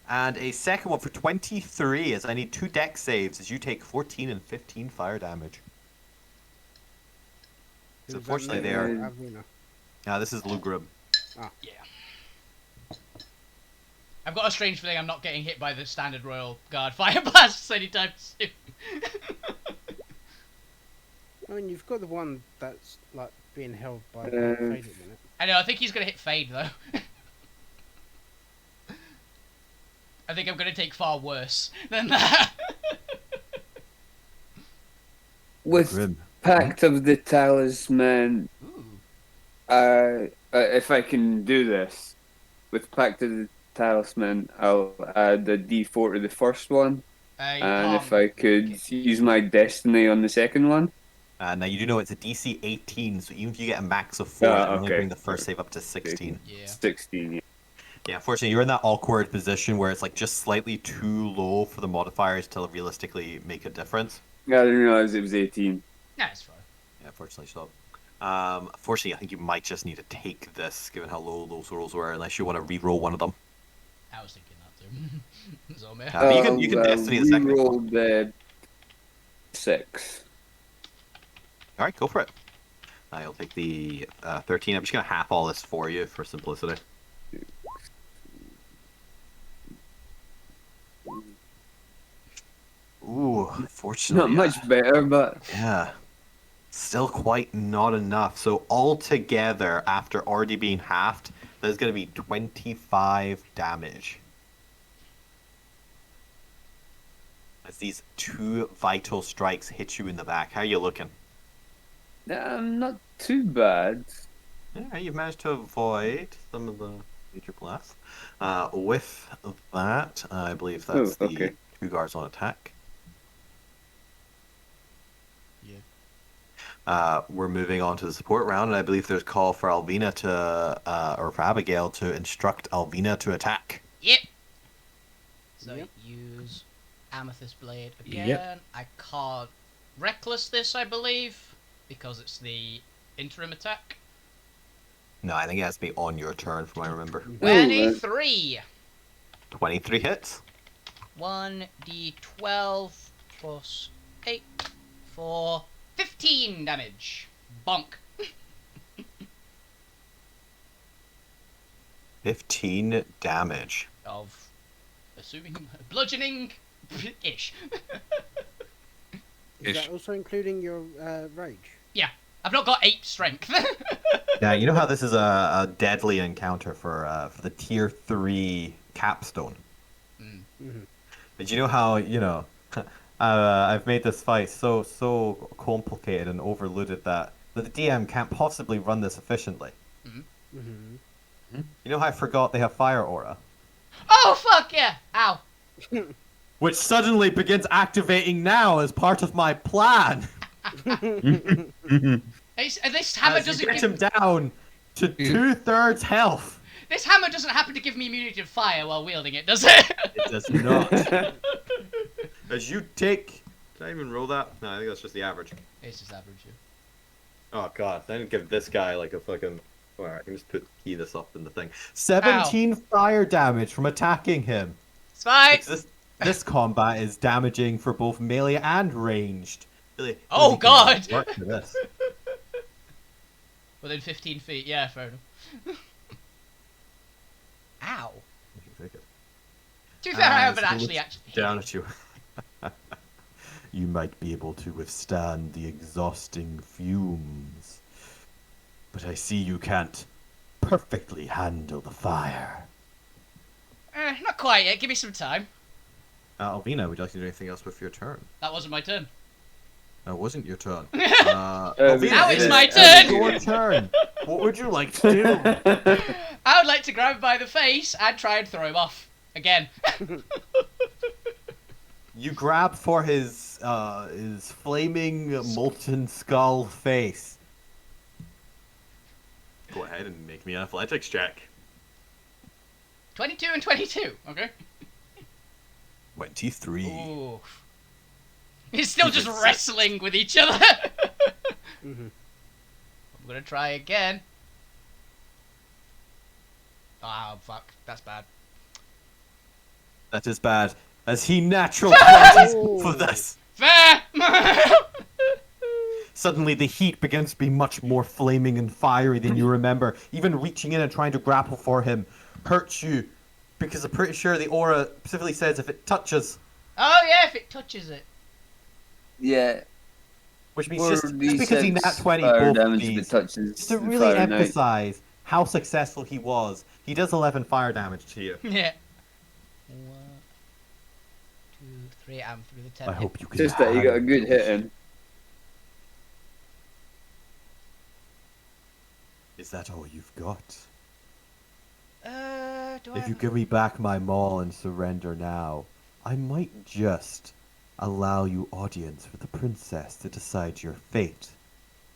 And a second one for 23, as I need 2 deck saves, as you take 14 and 15 fire damage. So unfortunately they are... this is Lugrim. Yeah. I've got a strange feeling I'm not getting hit by the standard Royal Guard fire blasts anytime soon. I mean, you've got the one that's like being held by Fade at the minute. I know, I think he's going to hit Fade though. I think I'm going to take far worse than that. With Grim. Pact of the Talisman, if I can do this, with Pact of the Talisman, I'll add a D4 to the first one, and if I could use my Destiny on the second one. Now you do know it's a DC 18, so even if you get a max of 4, it'll only bring the first save up to 16. Yeah. 16, yeah. Yeah, unfortunately, you're in that awkward position where it's like just slightly too low for the modifiers to realistically make a difference. Yeah, I didn't realize it was 18. Nah, it's fine. Yeah, unfortunately, so. Unfortunately, I think you might just need to take this, given how low those rolls were, unless you want to re-roll one of them. I was thinking that too. So, man. But you can Destiny the second one. Rolled the 6. All right, go for it. I'll take the 13. I'm just going to half all this for you for simplicity. Ooh, unfortunately. Not much better, but Yeah. Still quite not enough. So altogether, after already being halved, there's going to be 25 damage. As these 2 vital strikes hit you in the back. How are you looking? not too bad. Yeah, you've managed to avoid some of the major blasts. With that, I believe that's the 2 guards on attack. We're moving on to the support round, and I believe there's a call for Alvina or for Abigail to instruct Alvina to attack. Yep. So use Amethyst Blade again. Yep. I can't Reckless this, I believe, because it's the interim attack. No, I think it has to be on your turn, from what I remember. 23! 23 hits. 1d12 plus 8 for 15 damage. Bonk. 15 damage. Of, assuming, bludgeoning-ish. Is that also including your rage? Yeah. I've not got 8 strength. Yeah, you know how this is a deadly encounter for the tier 3 capstone. But you know how I've made this fight so complicated and overloaded that the DM can't possibly run this efficiently. You know how I forgot they have fire aura, Oh fuck yeah! Ow. which suddenly begins activating now as part of my plan. This hammer As you doesn't get give... him down to 2/3 health. This hammer doesn't happen to give me immunity to fire while wielding it, does it? It does not. As you take... Did I even roll that? No, I think that's just the average. It's just average, yeah. Oh god, then give this guy like a fucking... Alright, I can just key this up in the thing. 17 fire damage from attacking him. It's fine! This combat is damaging for both melee and ranged. Really, Oh, really God! work for this. Within 15 feet, yeah, fair enough. Ow. You can take it. To be fair, I haven't so actually let's hit down you. at you. You might be able to withstand the exhausting fumes, but I see you can't perfectly handle the fire. Not quite yet, give me some time. Alvina, would you like to do anything else with your turn? That wasn't my turn. That wasn't your turn. Now Alvina, it's it my is turn! your turn. What would you like to do? I would like to grab him by the face and try and throw him off. Again. You grab for his flaming molten skull face. Go ahead and make me an athletics check. 22 and 22, okay? 23. Ooh. He's still just Even wrestling with each other. I'm gonna try again. Oh, fuck. That's bad. That is bad. As he natural 20s for this. Fair! Suddenly the heat begins to be much more flaming and fiery than you remember. Even reaching in and trying to grapple for him hurts you. Because I'm pretty sure the aura specifically says if it touches. Oh, yeah, if it touches it. Yeah. Which means Or just because he nat 20 fire both of damage if it these. touches Just to the really fire knight. emphasize how successful he was. He does 11 fire damage to you. Yeah. 1, 2, 3, I'm through the 10. I hope you can Just that you got a good hit in. Is that all you've got? Do I If you have... give me back my maul and surrender now, I might just allow you audience for the princess to decide your fate.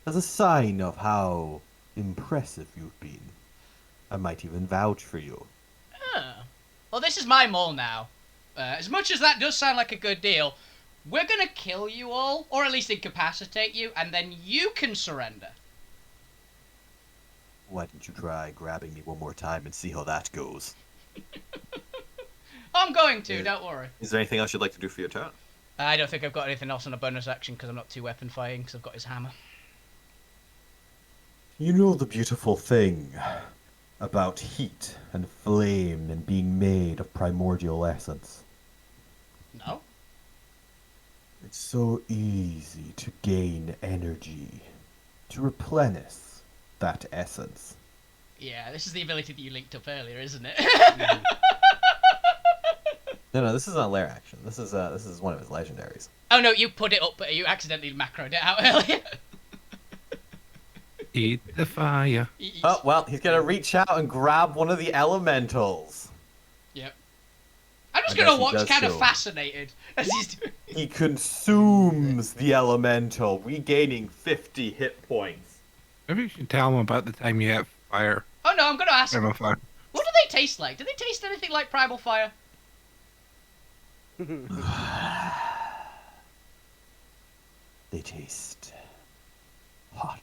As a sign of how impressive you've been. I might even vouch for you. Oh. Well, this is my mole now. As much as that does sound like a good deal, we're gonna kill you all, or at least incapacitate you, and then you can surrender. Why don't you try grabbing me one more time and see how that goes? I'm going to, Yeah. don't worry. Is there anything else you'd like to do for your turn? I don't think I've got anything else on a bonus action because I'm not 2 weapon fighting because I've got his hammer. You know the beautiful thing about heat and flame and being made of primordial essence. No? It's so easy to gain energy, to replenish that essence. Yeah, this is the ability that you linked up earlier, isn't it? No, this is not lair action. This is one of his legendaries. Oh no, you put it up, but you accidentally macroed it out earlier. Eat the fire. Oh, well, he's gonna reach out and grab one of the elementals. Yep. I'm just I guess gonna he watch does kind of so. fascinated as he's doing. He consumes the elemental, regaining 50 hit points. Maybe you should tell him about the time you had fire. Oh no, I'm gonna ask. Primal fire. What do they taste like? Do they taste anything like Primal Fire? They taste hot.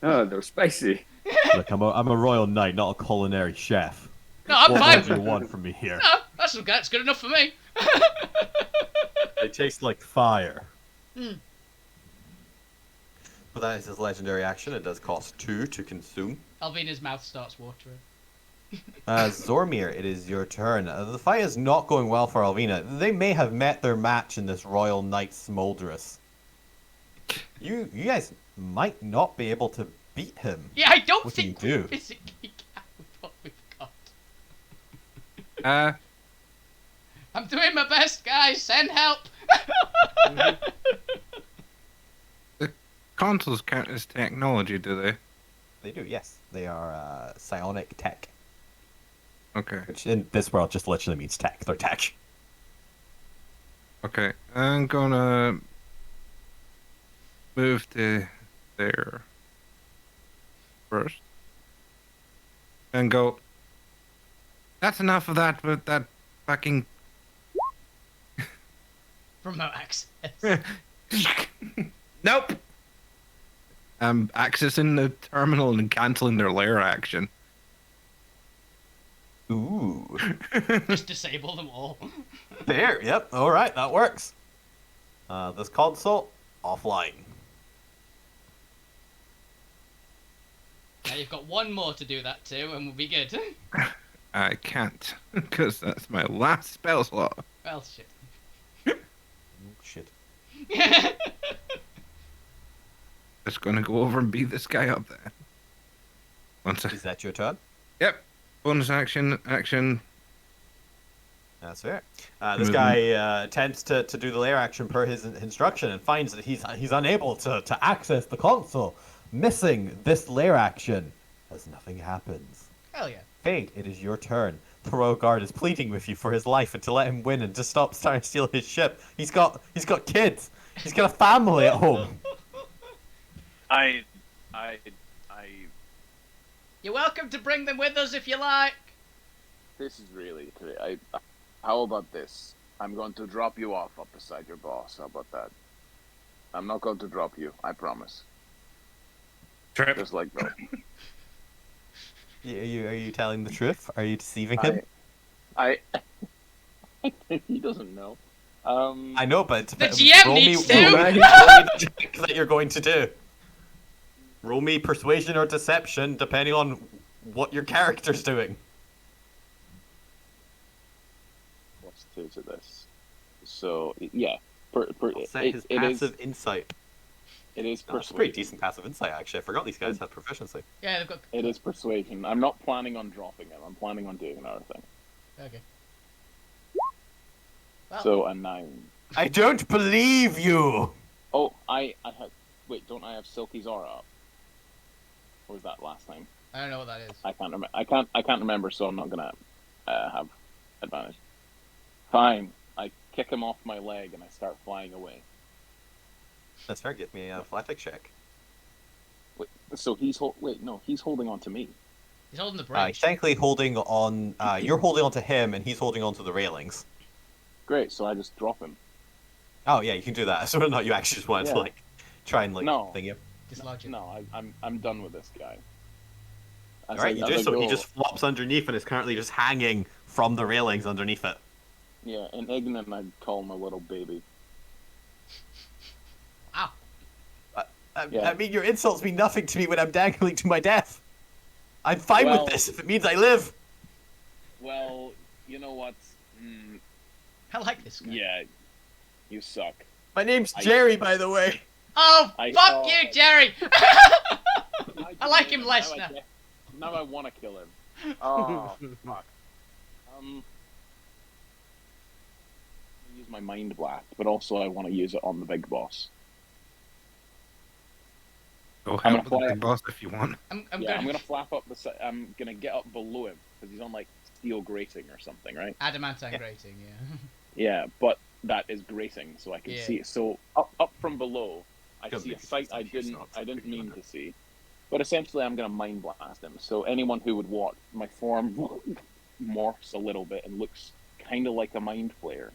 Oh, they're spicy. Look, I'm a royal knight, not a culinary chef. No, I'm What fine. more do you want from me here? No, that's good enough for me. They taste like fire. Hmm. But that is his legendary action. It does cost 2 to consume. Alvina's mouth starts watering. Zormir, it is your turn. The fight is not going well for Alvina. They may have met their match in this royal knight Smoldrus. You guys might not be able to beat him. Yeah, I don't What do you think we do? physically can with what we've got. I'm doing my best, guys. Send help. The consoles count as technology, do they? They do, yes. They are psionic tech, Okay. which in this world just literally means tech. They're tech. Okay. I'm gonna move to there first. And go. That's enough of that with that fucking. Remote access. Nope. I'm accessing the terminal and canceling their layer action. Ooh. Just disable them all. Fair, yep. Alright, that works. This console, offline. Now you've got one more to do that to, and we'll be good. I can't, because that's my last spell slot. Well, shit. Shit. Just gonna go over and beat this guy up there. One sec. Is that your turn? Yep. Bonus action. That's fair. This guy attempts to do the layer action per his instruction and finds that he's unable to access the console, missing this layer action as nothing happens. Hell yeah. Fate, it is your turn. The royal guard is pleading with you for his life and to let him win and to stop starting to steal his ship. He's got kids. He's got a family at home. You're welcome to bring them with us if you like. This is really great. How about this? I'm going to drop you off up beside your boss. How about that? I'm not going to drop you. I promise. Trip. Just like that. Are you telling the truth? Are you deceiving him? I he doesn't know. I know, but The GM roll needs roll to. roll me the check that you're going to do. Roll me persuasion or deception, depending on what your character's doing. What's two to this? So yeah, I'll set his passive insight. It is That's a pretty persuasion. decent passive insight, actually. I forgot these guys had proficiency. Yeah, they've got. It is persuasion. I'm not planning on dropping him. I'm planning on doing another thing. Okay. Well, So a 9. I don't believe you! Oh, I had. Wait, don't I have Silky's aura up? Or was that last time? I don't know what that is. I can't remember. I can't remember, so I'm not gonna have advantage. Fine. I kick him off my leg and I start flying away. That's fair, give me a athletics check. Wait, so he's he's holding on to me. He's holding the He's bridge. technically holding on, you're holding on to him and he's holding on to the railings. Great. So I just drop him. Oh yeah, you can do that. So or not, you actually just wanted to, Yeah. like, try and, like, No. thing him. Dislodge it. No, I'm done with this guy. As Alright, I- you as do I so. He go- just flops underneath and is currently just hanging from the railings underneath it. Yeah, in Ignan I'd call him a little baby. Wow. Yeah. I mean, your insults mean nothing to me when I'm dangling to my death. I'm fine Well- with this if it means I live. Well, you know what? I like this guy. Yeah, you suck. My name's I- Jerry, by the way. Oh, I fuck saw- you, Jerry! I like him less now. Now I want to kill him. Oh, fuck. Use my mind blast, but also I want to use it on the big boss. Go I'm help with gonna the fly big boss if you want. I'm Yeah, I'm gonna gonna flap up I'm gonna get up below him because he's on like steel grating or something, right? adamantine Yeah. grating, yeah. Yeah, but that is grating, so I can Yeah. see it. So up from below, I Gonna see be a sight I confused, didn't not I didn't pretty mean much. to see. But essentially, I'm gonna mind blast him. So anyone who would watch, my form morphs a little bit and looks kind of like a mind flayer,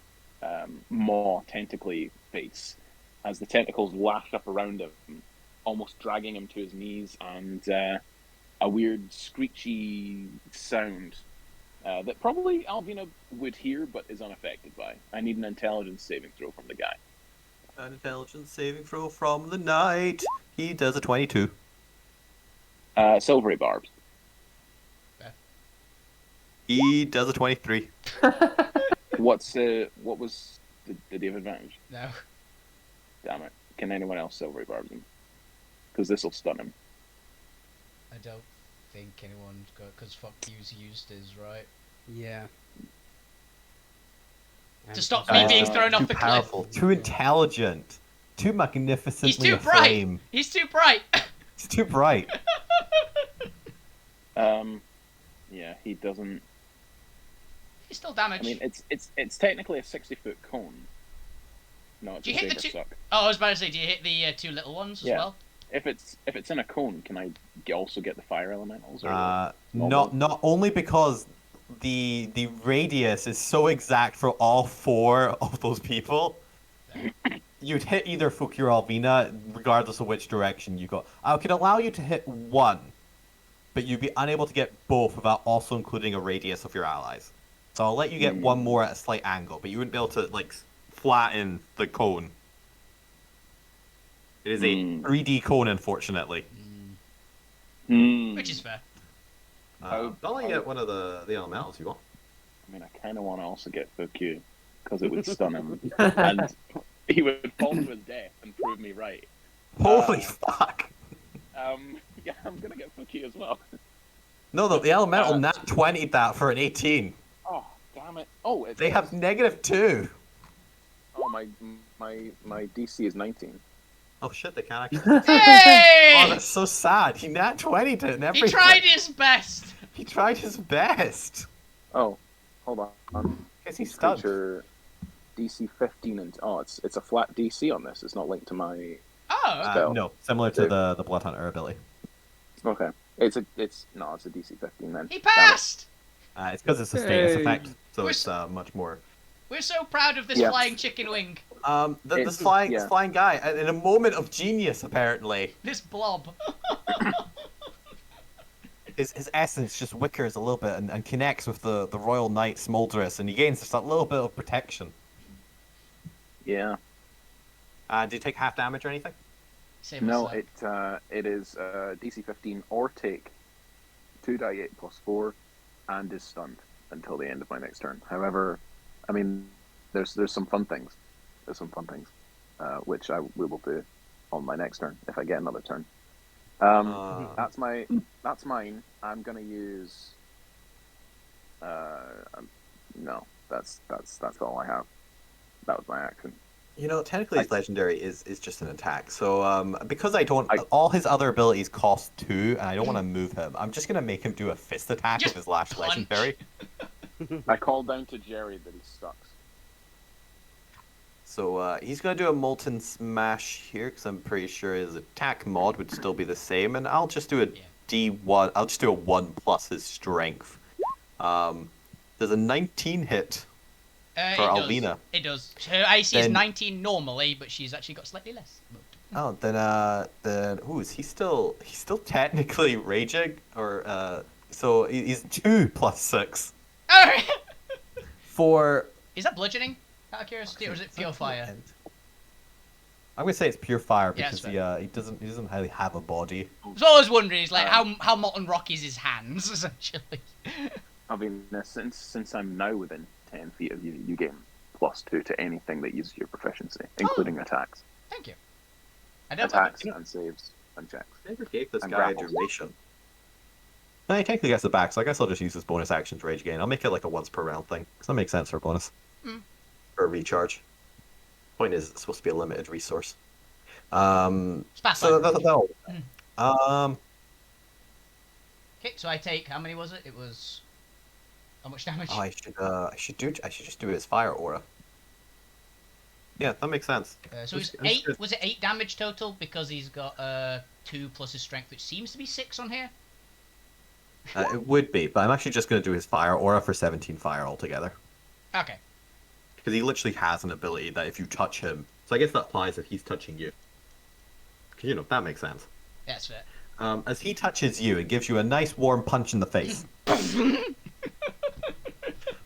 maw tentacly face, as the tentacles lash up around him, almost dragging him to his knees, and a weird screechy sound that probably Alvina would hear but is unaffected by. I need an intelligence saving throw from the guy. An intelligence saving throw from the knight. He does a 22. Silvery barbs. He does a 23. What was did he have advantage? No. Damn it. Can anyone else silvery barb him? Because this will stun him. I don't think anyone's got, because fuck you's used his, right? Yeah. To stop me being thrown off too the powerful, cliff. too intelligent, too magnificently He's too aflame. bright! He's too bright! He's too bright. Yeah, he doesn't. He's still damaged. I mean, it's technically a 60-foot cone. No, it's Do a you hit the saber two? suck. Oh, I was about to say, do you hit the two little ones as Yeah. well? If it's in a cone, can I also get the fire elementals? Or Not only because the radius is so exact for all 4 of those people. You'd hit either Fuki or Alvina, regardless of which direction you go. I could allow you to hit one, but you'd be unable to get both without also including a radius of your allies. So I'll let you get one more at a slight angle, but you wouldn't be able to like flatten the cone. It is a 3D cone, unfortunately. Which is fair. I'll let you get one of the elementals you want. I mean, I kind of want to also get Fuku, because it would stun him. And he would fall to his death and prove me right. Holy fuck! Yeah, I'm gonna get Fuku as well. No, the elemental nat 20'd that for an 18. Oh, damn it. Oh, They have -2. Oh, my DC is 19. Oh shit, they can't actually. Hey! Oh, that's so sad. He nat 20'd it and everything. He tried his best! He tried his best. Oh, hold on. Guess he's stunned. Creature DC 15 and it's a flat DC on this. It's not linked to my. Oh, Spell. No, similar to the Blood Hunter ability. Okay, it's a DC 15 then. he passed! It's because it's a status Hey. effect, so We're it's much more. We're so proud of this Yeah. flying chicken wing. This flying yeah. flying guy, in a moment of genius, apparently, This blob. his essence just wickers a little bit and connects with the Royal Knight Smolderus, and he gains just a little bit of protection. Yeah. Do you take half damage or anything? Same No, as it is DC 15 or take 2d8 plus 4, and is stunned until the end of my next turn. However, I mean, there's some fun things. There's some fun things, which we will do on my next turn if I get another turn. That's mine. I'm gonna use. No, that's all I have. That was my action. You know, technically his legendary is just an attack. So because all his other abilities cost 2, and I don't want to move him, I'm just gonna make him do a fist attack Just with his last punch. legendary. I called down to Jerry that he sucks. So he's gonna do a Molten Smash here, because I'm pretty sure his attack mod would still be the same, and I'll just do a D1. I'll just do a 1 plus his strength. There's a 19 hit for Alvina. It does. Her AC is Then- 19 normally, but she's actually got slightly less. Oh, then is he still technically raging, or so he's 2 plus 6 Oh! for. Is that bludgeoning? Out of curiosity, or is it pure fire? I'm gonna say it's pure fire Yeah, because that's he doesn't really have a body. So I was wondering, is like how molten rock is his hands essentially? I mean, since I'm now within 10 feet of you, you gain +2 to anything that uses your proficiency, including attacks. Thank you. I don't Attacks and saves and checks. I never gave this And guy a grapples. duration. No, he technically gets the back, so I guess I'll just use his bonus action to rage again. I'll make it like a once per round thing, because that makes sense for a bonus. Or a recharge. Point is, it's supposed to be a limited resource. So that'll. Okay, so I take, how many was it? It was how much damage? Oh, I should just do his fire aura. Yeah, that makes sense. So it's 8. Was it 8 damage total because he's got 2 plus his strength, which seems to be 6 on here. It would be, but I'm actually just going to do his fire aura for 17 fire altogether. Okay. Because he literally has an ability that if you touch him, so I guess that applies if he's touching you. 'Cause, you know, that makes sense. Yeah, that's fair. As he touches you, it gives you a nice warm punch in the face.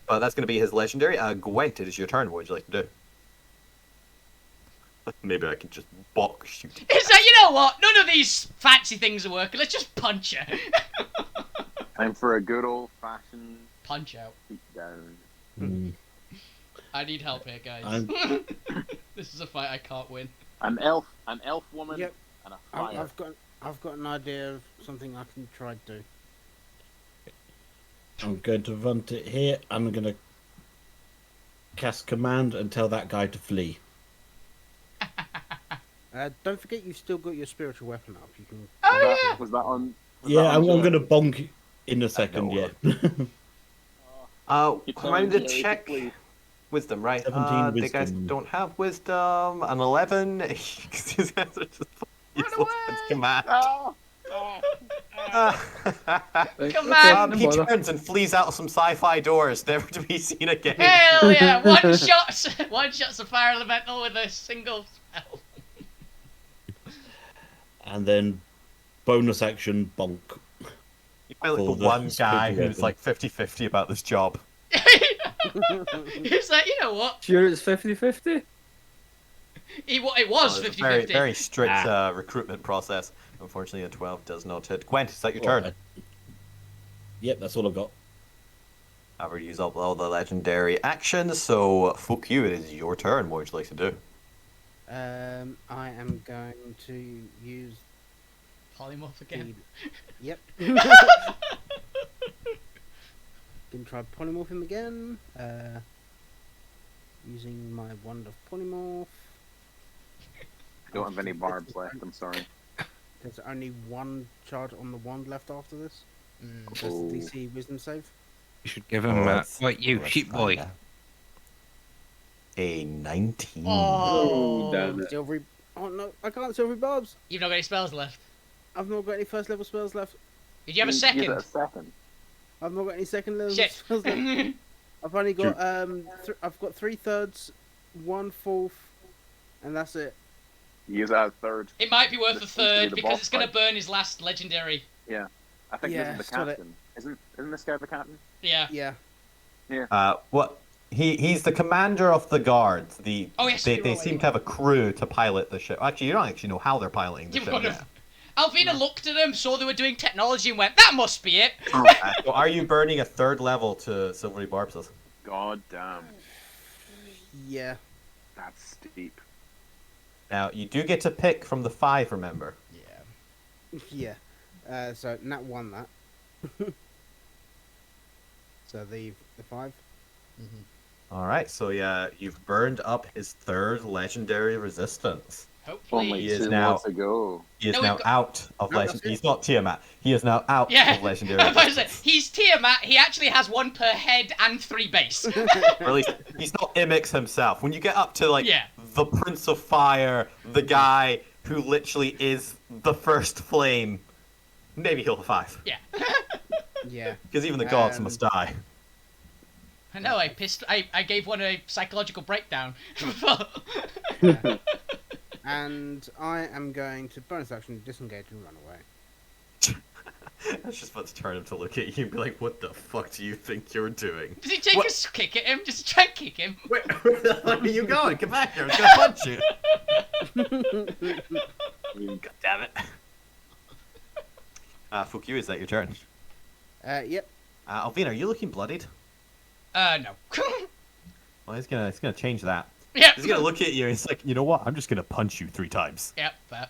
But that's going to be his legendary. Gwent, it is your turn. What would you like to do? Maybe I can just box shoot. Is that, you know what? None of these fancy things are working. Let's just punch her. Time for a good old-fashioned Punch out. beat down. I need help here, guys. This is a fight I can't win. An elf woman, Yep. and a fire. I've got an idea of something I can try to do. I'm going to run to here. I'm going to cast command and tell that guy to flee. Don't forget you've still got your spiritual weapon up. You can. Was that on? I'm going to bonk in a second. Yeah. Remind to check wisdom, right? 17 The guys wisdom. don't have wisdom. An 11. These guys are just useless. It's command. Command! He turns and flees out some sci-fi doors, never to be seen again. Hell yeah! One shot's a fire elemental with a single spell. And then bonus action bonk. You find like For the the one guy spiritual who's weapon. like 50-50 about this job. He's like, you know what? Sure, it's 50-50? It was There's a 50-50. very, very strict recruitment process. Unfortunately, a 12 does not hit. Gwent, is that your turn? Yep, that's all I've got. I've already used up all the legendary actions, so fuck you, it is your turn. What would you like to do? I am going to use Polymorph again. Yep. Can try polymorph him again. Using my wand of polymorph. I don't have any barbs left. I'm sorry. There's only one charge on the wand left after this. That's the Oh. DC wisdom save. You should give him what you let's sheep boy. find out. A 19. Oh, damn it. Silvery. Oh no, I can't silvery barbs. You've not got any spells left. I've not got any first level spells left. Did you have a Give second? it a second. I've not got any second level Shit. spells left. I've only got I've got 3/3, 1/4, and that's it. Use that as third. It might be worth a This seems to be third the because boss it's going to fight. burn his last legendary. I think Yeah, this is the so that- captain. Isn't this guy the captain? Yeah. Yeah. What? He's the commander of the guards. Oh, yes, they you're right. seem to have a crew to pilot the ship. Actually, you don't actually know how they're piloting the You ship would yet. have. Alvina looked at them, saw they were doing technology, and went, "That must be it." So are you burning a third level to Silvery Barbs? God damn. Yeah. That's steep. Now, you do get to pick from the 5, remember? Yeah. Yeah. So Nat won that. So the 5. Alright, so yeah, you've burned up his third legendary resistance. Hopefully. Only He is 2 now- more to go. He is No, now we've got- out of No, legend. that's it. He's not Tiamat. He is now out Yeah. of legendary I was about to say, resistance. he's Tiamat. He actually has 1 per head and 3 base. Or at least he's not Imix himself. When you get up to like Yeah. the Prince of Fire, the guy who literally is the first flame, maybe he'll have 5. Yeah. Yeah. Because even the gods Um, must die. I know. I gave one a psychological breakdown. And I am going to bonus action disengage and run away. I was just about to turn him to look at you and be like, "What the fuck do you think you're doing? Does he take What? a kick at him? Just try and kick him. Where the hell are you going? Come back here! I was gonna punch you." God damn it. Fuck you. Is that your turn? Yep. Alvina, are you looking bloodied? No. Well, he's gonna change that. Yep. He's gonna look at you and he's like, "You know what? I'm just gonna punch you 3 times." Yep. Fair.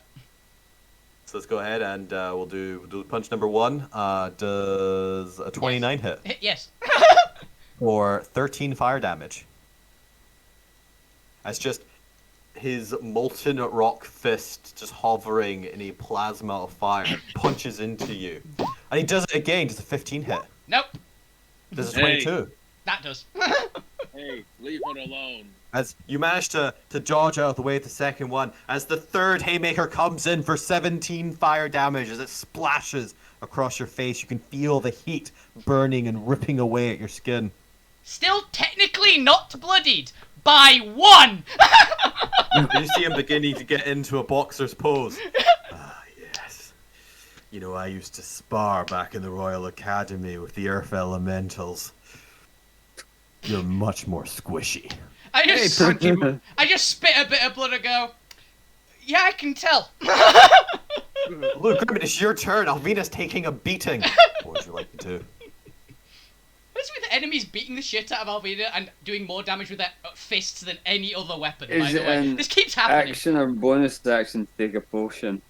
So let's go ahead and we'll do punch number 1. Does a 29 hit Yes. for 13 fire damage? That's just his molten rock fist just hovering in a plasma of fire punches into you, and he does it again. Does a 15 hit? Nope. Does a Hey. 22? That does. Hey, leave it alone. As you manage to dodge out of the way of the second one, as the third haymaker comes in for 17 fire damage, as it splashes across your face, you can feel the heat burning and ripping away at your skin. Still technically not bloodied by 1. You see him beginning to get into a boxer's pose. Ah, yes. You know, I used to spar back in the Royal Academy with the Earth Elementals. You're much more squishy. I just spit a bit of blood and go, "Yeah, I can tell." Luke Grimmett, it's your turn. Alvina's taking a beating. What would you like to do? honest with enemies beating the shit out of Alvina and doing more damage with their fists than any other weapon, by Is the it way. an This keeps happening. action or bonus action to take a potion?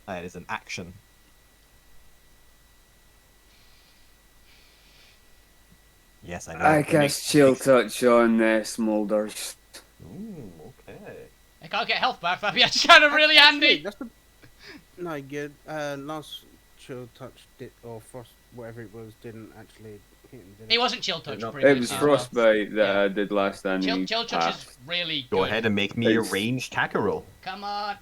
It is an action. Yes, I know. I it cast makes- Chill makes- Touch on Smolders. Ooh, okay. I can't get health back, Fabi. That's kind of really Actually, handy. that's the... No, good. Last chill touch did, or frost, whatever it was, didn't actually hit him, did It wasn't chill touch. No, previously It was as Frostbite that Yeah. I did last time. Well. and Chill he touch is passed. really Go good. ahead and make me a It's- ranged attacker roll. Come on.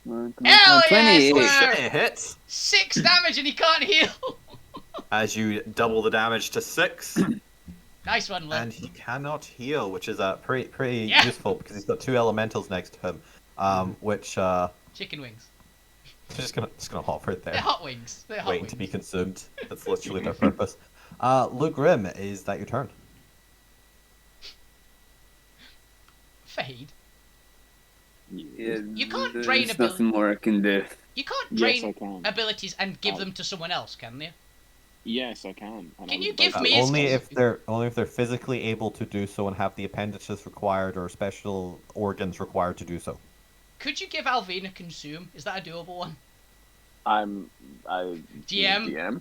Come on, Hell yes, 28. sir! It hits. 6 damage and he can't heal. As you double the damage to 6, Nice one, Lynn. and he cannot heal, which is pretty Yeah. useful because he's got 2 elementals next to him, which Chicken wings. just gonna hop right They're there, hot wings. They're hot waiting wings. to be consumed. That's literally their purpose. Luke Grimm, is that your turn? Fade. Yeah, You can't there's drain nothing ability. more I can do. You can't Yes, I drain can. abilities and give Oh. them to someone else, can you? Yes, I can. And Can I you was give about me to- his- Only if they're physically able to do so and have the appendages required or special organs required to do so. Could you give Alvina consume? Is that a doable one? I GM? DM.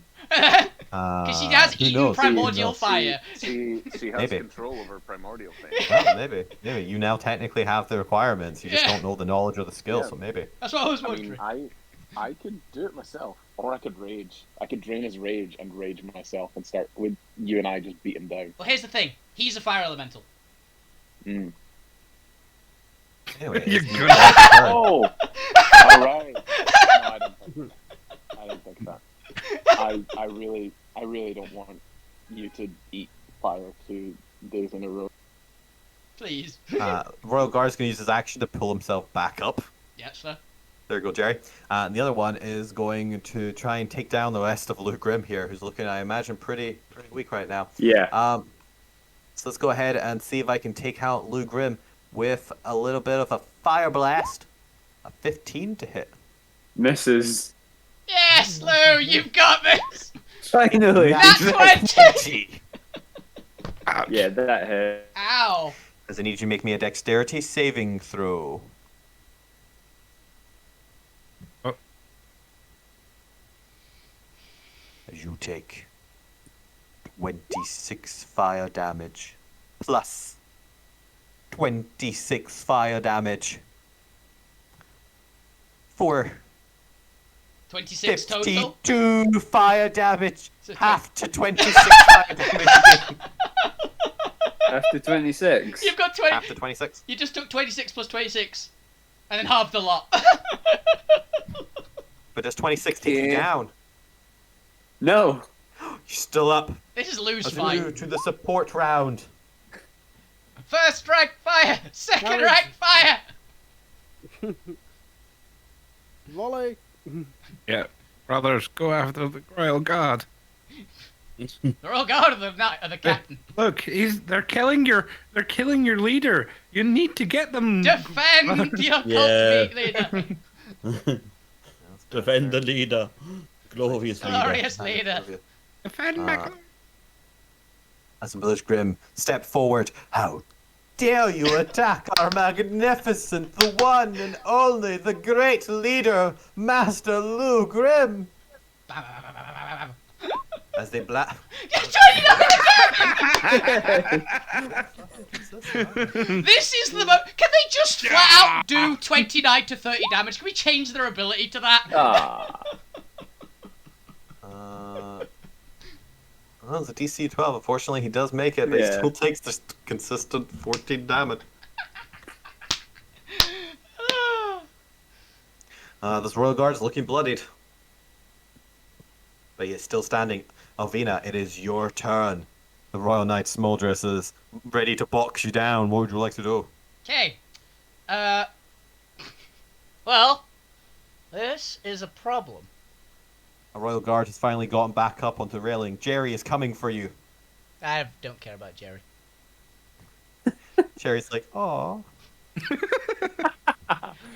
Because she has who eaten knows? primordial Who knows? fire. She has Maybe. control over primordial thing. Well, maybe you now technically have the requirements. You just Yeah. don't know the knowledge or the skill, Yeah. so maybe. That's what I was I wondering. mean, I could do it myself, or I could rage. I could drain his rage and rage myself and start with you and I just beat him down. Well, here's the thing. He's a fire elemental. Mm. Anyway, You're it's good. Jack's turn. Oh, all right. No, I don't think that. I really don't want you to eat fire 2 days in a row. Please. Royal Guard's going to use his action to pull himself back up. Yeah, sir. There you go, Jerry. And the other one is going to try and take down the rest of Luke Grimm here, who's looking, I imagine, pretty weak right now. Yeah. So let's go ahead and see if I can take out Luke Grimm with a little bit of a fire blast. A 15 to hit. Misses. Yes, Lou, you've got this. Finally. That's 20. Ouch. Yeah, that hit. Ow. As I need you to make me a dexterity saving throw. Oh. As you take 26 fire damage plus 26 fire damage for 26 total. 52 fire damage. So Half to 26 fire damage again. After 26. You've got 20. Half to 26. You just took 26 plus 26. And then halved the lot. But does 26 take you Yeah. down? No. You're still up. This is Lou's Let's fight. move to the support round. First rank fire. Second Courage. rank fire. Volley! Yeah, brothers, go after the Royal Guard. They're all guard of the captain. Look, they're killing your leader. You need to get them. Defend your cult Yeah. leader. Defend the leader. Glorious leader. Glorious leader. Defend back. As Village Grim step forward, how dare you attack our magnificent, the one and only, the great leader, Master Lou Grim? As they This is the Can they just flat out do 29 to 30 damage? Can we change their ability to that? Ah. Well, it's a DC 12. Unfortunately, he does make it, but he Yeah. still takes this consistent 14 damage. This Royal Guard is looking bloodied. But he is still standing. Alvina, it is your turn. The Royal Knight Smoldress is ready to box you down. What would you like to do? Okay. Well, this is a problem. A Royal Guard has finally gotten back up onto the railing. Jerry is coming for you. I don't care about Jerry. Jerry's like, "Aw."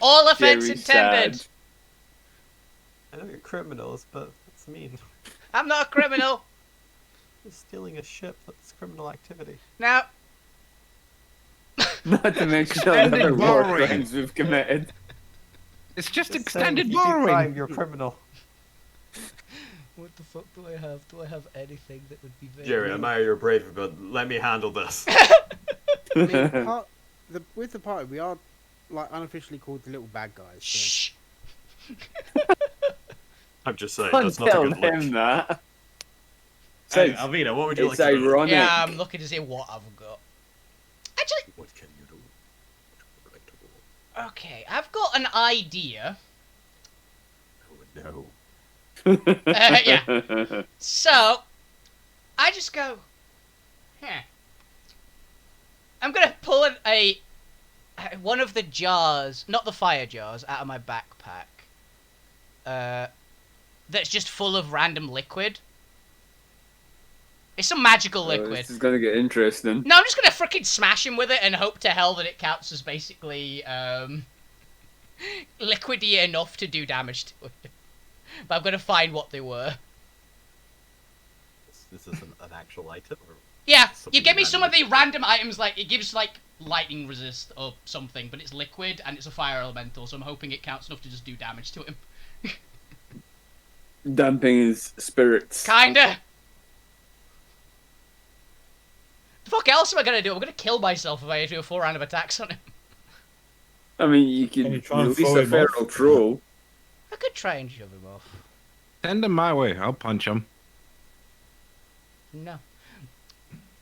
All offense Jerry's intended. sad. I know you're criminals, but that's mean. I'm not a criminal. Stealing a ship, that's criminal activity. Now, Not to mention all the Extended other war borrowing. crimes we've committed. It's just Just saying, extended if you do borrowing. crime, you're criminal. what the fuck do I have? Do I have anything that would be very... Jerry, I admire your bravery, but let me handle this. I mean, with the party, we are like unofficially called the little bad guys. So. Shh. I'm just saying, Don't that's not a tell good look. him that. Hey, Alvina, what would you like It's to do? ironic. Yeah, I'm looking to see what I've got. Actually, What can you do? okay, I've got an idea. Oh, no. Yeah. So, I just go, I'm gonna pull one of the jars, not the fire jars, out of my backpack. That's just full of random liquid. It's some magical liquid. This is gonna get interesting. No, I'm just gonna frickin' smash him with it and hope to hell that it counts as basically, liquidy enough to do damage to him. But I'm gonna find what they were. This is an actual item? Or Yeah, you something give me some of random? the random items, like, it gives, like, lightning resist or something, but it's liquid and it's a fire elemental, so I'm hoping it counts enough to just do damage to him. Damping his spirits. Kinda. The fuck else am I gonna do? I'm gonna kill myself if I do a 4 round of attacks on him. I mean, you can Can you try and release throw a him feral off? troll. I could try and shove him off. Send him my way. I'll punch him. No.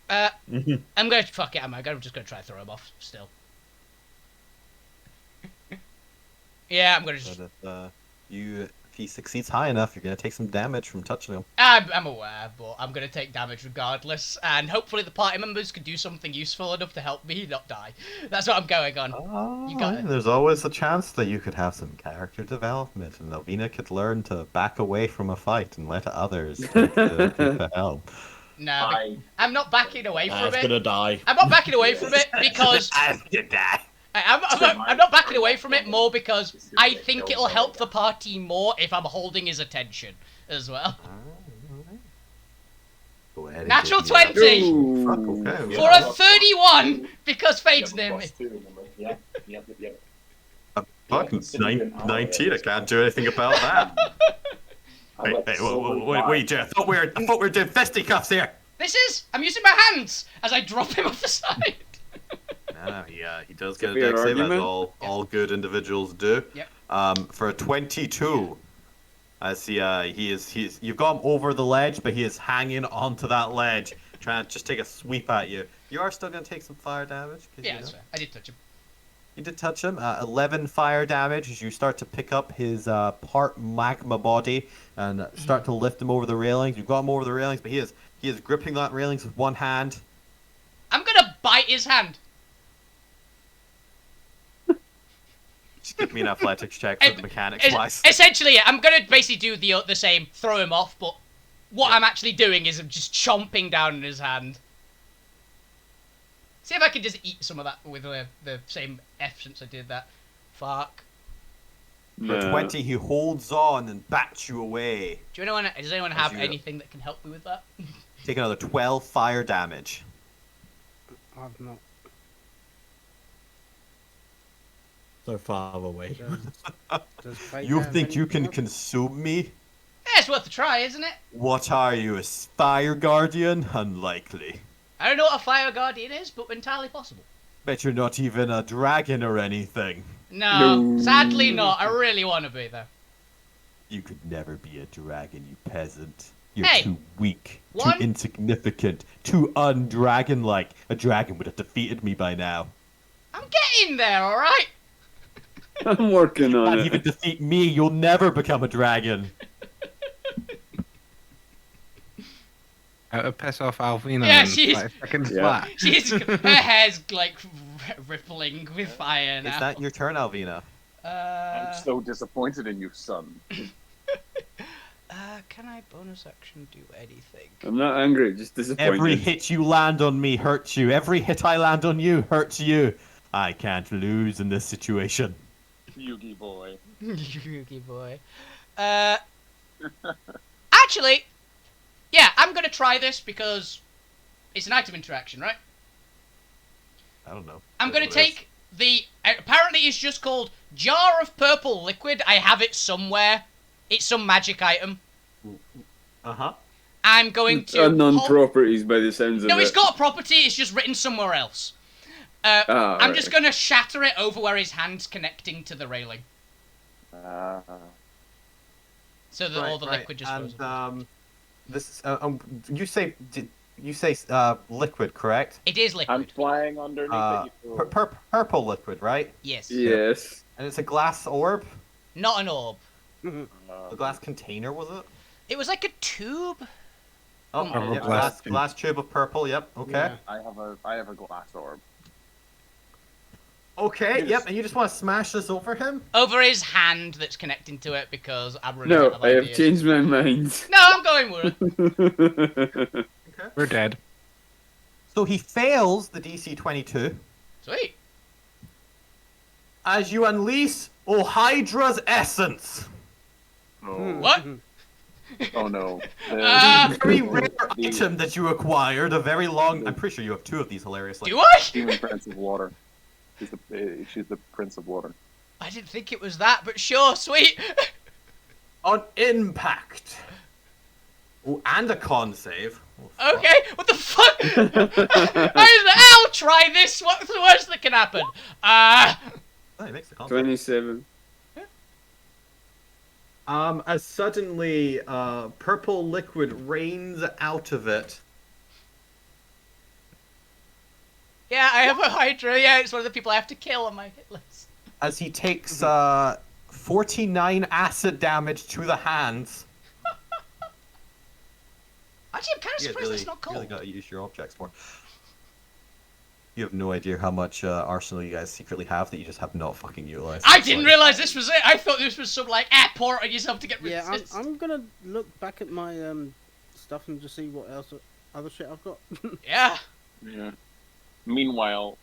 I'm gonna fuck it. I'm just gonna try and throw him off still. Yeah, I'm gonna just. But if he succeeds high enough, you're gonna take some damage from touching him. I'm aware, but I'm gonna take damage regardless, and hopefully the party members can do something useful enough to help me not die. That's what I'm going on. Oh, You got it. There's always a chance that you could have some character development, and Alvina could learn to back away from a fight and let others take the helm. No, I'm not backing away from It's it. gonna die. I'm not backing away from it because I'm gonna die. I'm not backing away from it more because I think it'll help the party more if I'm holding his attention as well. Go ahead and Natural give me that. 20 Ooh. Fuck, okay. for a 31 because Fade's near me. Yep. Fuck, 19. I can't do anything about that. Wait, Jeff. I thought we were doing fisticuffs here. I'm using my hands as I drop him off the side. Yeah, he does get a Fair dex save, as argument. all good individuals do. Yep. For a 22, I see you've got him over the ledge, but he is hanging onto that ledge, trying to just take a sweep at you. You are still gonna take some fire damage. 'Cause, Yeah, you that's know, fair. I did touch him. you did touch him. 11 fire damage as you start to pick up his part magma body and start to lift him over the railings. You've got him over the railings, but he is gripping that railings with one hand. I'm gonna bite his hand. Just give me an athletics check for the mechanics wise. Essentially, yeah, I'm gonna basically do the same, throw him off, but what I'm actually doing is I'm just chomping down in his hand. See if I can just eat some of that with the same essence I did that. Fuck. For 20, he holds on and bats you away. Does anyone have anything that can help me with that? Take another 12 fire damage. I've not. So far away. Does Fate You have think you can anything else? consume me? Yeah, it's worth a try, isn't it? What are you, a fire guardian? Unlikely. I don't know what a fire guardian is, but entirely possible. Bet you're not even a dragon or anything. No, sadly not. I really want to be, though. You could never be a dragon, you peasant. You're Hey, too weak, one- too insignificant, too undragon-like. A dragon would have defeated me by now. I'm getting there, alright? I'm working on Can't it. even defeat me, you'll never become a dragon. Piss off Alvina Yeah, in she's- 5 seconds Yeah. Her hair's, like, rippling with fire now. Is that your turn, Alvina? I'm so disappointed in you, son. Can I bonus action do anything? I'm not angry, just disappointed. Every hit you land on me hurts you. Every hit I land on you hurts you. I can't lose in this situation. Yugi boy. Yugi boy. Actually, yeah, I'm gonna try this because it's an item interaction, right? I don't know. I'm gonna What it is. take the. Apparently, it's just called Jar of Purple Liquid. I have it somewhere. It's some magic item. Uh-huh. I'm going to. Unknown properties by the sounds of No, it. it's got a property. It's just written somewhere else. I'm just gonna shatter it over where his hand's connecting to the railing, so that all the liquid just goes. And this you say liquid, correct? It is liquid. I'm flying underneath it. Purple liquid, right? Yes. Yes. And it's a glass orb. Not an orb. A glass container, was it? It was like a tube. Oh, yeah, glass tube of purple. Yep. Okay. Yeah. I have a glass orb. Okay. Yep. And you just want to smash this over him? Over his hand that's connecting to it because I'm running out No, of I have ideas. changed my mind. No, I'm going with it. Okay. We're dead. So he fails the DC 22 Sweet. as you unleash Hydra's essence. Oh, What? oh no. A very rare item that you acquired. A very long. I'm pretty sure you have two of these. Hilariously. Do I? Demon Prince of Water. She's the Prince of Water. I didn't think it was that, but sure, sweet. On impact. Oh, and a con save. Oh, fuck. Okay, what the fuck? I'll try this. What's the worst that can happen? Oh, he makes the con save. 27. As suddenly, purple liquid rains out of it. Yeah, I have a Hydra. Yeah, it's one of the people I have to kill on my hit list. As he takes 49 acid damage to the hands. Actually, I'm kind of surprised that's not You really cold. gotta use your objects more. You have no idea how much arsenal you guys secretly have that you just have not fucking utilized. I didn't realize this was it. I thought this was some like airport on yourself to get rid Yeah, of this. I'm gonna look back at my stuff and just see what else other shit I've got. Yeah. Yeah. Meanwhile,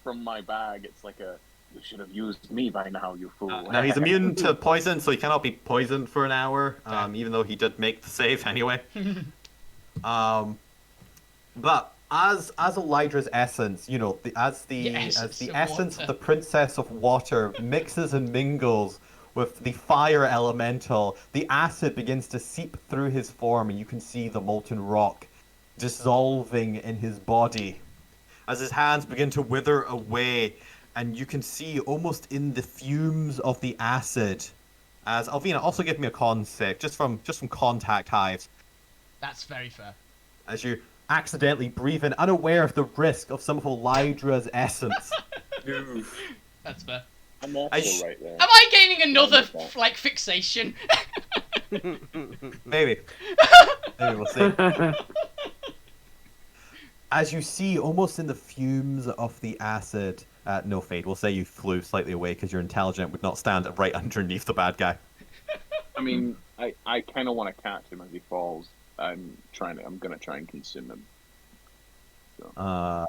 from my bag, it's like a. You should have used me by now, you fool. Now he's immune to poison, so he cannot be poisoned for an hour. Even though he did make the save anyway. But as Elydra's essence, you know, as the essence of the Princess of Water mixes and mingles with the fire elemental, the acid begins to seep through his form, and you can see the molten rock dissolving in his body. As his hands begin to wither away, and you can see almost in the fumes of the acid. As Alvina, also give me a con save, just from contact hives. That's very fair. As you accidentally breathe in, unaware of the risk of some of Elydra's essence. That's fair. I'm also right there. Am I gaining another like fixation? Maybe. Maybe we'll see. As you see, almost in the fumes of the acid, no Fade, we'll say you flew slightly away because you're intelligent, would not stand right underneath the bad guy. I mean, I kind of want to catch him as he falls. I'm gonna try and consume him. So.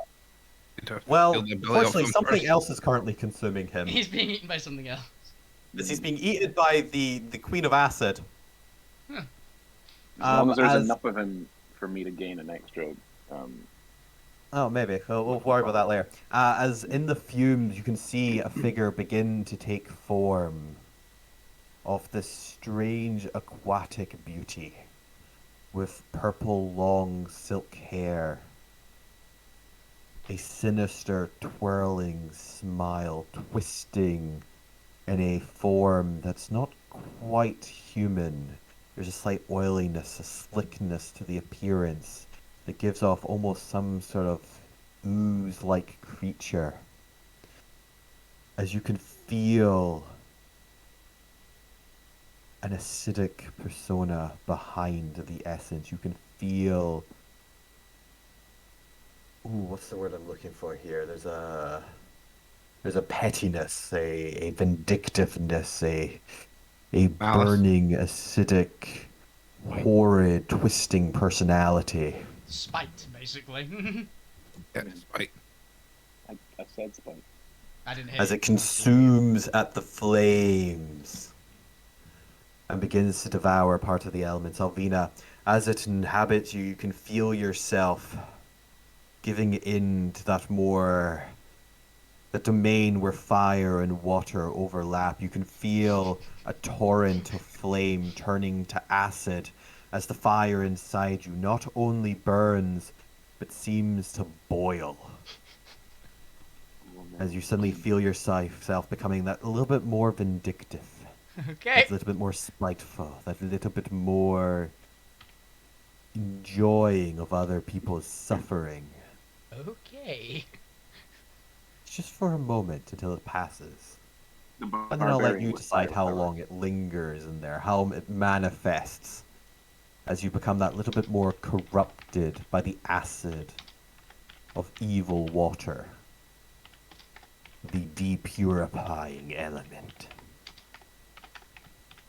Well, unfortunately, something else is currently consuming him. He's being eaten by something else. He's being eaten by the Queen of Acid. Huh. As long as there's enough of him for me to gain an extra. Oh, maybe. We'll worry about that later. As in the fumes, you can see a figure begin to take form of this strange aquatic beauty with purple long silk hair, a sinister twirling smile twisting in a form that's not quite human. There's a slight oiliness, a slickness to the appearance that gives off almost some sort of ooze-like creature. As you can feel an acidic persona behind the essence. You can feel... Ooh, what's the word I'm looking for here? There's a pettiness, a vindictiveness, a burning, acidic, horrid, twisting personality. Spite, basically. Yeah, spite. I said spite. I didn't hear As you. it consumes at the flames and begins to devour part of the elements. Alvina, as it inhabits you, you can feel yourself giving in to that domain where fire and water overlap. You can feel a torrent of flame turning to acid as the fire inside you not only burns, but seems to boil. As you suddenly feel yourself becoming that little bit more vindictive. Okay. That little bit more spiteful. That little bit more enjoying of other people's suffering. Okay. Just for a moment until it passes. The And then I'll let barbarian you with decide how firepower. long it lingers in there, how it manifests as you become that little bit more corrupted by the acid of evil water. The depurifying element.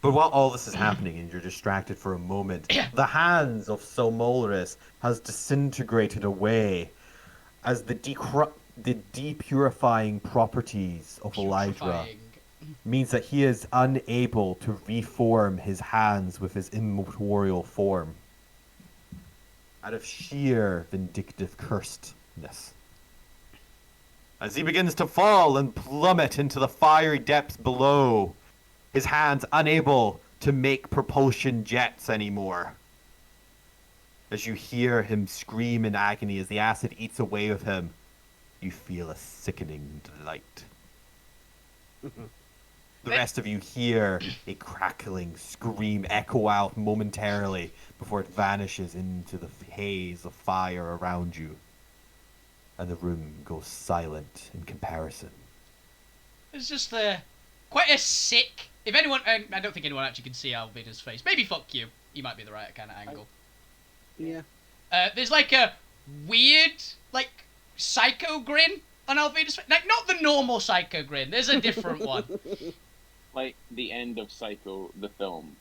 But while all this is happening and you're distracted for a moment, the hands of Solmolris has disintegrated away as the depurifying properties of Elydra Putrefying. means that he is unable to reform his hands with his immortal form. Out of sheer vindictive cursedness. As he begins to fall and plummet into the fiery depths below, his hands unable to make propulsion jets anymore. As you hear him scream in agony as the acid eats away of him, you feel a sickening delight. The rest of you hear a crackling scream echo out momentarily before it vanishes into the haze of fire around you. And the room goes silent in comparison. It's just quite a sick. If anyone, I don't think anyone actually can see Alvida's face. Maybe fuck you. You might be the right kind of angle. Yeah. There's like a weird, like psycho grin on Alvida's face. Like not the normal psycho grin. There's a different one. Like the end of Psycho, the film.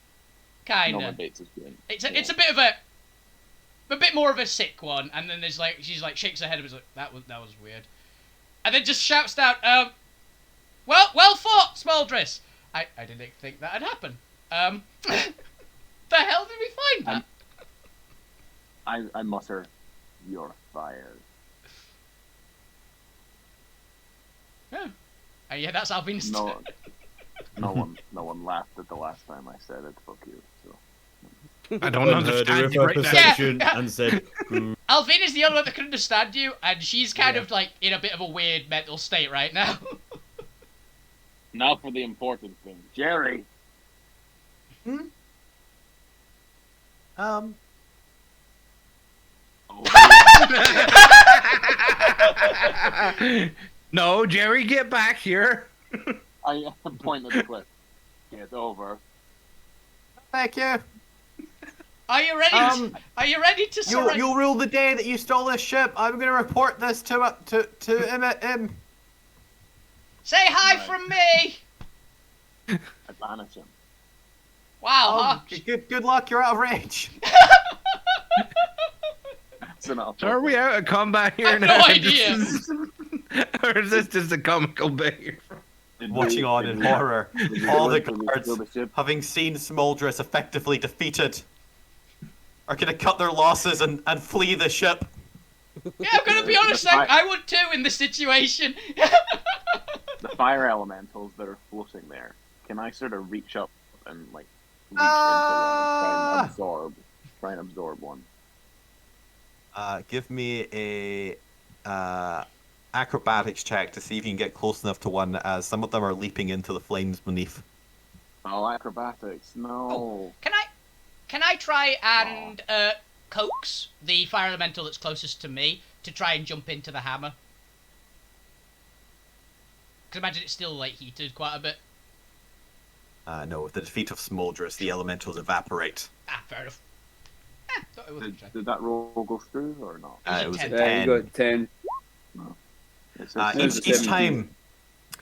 Kinda. Norman Bates is good. It's a bit of a bit more of a sick one, and then there's like she's like shakes her head and is like that was weird, and then just shouts out, well fought, Smoldris. I didn't think that had happened. The hell did we find that? I mutter, "You're fired." Yeah, that's Alvin's No, turn. no one laughed at the last time I said it. Fuck you. So. I don't Unheard her understand with you her right now. perception Yeah. and said, Alvin is the only one that can understand you, and she's kind of like in a bit of a weird mental state right now. Now for the important thing. Jerry. Oh, No, Jerry, get back here. I point at the cliff. Get over. thank you. Are you ready? Are you ready to surrender? You'll rule the day that you stole this ship. I'm going to report this to him. Say hi Right. from me. I banish him. Wow. Good luck. You're out of range. That's enough. So are we out of combat here I have now? no idea. Or is this just a comical bit here? Watching on in horror, Did we all the go into guards, the ship? having seen Smoldris effectively defeated, are going to cut their losses and flee the ship. Yeah, I'm gonna be honest. I would too in this situation. The fire elementals that are floating there. Can I sort of reach up and like reach into one and try and absorb one? Give me a acrobatics check to see if you can get close enough to one, as some of them are leaping into the flames beneath. Oh, acrobatics! No. Can I try and coax the fire elemental that's closest to me to try and jump into the hammer? Because imagine it's still like heated quite a bit. No, with the defeat of Smoldris, the elementals evaporate. Ah, fair enough. Thought it was Did that roll go through or not? It was a It 10. You got 10. It says Each 17.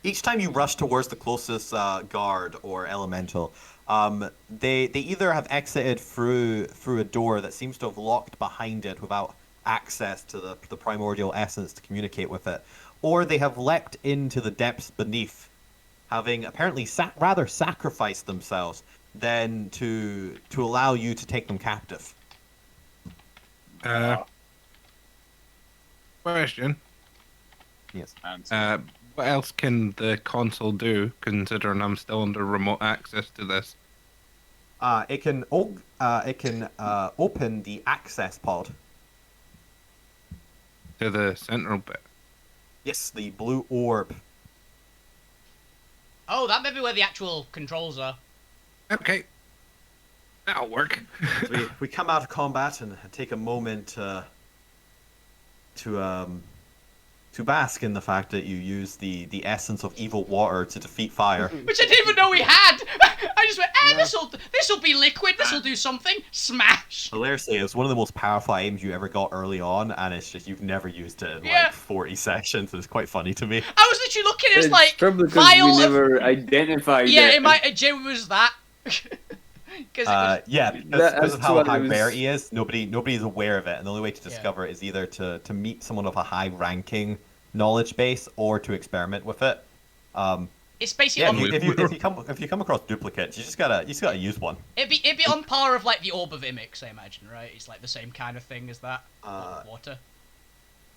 each time you rush towards the closest guard or elemental, they either have exited through a door that seems to have locked behind it without access to the primordial essence to communicate with it, or they have leapt into the depths beneath, having apparently rather sacrificed themselves than to allow you to take them captive. Question. Yes. Answer. What else can the console do, considering I'm still under remote access to this? It can open the access pod. To the central bit. Yes, the blue orb. Oh, that may be where the actual controls are. Okay. That'll work. we come out of combat and take a moment to bask in the fact that you use the essence of evil water to defeat fire. Which I didn't even know we had! I just went, this'll be liquid, this'll do something. Smash! Hilariously, it was one of the most powerful items you ever got early on, and it's just you've never used it in Yeah. like 40 sessions. It's quite funny to me. I was literally looking, it was like, probably because vial we of... never identified Yeah, it. it might, Jim was that. Because it was... Yeah, That's because of how what high it was- rarity is, nobody's aware of it, and the only way to Yeah. discover it is either to meet someone of a high ranking knowledge base or to experiment with it. It's basically Yeah, on... if you come across duplicates, you just gotta use one. It'd be on par of like the Orb of Imix, I imagine, right? It's like the same kind of thing as that. Water.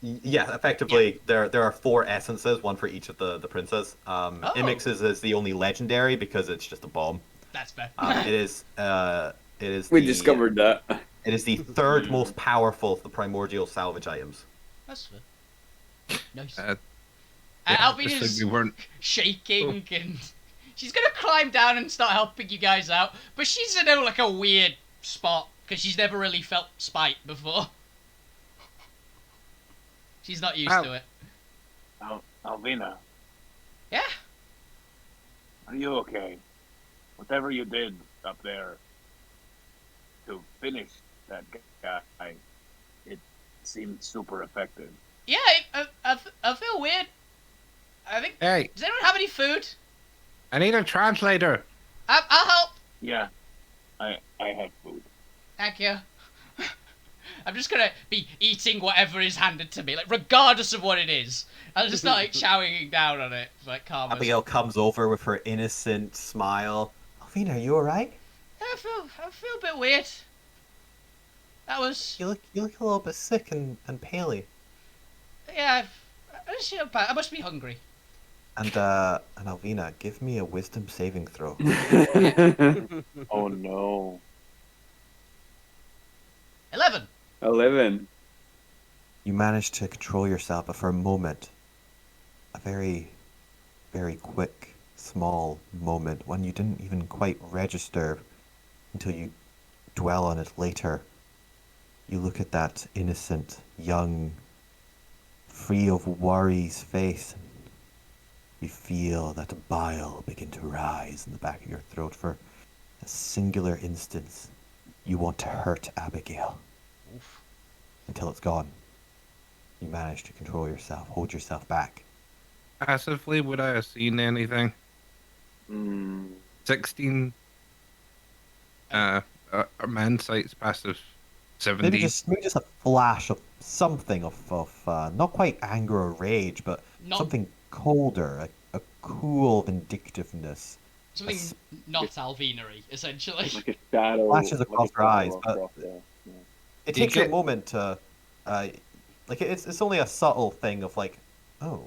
Yeah, effectively, there are 4 essences, one for each of the princes. Imix's is the only legendary because it's just a bomb. That's fair. It is We discovered that. It is the 3rd most powerful of the primordial salvage items. That's fair. Nice. Just Albina's like we weren't. shaking and she's gonna climb down and start helping you guys out, but she's in like a weird spot because she's never really felt spite before. She's not used to it. Alvina, Yeah. are you okay? Whatever you did up there to finish that guy, it seemed super effective. Yeah, I feel weird. I think. Hey, Does anyone have any food? I need a translator. I'll help. Yeah, I have food. Thank you. I'm just gonna be eating whatever is handed to me, like regardless of what it is. I'll just start like chowing down on it, like calm. Abigail comes over with her innocent smile. Alvina, are you alright? I feel a bit weird. That was. You look a little bit sick and paley. Yeah, I must be hungry. And Alvina, give me a wisdom saving throw. Oh no. 11. 11. You managed to control yourself, but for a moment, a very, very quick, small moment, one you didn't even quite register until you dwell on it later. You look at that innocent, young, free of worries face, and you feel that bile begin to rise in the back of your throat. For a singular instance, you want to hurt Abigail. Oof. Until it's gone. You manage to control yourself, hold yourself back. Passively, would I have seen anything? 16. Our man sight's passive 70. Maybe just a flash of something of not quite anger or rage, but something colder, a cool vindictiveness. Something not Alvina-y, essentially. Like a shadow. Flashes across her eyes, but yeah. it takes you a moment to, like it's only a subtle thing of like, oh,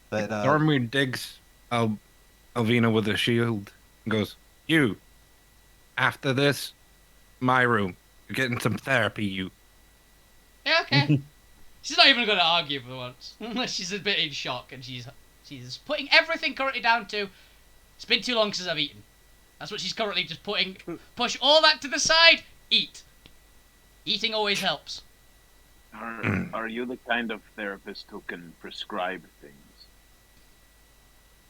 but Dormir digs Alvina with a shield and goes, "You, after this, my room. You're getting some therapy, you." Yeah, okay. She's not even going to argue for once. She's a bit in shock, and she's putting everything currently down to, it's been too long since I've eaten. That's what she's currently just putting. Push all that to the side. Eat. Eating always helps. Are you the kind of therapist who can prescribe things?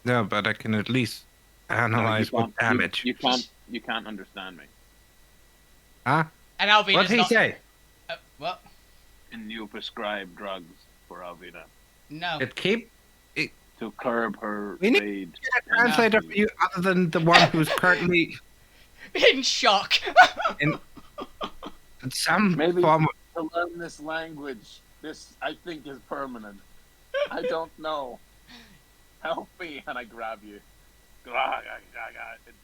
No, but I can at least analyze you what can't- damage. You can't understand me. Huh? And Alvina's What'd he not... say? What? Can you prescribe drugs for Alvina No. It keep. to curb her We need rage? A translator for you, other than the one who's currently In shock. in some Maybe form of. to learn this language, this I think is permanent. I don't know. Help me, and I grab you.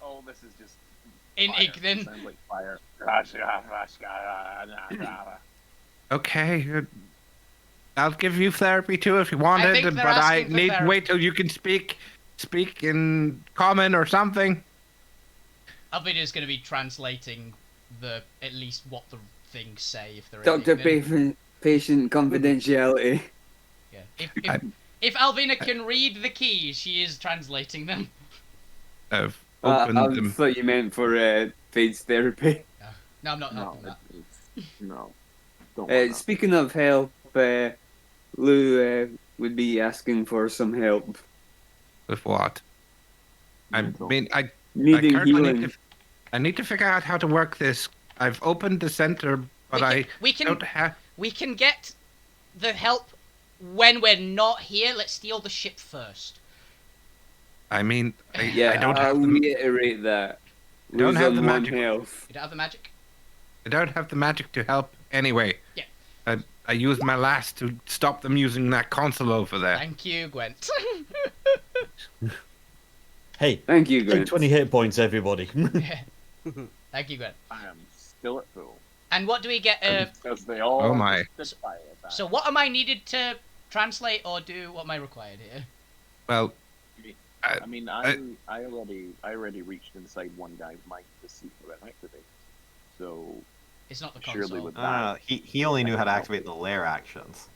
Oh, this is just In fire. Ignan. Sounds like fire. Okay. I'll give you therapy too if you want I it, think they're but I asking for need to therapy. wait till you can speak in common or something. Alvina's going to be translating at least what the things say if they're in Doctor Ignan. patient confidentiality. Yeah. I- If Alvina can read the keys, she is translating them. I've opened I them. thought you meant for Fade's therapy. No, I'm not No, helping that. no. Don't want that. Speaking of help, Lou would be asking for some help. With what? I Mental. mean, I Needing currently healing. need to figure out how to work this. I've opened the center, but we can don't have. we can get the help when we're not here. Let's steal the ship first. I mean, I Yeah, don't I'll have the, reiterate that. don't Lose have on the one magic. health. You don't have the magic? I don't have the magic to help anyway. Yeah. I used my last to stop them using that console over there. Thank you, Gwent. Hey, Thank you, take Grant. 20 hit points, everybody. Thank you, Gwent. I am still at full. And what do we get? Because they all Oh my. just stood by it. So what am I needed to translate or do? What am I required here? Well, I mean, I already reached inside one guy's mind to see how it activates. So It's not the surely console. with that, He only knew how to activate the lair actions.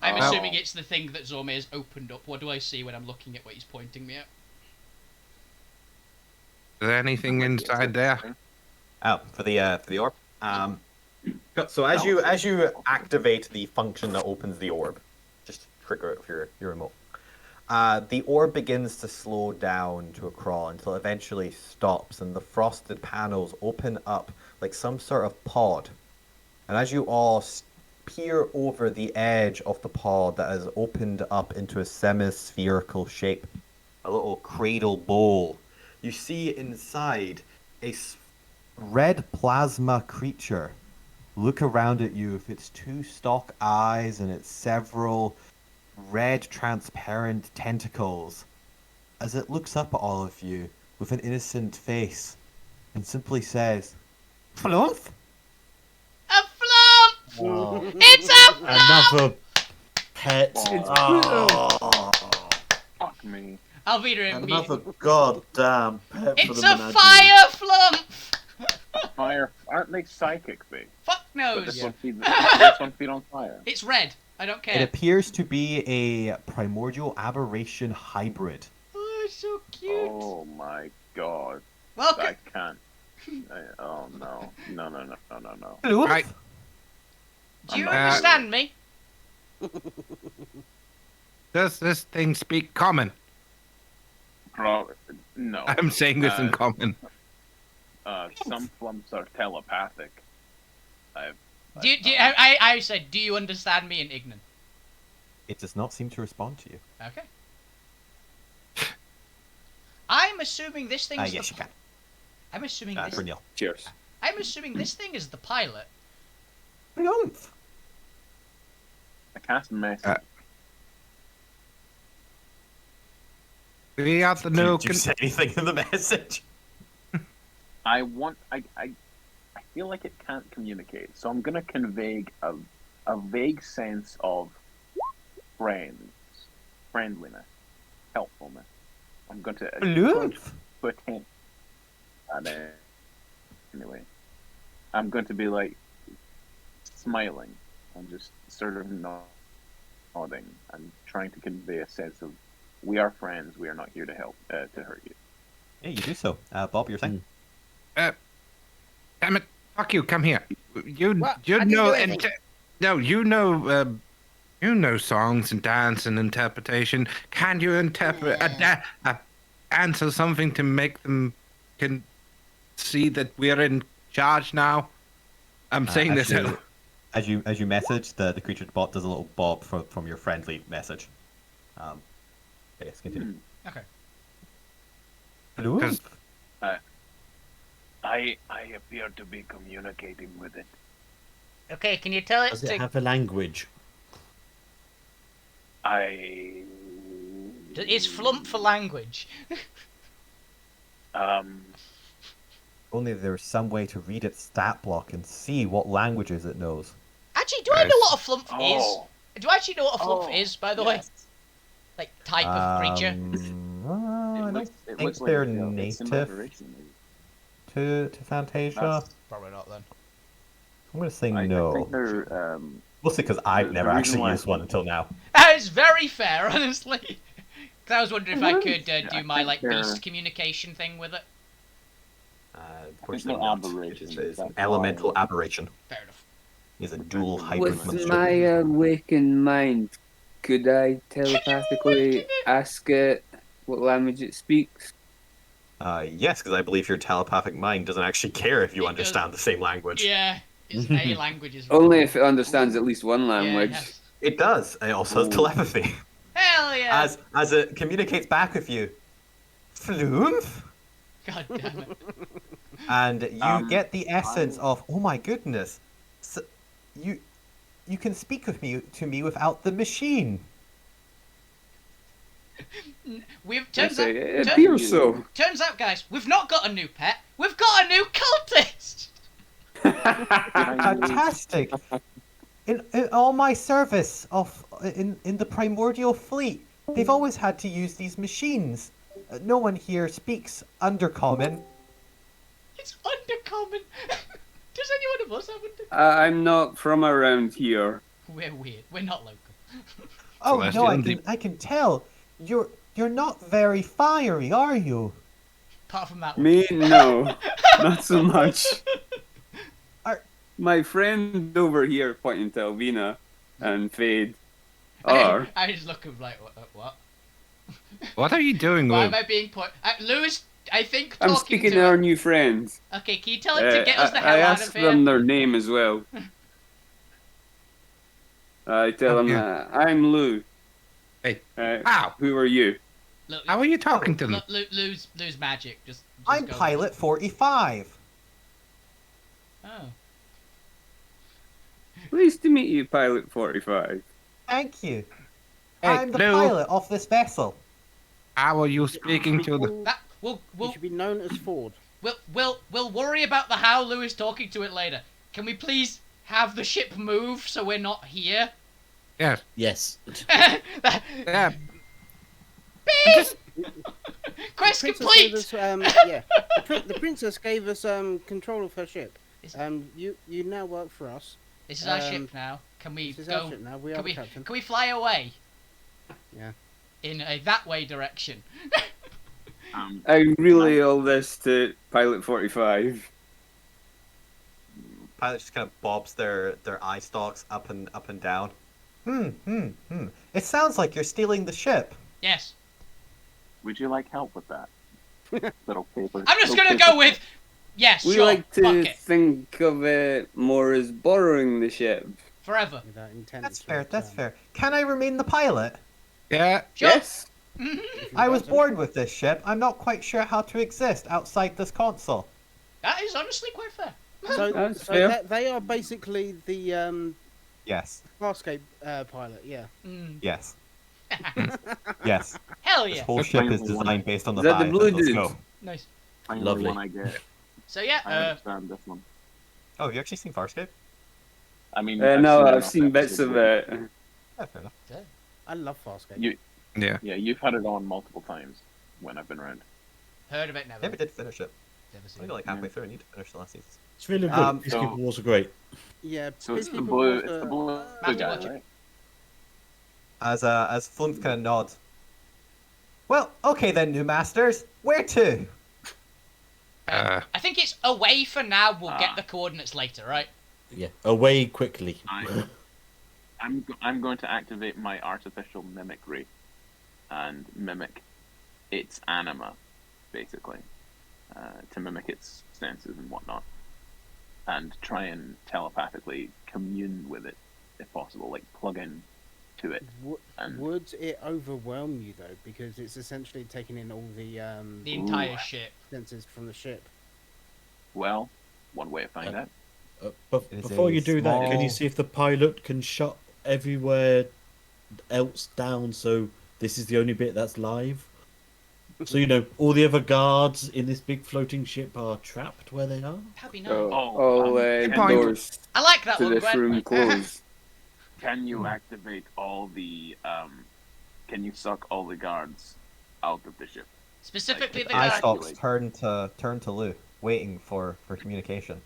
I'm Oh. assuming it's the thing that Zorme has opened up. What do I see when I'm looking at what he's pointing me at? is there anything inside there? Oh, for the orb. So as you activate the function that opens the orb, just trigger it with your remote. The orb begins to slow down to a crawl until it eventually stops, and the frosted panels open up like some sort of pod. And as you all peer over the edge of the pod that has opened up into a semi-spherical shape, a little cradle bowl, you see inside a red plasma creature look around at you with its two stalk eyes and its several red transparent tentacles as it looks up at all of you with an innocent face and simply says, "Flumph?" A flump! Oh, It's a flump! another pet. Oh, fuck me. Alvina Another immediately. goddamn pet for It's the a menagerie. fire flump! Fire, aren't they psychic things? Fuck But knows. this one feed on fire. It's red. I don't It care. appears to be a primordial aberration hybrid. Oh, it's so cute. Oh my god. Welcome. I can't. Oh no. No. Right. Do you I'm not- understand me? Does this thing speak common? No. I'm saying this in common. Some flumps are telepathic. I said, do you understand me in Ignan? It does not seem to respond to you. Okay. I'm assuming this thing is Yes, the... you can. I'm assuming For this... Neil. Cheers. I'm assuming this thing is the pilot. Flumph. I cast message. We have the new. Did you say anything in the message? I feel like it can't communicate, so I'm gonna convey a vague sense of friendliness, helpfulness. I'm going to Flumph. put hint. Anyway, I'm going to be like smiling and just sort of nodding and trying to convey a sense of we are friends. We are not here to help to hurt you. Yeah, you do so. Bob, you're saying? Damn it! Fuck you! Come here. You What? you I didn't know do anything. no you know songs and dance and interpretation. Can you interpret answer something to make them can see that we're in charge now? I'm saying this. As you message, the creature bot does a little bob from your friendly message. Yes, continue. Okay. Flumph. I appear to be communicating with it. Okay, can you tell it does to... it have a language? Is flump for language? Only there's some way to read its stat block and see what languages it knows. I Actually, do I know what a flump is? Oh. Do I actually know what a flump is, by the way? Yes. Like, type of creature? I don't It think looks like they're it's an native aberration, maybe. to Fantasia. That's- Probably not, then. I'm going to say I no. think they're Mostly because I've the never reason actually why- used one until now. That is very fair, honestly. 'Cause I was wondering if I could I do my, think like, they're- beast communication thing with it. Unfortunately they're not. aberrations, It's an that's elemental why- aberration. Fair enough. He's a dual hybrid With monster. my awakened mind, could I telepathically awaken it? ask it what language it speaks? Yes, because I believe your telepathic mind doesn't actually care if you It understand the same language. Yeah, it's a language is Only if it understands at least one language. yes. It does. It also has Ooh. telepathy. Hell yeah! As it communicates back with you. Flumph. God damn it. And you get the essence I- of, oh my goodness, so you can speak with me to me without the machine. We've Yes, turns out, it turn- appears so. turns out, guys, we've not got a new pet. We've got a new cultist. Fantastic. In all my service in the primordial fleet, they've always had to use these machines. No one here speaks Undercommon. It's undercommon. Does any one of us have under? I'm not from around here. We're weird. We're not local. Oh Celestial no, and I can tell. You're not very fiery, are you? Apart from that one. Me, no, not so much. Are- My friend over here, pointing to Elvina and Fade, are. I just look at like what? What are you doing, Why Luke? am I being put? Lewis, I think I'm talking speaking to to our new friends. Okay, can you tell him to get us the I hell out asked of here? them their name as well. I tell them, Okay. I'm Lou. Hey. Ow. Who are you? Look, How are you talking to them? lose magic. Just I'm go with Pilot 45. it. Oh. Pleased to meet you, Pilot 45. Thank you. Hey, I'm the Lou. pilot of this vessel. How are you speaking to the? That You we'll should be known as Ford. we'll worry about the how Lou is talking to it later. Can we please have the ship move so we're not here? Yes. Yes. Yeah. Quest Princess complete. gave us, yeah. The princess gave us control of her ship. You now work for us. This is our um, ship now. Can we This is our go? ship now. We are Can the we captain. can we fly away? Yeah. In a that way direction. I relay all this to Pilot 45. Pilot just kind of bobs their eye stalks up and down. It sounds like you're stealing the ship. Yes. Would you like help with that? Little paper. I'm just little gonna paper go with yes. We Sure. like to Fuck it. think of it more as borrowing the ship. Forever. Without intent That's to fair. return. That's fair. Can I remain the pilot? Yeah. Sure. Yes. If you I was want to. bored with this ship. I'm not quite sure how to exist outside this console. That is honestly quite fair. So, That's so fair. they are basically the Yes. Farscape pilot. Yeah. Mm. Yes. Yes. Hell This yeah. whole ship is designed based on the Is that the vibe. blue Let's dude? go. Nice. Finally Lovely. one I get. So yeah. I understand this one. Oh, have you actually seen Farscape? I mean, No, it I've on seen bits episode of one. it. Yeah, fair enough. I love Farscape. You, Yeah. yeah, you've had it on multiple times when I've been around. Heard of it, never. Never did finish it. Never I seen think it. like halfway through. I need to finish the last season. It's really good. So- Peacekeeper Wars are great. Yeah. So it's the Peacekeeper blue, was, it's the blue Master guy, Watcher. right? As Flumph kind of nods. Well, okay then, new masters. Where to? Uh, I think it's away for now. We'll get Ah. the coordinates later, right? Yeah. Away quickly. I'm going to activate my artificial mimicry and mimic its anima, basically, to mimic its senses and whatnot, and try and telepathically commune with it, if possible, like plug in to it. And Would it overwhelm you though? Because it's essentially taking in all the The entire Ooh. ship. senses from the ship. well, one way to find out. But It is before a you do that, can small- you see if the pilot can shut everywhere else down so this is the only bit that's live? So all the other guards in this big floating ship are trapped where they are. That'd be nice. All Point. doors I like that to one, this Gwen. room closed. Can you activate all the can you suck all the guards out of the ship? Specifically the Eye guard. sock. Icefox turn to Lou, waiting for communication.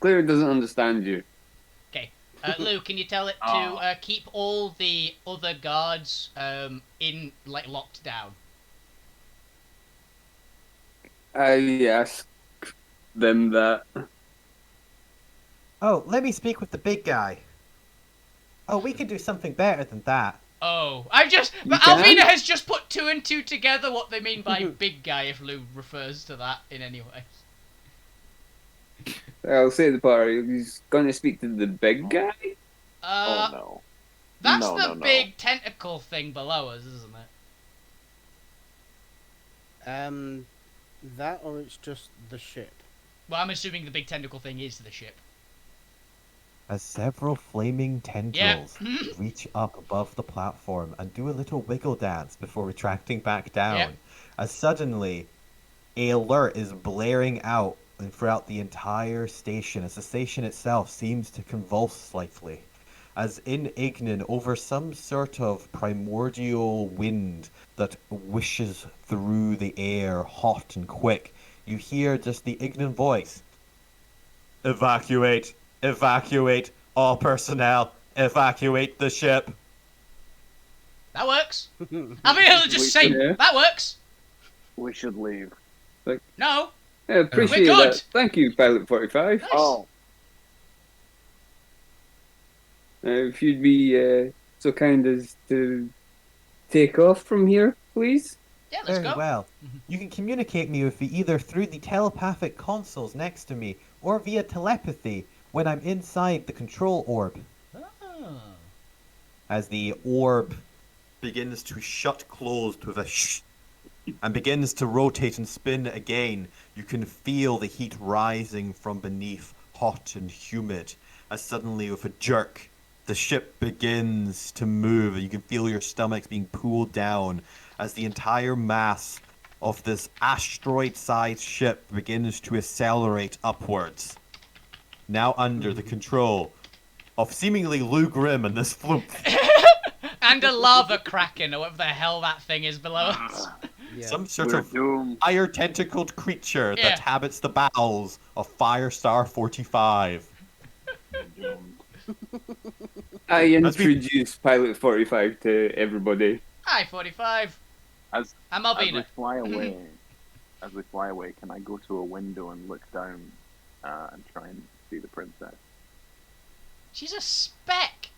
Claire doesn't understand you. Okay. Lou, can you tell it to keep all the other guards in locked down? I ask them that. Oh, let me speak with the big guy. Oh, we can do something better than that. Oh, You but can? Alvina has just put 2 and 2 together what they mean by big guy, if Lou refers to that in any way. I'll say the party. He's going to speak to the big guy? Oh no. That's No, the no, no. big tentacle thing below us, isn't it? That or it's just the ship. Well, I'm assuming the big tentacle thing is the ship. As several flaming tendrils reach up above the platform and do a little wiggle dance before retracting back down, Yep. as suddenly a alert is blaring out throughout the entire station, as the station itself seems to convulse slightly. As in Ignan, over some sort of primordial wind that wishes through the air, hot and quick, you hear just the Ignan voice. Evacuate! Evacuate! All personnel! Evacuate the ship! That works. Alvina will just say, Yeah. that works. We should leave. No. I appreciate We're good. that. Thank you, Pilot 45. Nice. Oh, If you'd be so kind as to take off from here, please. Yeah, let's Very go. well. You can communicate me with me either through the telepathic consoles next to me or via telepathy when I'm inside the control orb. Oh. As the orb begins to shut closed with a shh and begins to rotate and spin again, you can feel the heat rising from beneath, hot and humid, as suddenly with a jerk, the ship begins to move. You can feel your stomachs being pulled down as the entire mass of this asteroid-sized ship begins to accelerate upwards. Now under the control of seemingly Lou Grimm and this flump. And a lava kraken, or whatever the hell that thing is below us. Yeah. Some sort we're of doomed. fire tentacled creature Yeah. that habits the bowels of Firestar 45. I As we- introduce Pilot 45 to everybody. Hi, 45. As I'm as we Alvina. fly away, can I go to a window and look down and try and see the princess? She's a speck.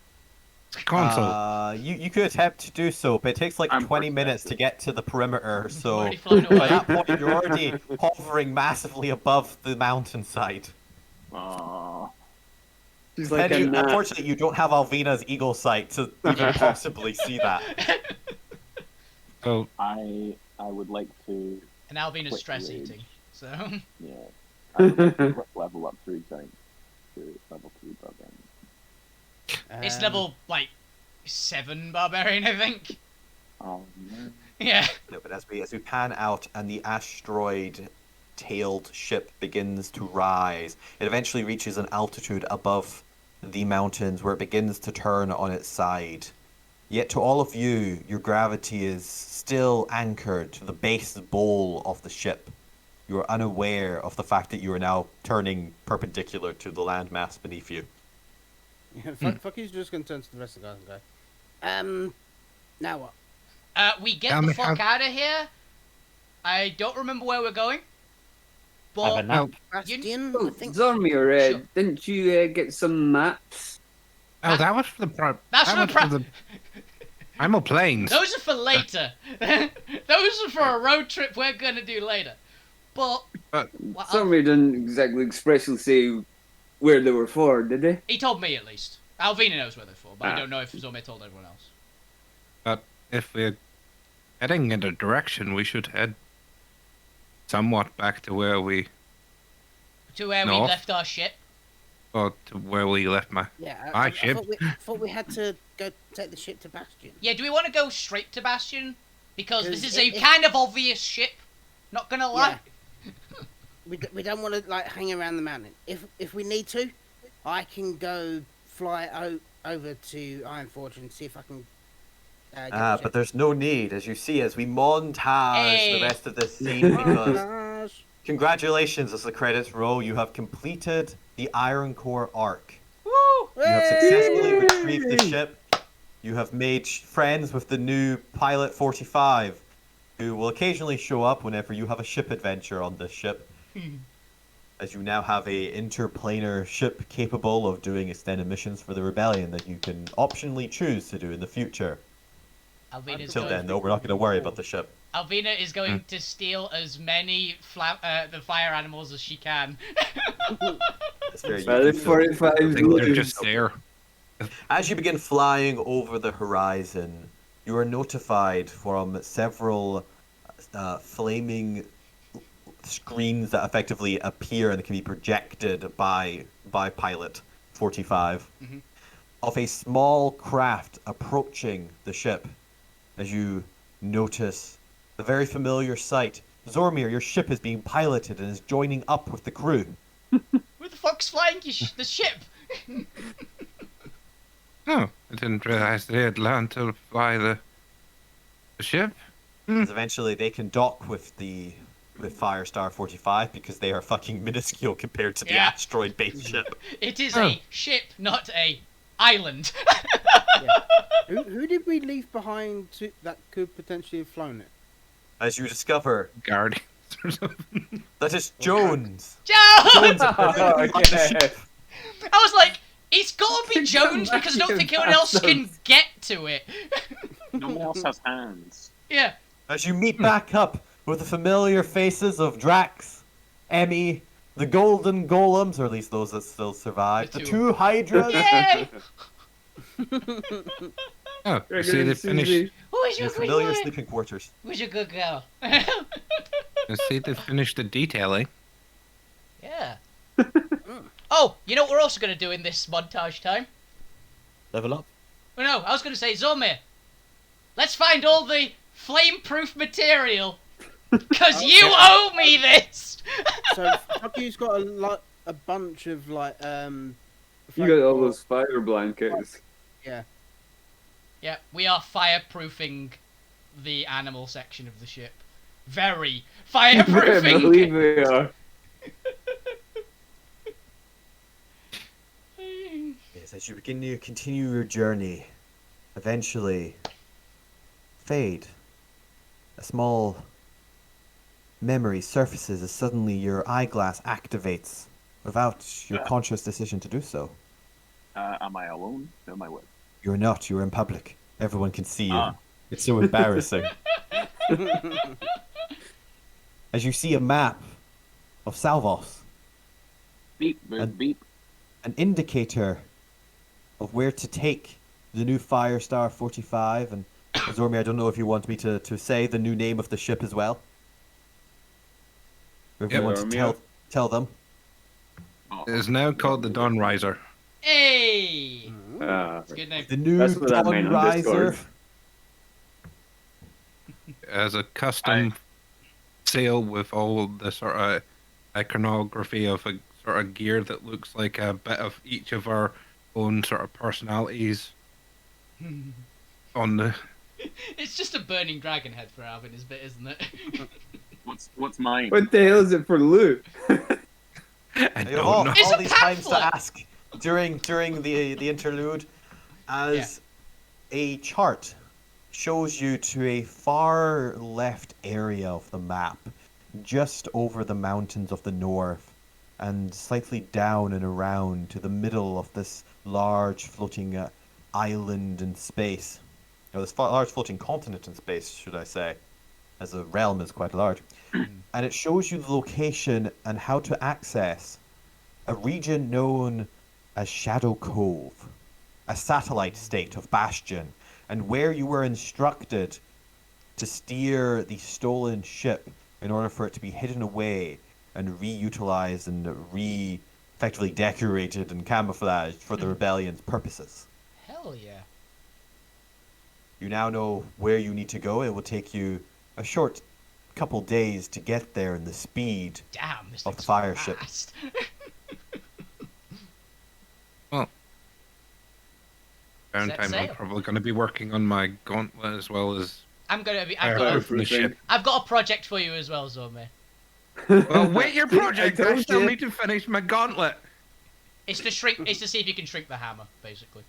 Console. You could attempt to do so, but it takes like I'm 20 minutes to perspective. get to the perimeter, so Already flown by away. that point you're already hovering massively above the mountainside. Aww. She's like a And gnat. unfortunately, you don't have Alvina's eagle sight to even possibly see that. So I would like to And Alvina's Quick stress rage. eating. So yeah. I would like to level up 3 times to level 3 barbarian. it's Um, level 7 barbarian, I think. Oh no. Yeah. No, but as we pan out and the asteroid-tailed ship begins to rise, it eventually reaches an altitude above the mountains where it begins to turn on its side. Yet to all of you, your gravity is still anchored to the base bowl of the ship. You are unaware of the fact that you are now turning perpendicular to the landmass beneath you. Fuck, he's just gonna turn to the rest of the guys and go, now what? We get Tell the me fuck out of here. I don't remember where we're going. Have a But nap. Bastion, Oh, I think. Zormir, Sure. didn't you get some maps? Oh, that was for the That's for the primal planes. those are for later. Those are for a road trip we're gonna do later. But well, Zormir didn't exactly expressly say where they were for, did they? he told me at least. Alvina knows where they're for, but I Ah. don't know if Zome told everyone else. But if we're heading in a direction, we should head somewhat back to where we To where we North. left our ship. or to where we left my. Yeah, My I ship. thought we had to go take the ship to Bastion. Yeah, do we want to go straight to Bastion? Because this 'Cause is a kind of obvious ship. Not gonna lie. We don't want to like hang around the mountain. If we need to, I can go fly over to Ironforge and see if I can. Get the But ship. there's no need, as you see, as we montage the rest of this scene, because Montage. congratulations, as the credits roll, you have completed the Iron Core arc. Woo! You have successfully Yay! retrieved the ship. You have made friends with the new Pilot 45, who will occasionally show up whenever you have a ship adventure on this ship. As you now have a interplanar ship capable of doing extended missions for the Rebellion that you can optionally choose to do in the future. Alvina's Until going, then, though, we're not going to worry about the ship. Alvina is going to steal as many the fire animals as she can. It's very Pilot easy. 45 I think they're lose. just there. As you begin flying over the horizon, you are notified from several flaming screens that effectively appear and can be projected by Pilot 45 of a small craft approaching the ship. As you notice the very familiar sight, Zormir, your ship is being piloted and is joining up with the crew. Who the fuck's flying the ship? Oh, I didn't realize they had learned to fly the ship. As eventually they can dock with Firestar 45 because they are fucking minuscule compared to the Yeah. asteroid-based ship. It is a ship, not a island. Who did we leave behind that could potentially have flown it? As you discover Guardians or something. that is Jones. Jones! Jones on the ship. I was like, it's gotta be Jones because I don't think anyone else can get to it. No one else has hands. Yeah. As you meet back up with the familiar faces of Drax, Emmy, the Golden Golems, or at least those that still survive, The the two. two Hydras, Yay! Oh, you see they finished. Who's your your good familiar boy? sleeping quarters. Who's your good girl? You see they finished the detailing. Yeah. Oh, you know what we're also gonna do in this montage time? Level up. Oh no, I was gonna say, Zomir, let's find all the flame-proof material. Cause you owe me this! So Fucky's got a bunch of like You got all those fire blankets. Yeah. Yeah, we are fireproofing the animal section of the ship. Very I fireproofing! believe we are. Yes, as you begin to continue your journey, eventually, fade. A small memory surfaces as suddenly your eyeglass activates without your conscious decision to do so. Am I alone? Who am I with? You're not, you're in public. Everyone can see you. Ah. It's so embarrassing. As you see a map of Salvos, Beep, boop, beep. an indicator of where to take the new Firestar 45, and Zormi, I don't know if you want me to say the new name of the ship as well. Or if you Yep. want to tell them. Oh, It is now called the Dawn Riser. Hey! It's a good name. The new That's what that Dawn meant on Riser. Discord. As a custom sail with all the sort of iconography of a sort of gear that looks like a bit of each of our own sort of personalities on the. It's just a burning dragon head for Alvin's bit, isn't it? What's mine? What the hell is it for loot? I You know, all, don't know. It's all a these times to pamphlet. ask during the interlude, as a chart shows you to a far left area of the map, just over the mountains of the north, and slightly down and around to the middle of this large floating island in space, or this large floating continent in space, should I say, as the realm is quite large. And it shows you the location and how to access a region known as Shadow Cove, a satellite state of Bastion, and where you were instructed to steer the stolen ship in order for it to be hidden away and reutilized and effectively decorated and camouflaged for the rebellion's purposes. Hell yeah. you now know where you need to go. It will take you a short couple days to get there in the speed Damn, this of the thing's fire ship. fast. Well, Set downtime. I'm sail. probably going to be working on my gauntlet as well as I'm gonna be. fireproof the ship. I've got a project for you as well, Zome. Well, wait your project. I, told still you. need to finish my gauntlet. It's to shrink. It's to see if you can shrink the hammer, basically.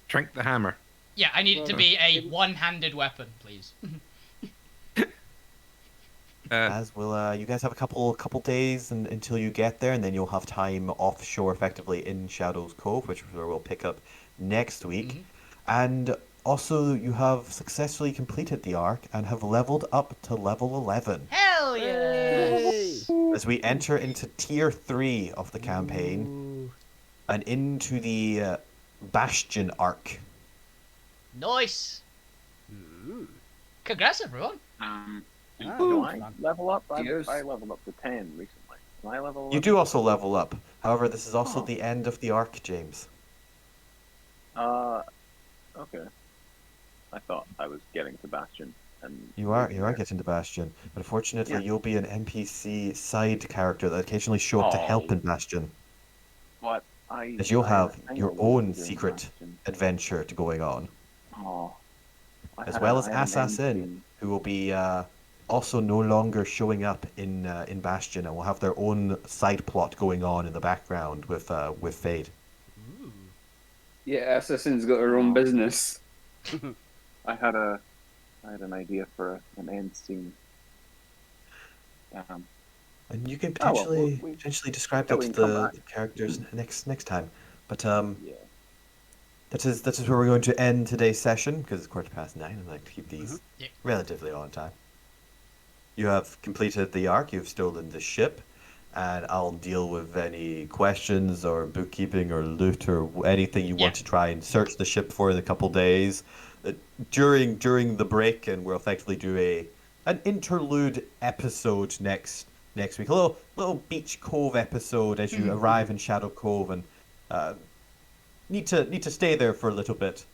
Shrink the hammer. Yeah, I need it to be a one-handed weapon, please. As will you guys have a couple days until you get there, and then you'll have time offshore, effectively in Shadows Cove, which is where we'll pick up next week. And also, you have successfully completed the arc and have leveled up to level 11. Hell yeah! As we enter into tier 3 of the campaign and into the Bastion arc. Nice. Congrats, everyone. Do I fun. level up? Cheers. I leveled up to 10 recently. Can I level You up? do also level up. However, this is also Oh. the end of the arc, James. Okay. I thought I was getting to Bastion. And You are getting to Bastion, but unfortunately, Yeah. you'll be an NPC side character that occasionally show up to help in Bastion, But as you'll have I your know own what to do in secret Bastion. adventure to going on, Oh. as well as Assassin, who will be also no longer showing up in Bastion, and will have their own side plot going on in the background with Fade. Yeah, Assassin's got her own business. I had an idea for an end scene. And you can Oh, well, potentially describe yeah, that we to can come the back. characters next time. But Yeah. that is where we're going to end today's session, because it's 9:15, and I like to keep these Yeah. relatively on time. You have completed the arc. You've stolen the ship, and I'll deal with any questions or bookkeeping or loot or anything you want to try and search the ship for in a couple days. During the break, and we'll effectively do an interlude episode next week. A little Beach Cove episode as you arrive in Shadow Cove and need to stay there for a little bit.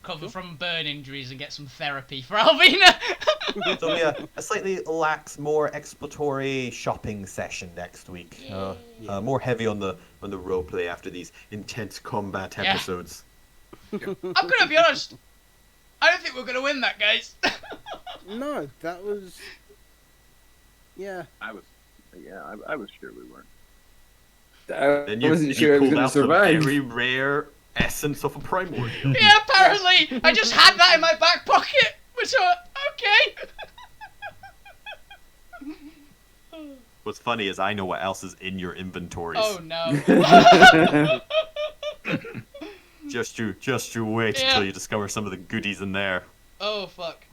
Recover from burn injuries and get some therapy for Alvina. So yeah, a slightly lax, more exploratory shopping session next week. More heavy on the roleplay after these intense combat Yeah. episodes. I'm gonna be honest. I don't think we're gonna win that, guys. No, that was. Yeah. I was sure we weren't. I Then you wasn't sure I was pulled going to out the survive. very rare essence of a primordial. Yeah, apparently. I just had that in my back pocket. So, okay. What's funny is I know what else is in your inventories. Oh no. Just you wait Yeah. until you discover some of the goodies in there. Oh fuck.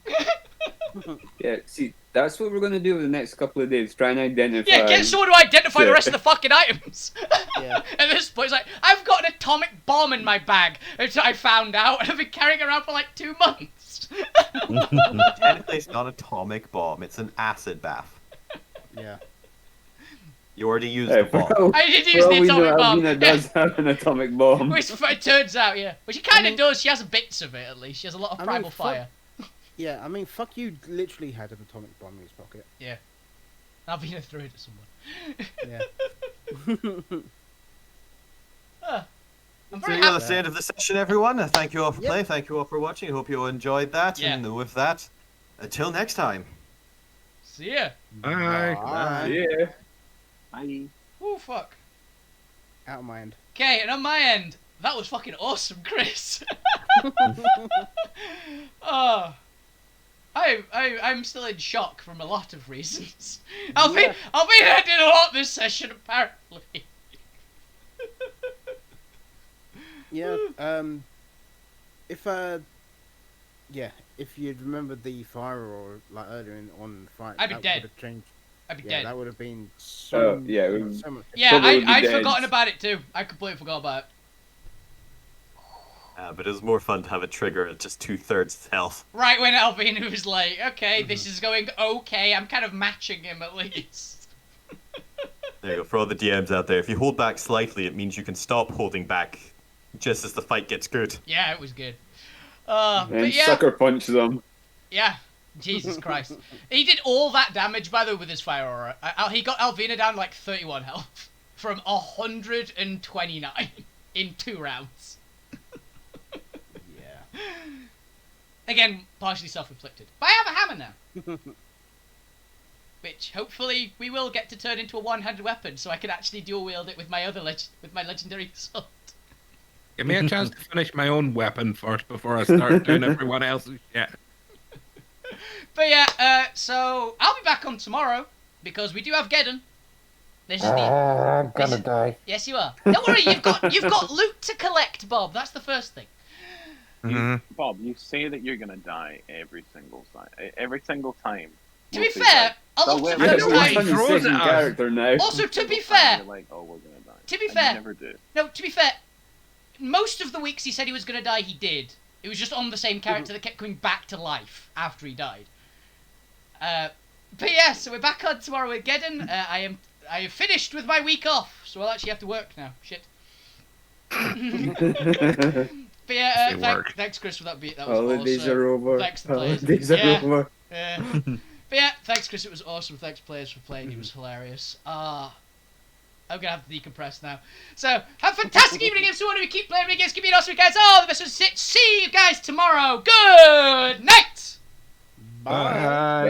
Yeah, see, that's what we're going to do over the next couple of days. Try and identify. Yeah, get someone to identify the rest of the fucking items. Yeah. At this point, it's like, I've got an atomic bomb in my bag, which I found out, and I've been carrying it around for like 2 months. Technically, it's not an atomic bomb; it's an acid bath. Yeah. You already used Hey, the bomb. for all- I did for use all the we know, atomic bomb. Alvina does have an atomic bomb. Which it turns out, yeah. But she kind of does. She has bits of it, at least. She has a lot of I mean, primal fuck- fire. Yeah, I mean, fuck you literally had an atomic bomb in his pocket. Yeah. Alvina threw it at someone. Yeah. I'm So very yeah, happy. that's the end of the session, everyone. Thank you all for Yep. playing. Thank you all for watching. I hope you all enjoyed that. Yeah. And with that, until next time. See ya. Bye. Bye. Yeah. Bye. Oh, fuck. Out of my end. Okay, and on my end, that was fucking awesome, Chris. Oh. I'm still in shock from a lot of reasons. Alvina did a lot this session, apparently. Yeah. If you'd remembered the fire or like earlier on the fight, I'd be that dead. would have changed. I'd be Yeah, dead. that would have been so. Oh, yeah, it was- so much. Yeah, Probably would be I'd dead. forgotten about it too. I completely forgot about it. But it was more fun to have a trigger at just 2/3 health. Right when Alvina was like, okay, this is going okay, I'm kind of matching him at least. There you go. For all the DMs out there, if you hold back slightly, it means you can stop holding back just as the fight gets good. Yeah, it was good. But And yeah, sucker punch them. yeah. Jesus Christ. He did all that damage, by the way, with his fire aura. He got Alvina down like 31 health from 129 in 2 rounds. Yeah. Again, partially self-inflicted. But I have a hammer now. Which, hopefully, we will get to turn into a one-handed weapon, so I can actually dual-wield it with my other with my legendary sword. Give me a chance to finish my own weapon first before I start doing everyone else's shit. But yeah, so I'll be back on tomorrow because we do have Geddon. This is I'm gonna die. Yes, you are. Don't worry, you've got loot to collect, Bob. That's the first thing. Bob, you say that you're gonna die every single time. Every single time. To be fair, a lot of Yeah, those but he's times. on his second character now. Also, to be fair, You're like, oh, we're gonna die. To be And fair, you never do. no. To be fair, most of the weeks he said he was gonna die, he did. It was just on the same character that kept coming back to life after he died. But yeah, so we're back on tomorrow with Geddon. I have finished with my week off, so I'll actually have to work now. Shit. But yeah, thanks Chris for that beat. That was Holidays awesome. are over. Thanks to the players. Holidays are over. But yeah, thanks Chris. It was awesome. Thanks players for playing. It was hilarious. I'm gonna have to decompress now. So have a fantastic evening, everyone. If you keep playing games, keep being awesome, guys. All the best. See you guys tomorrow. Good night. Bye. Bye.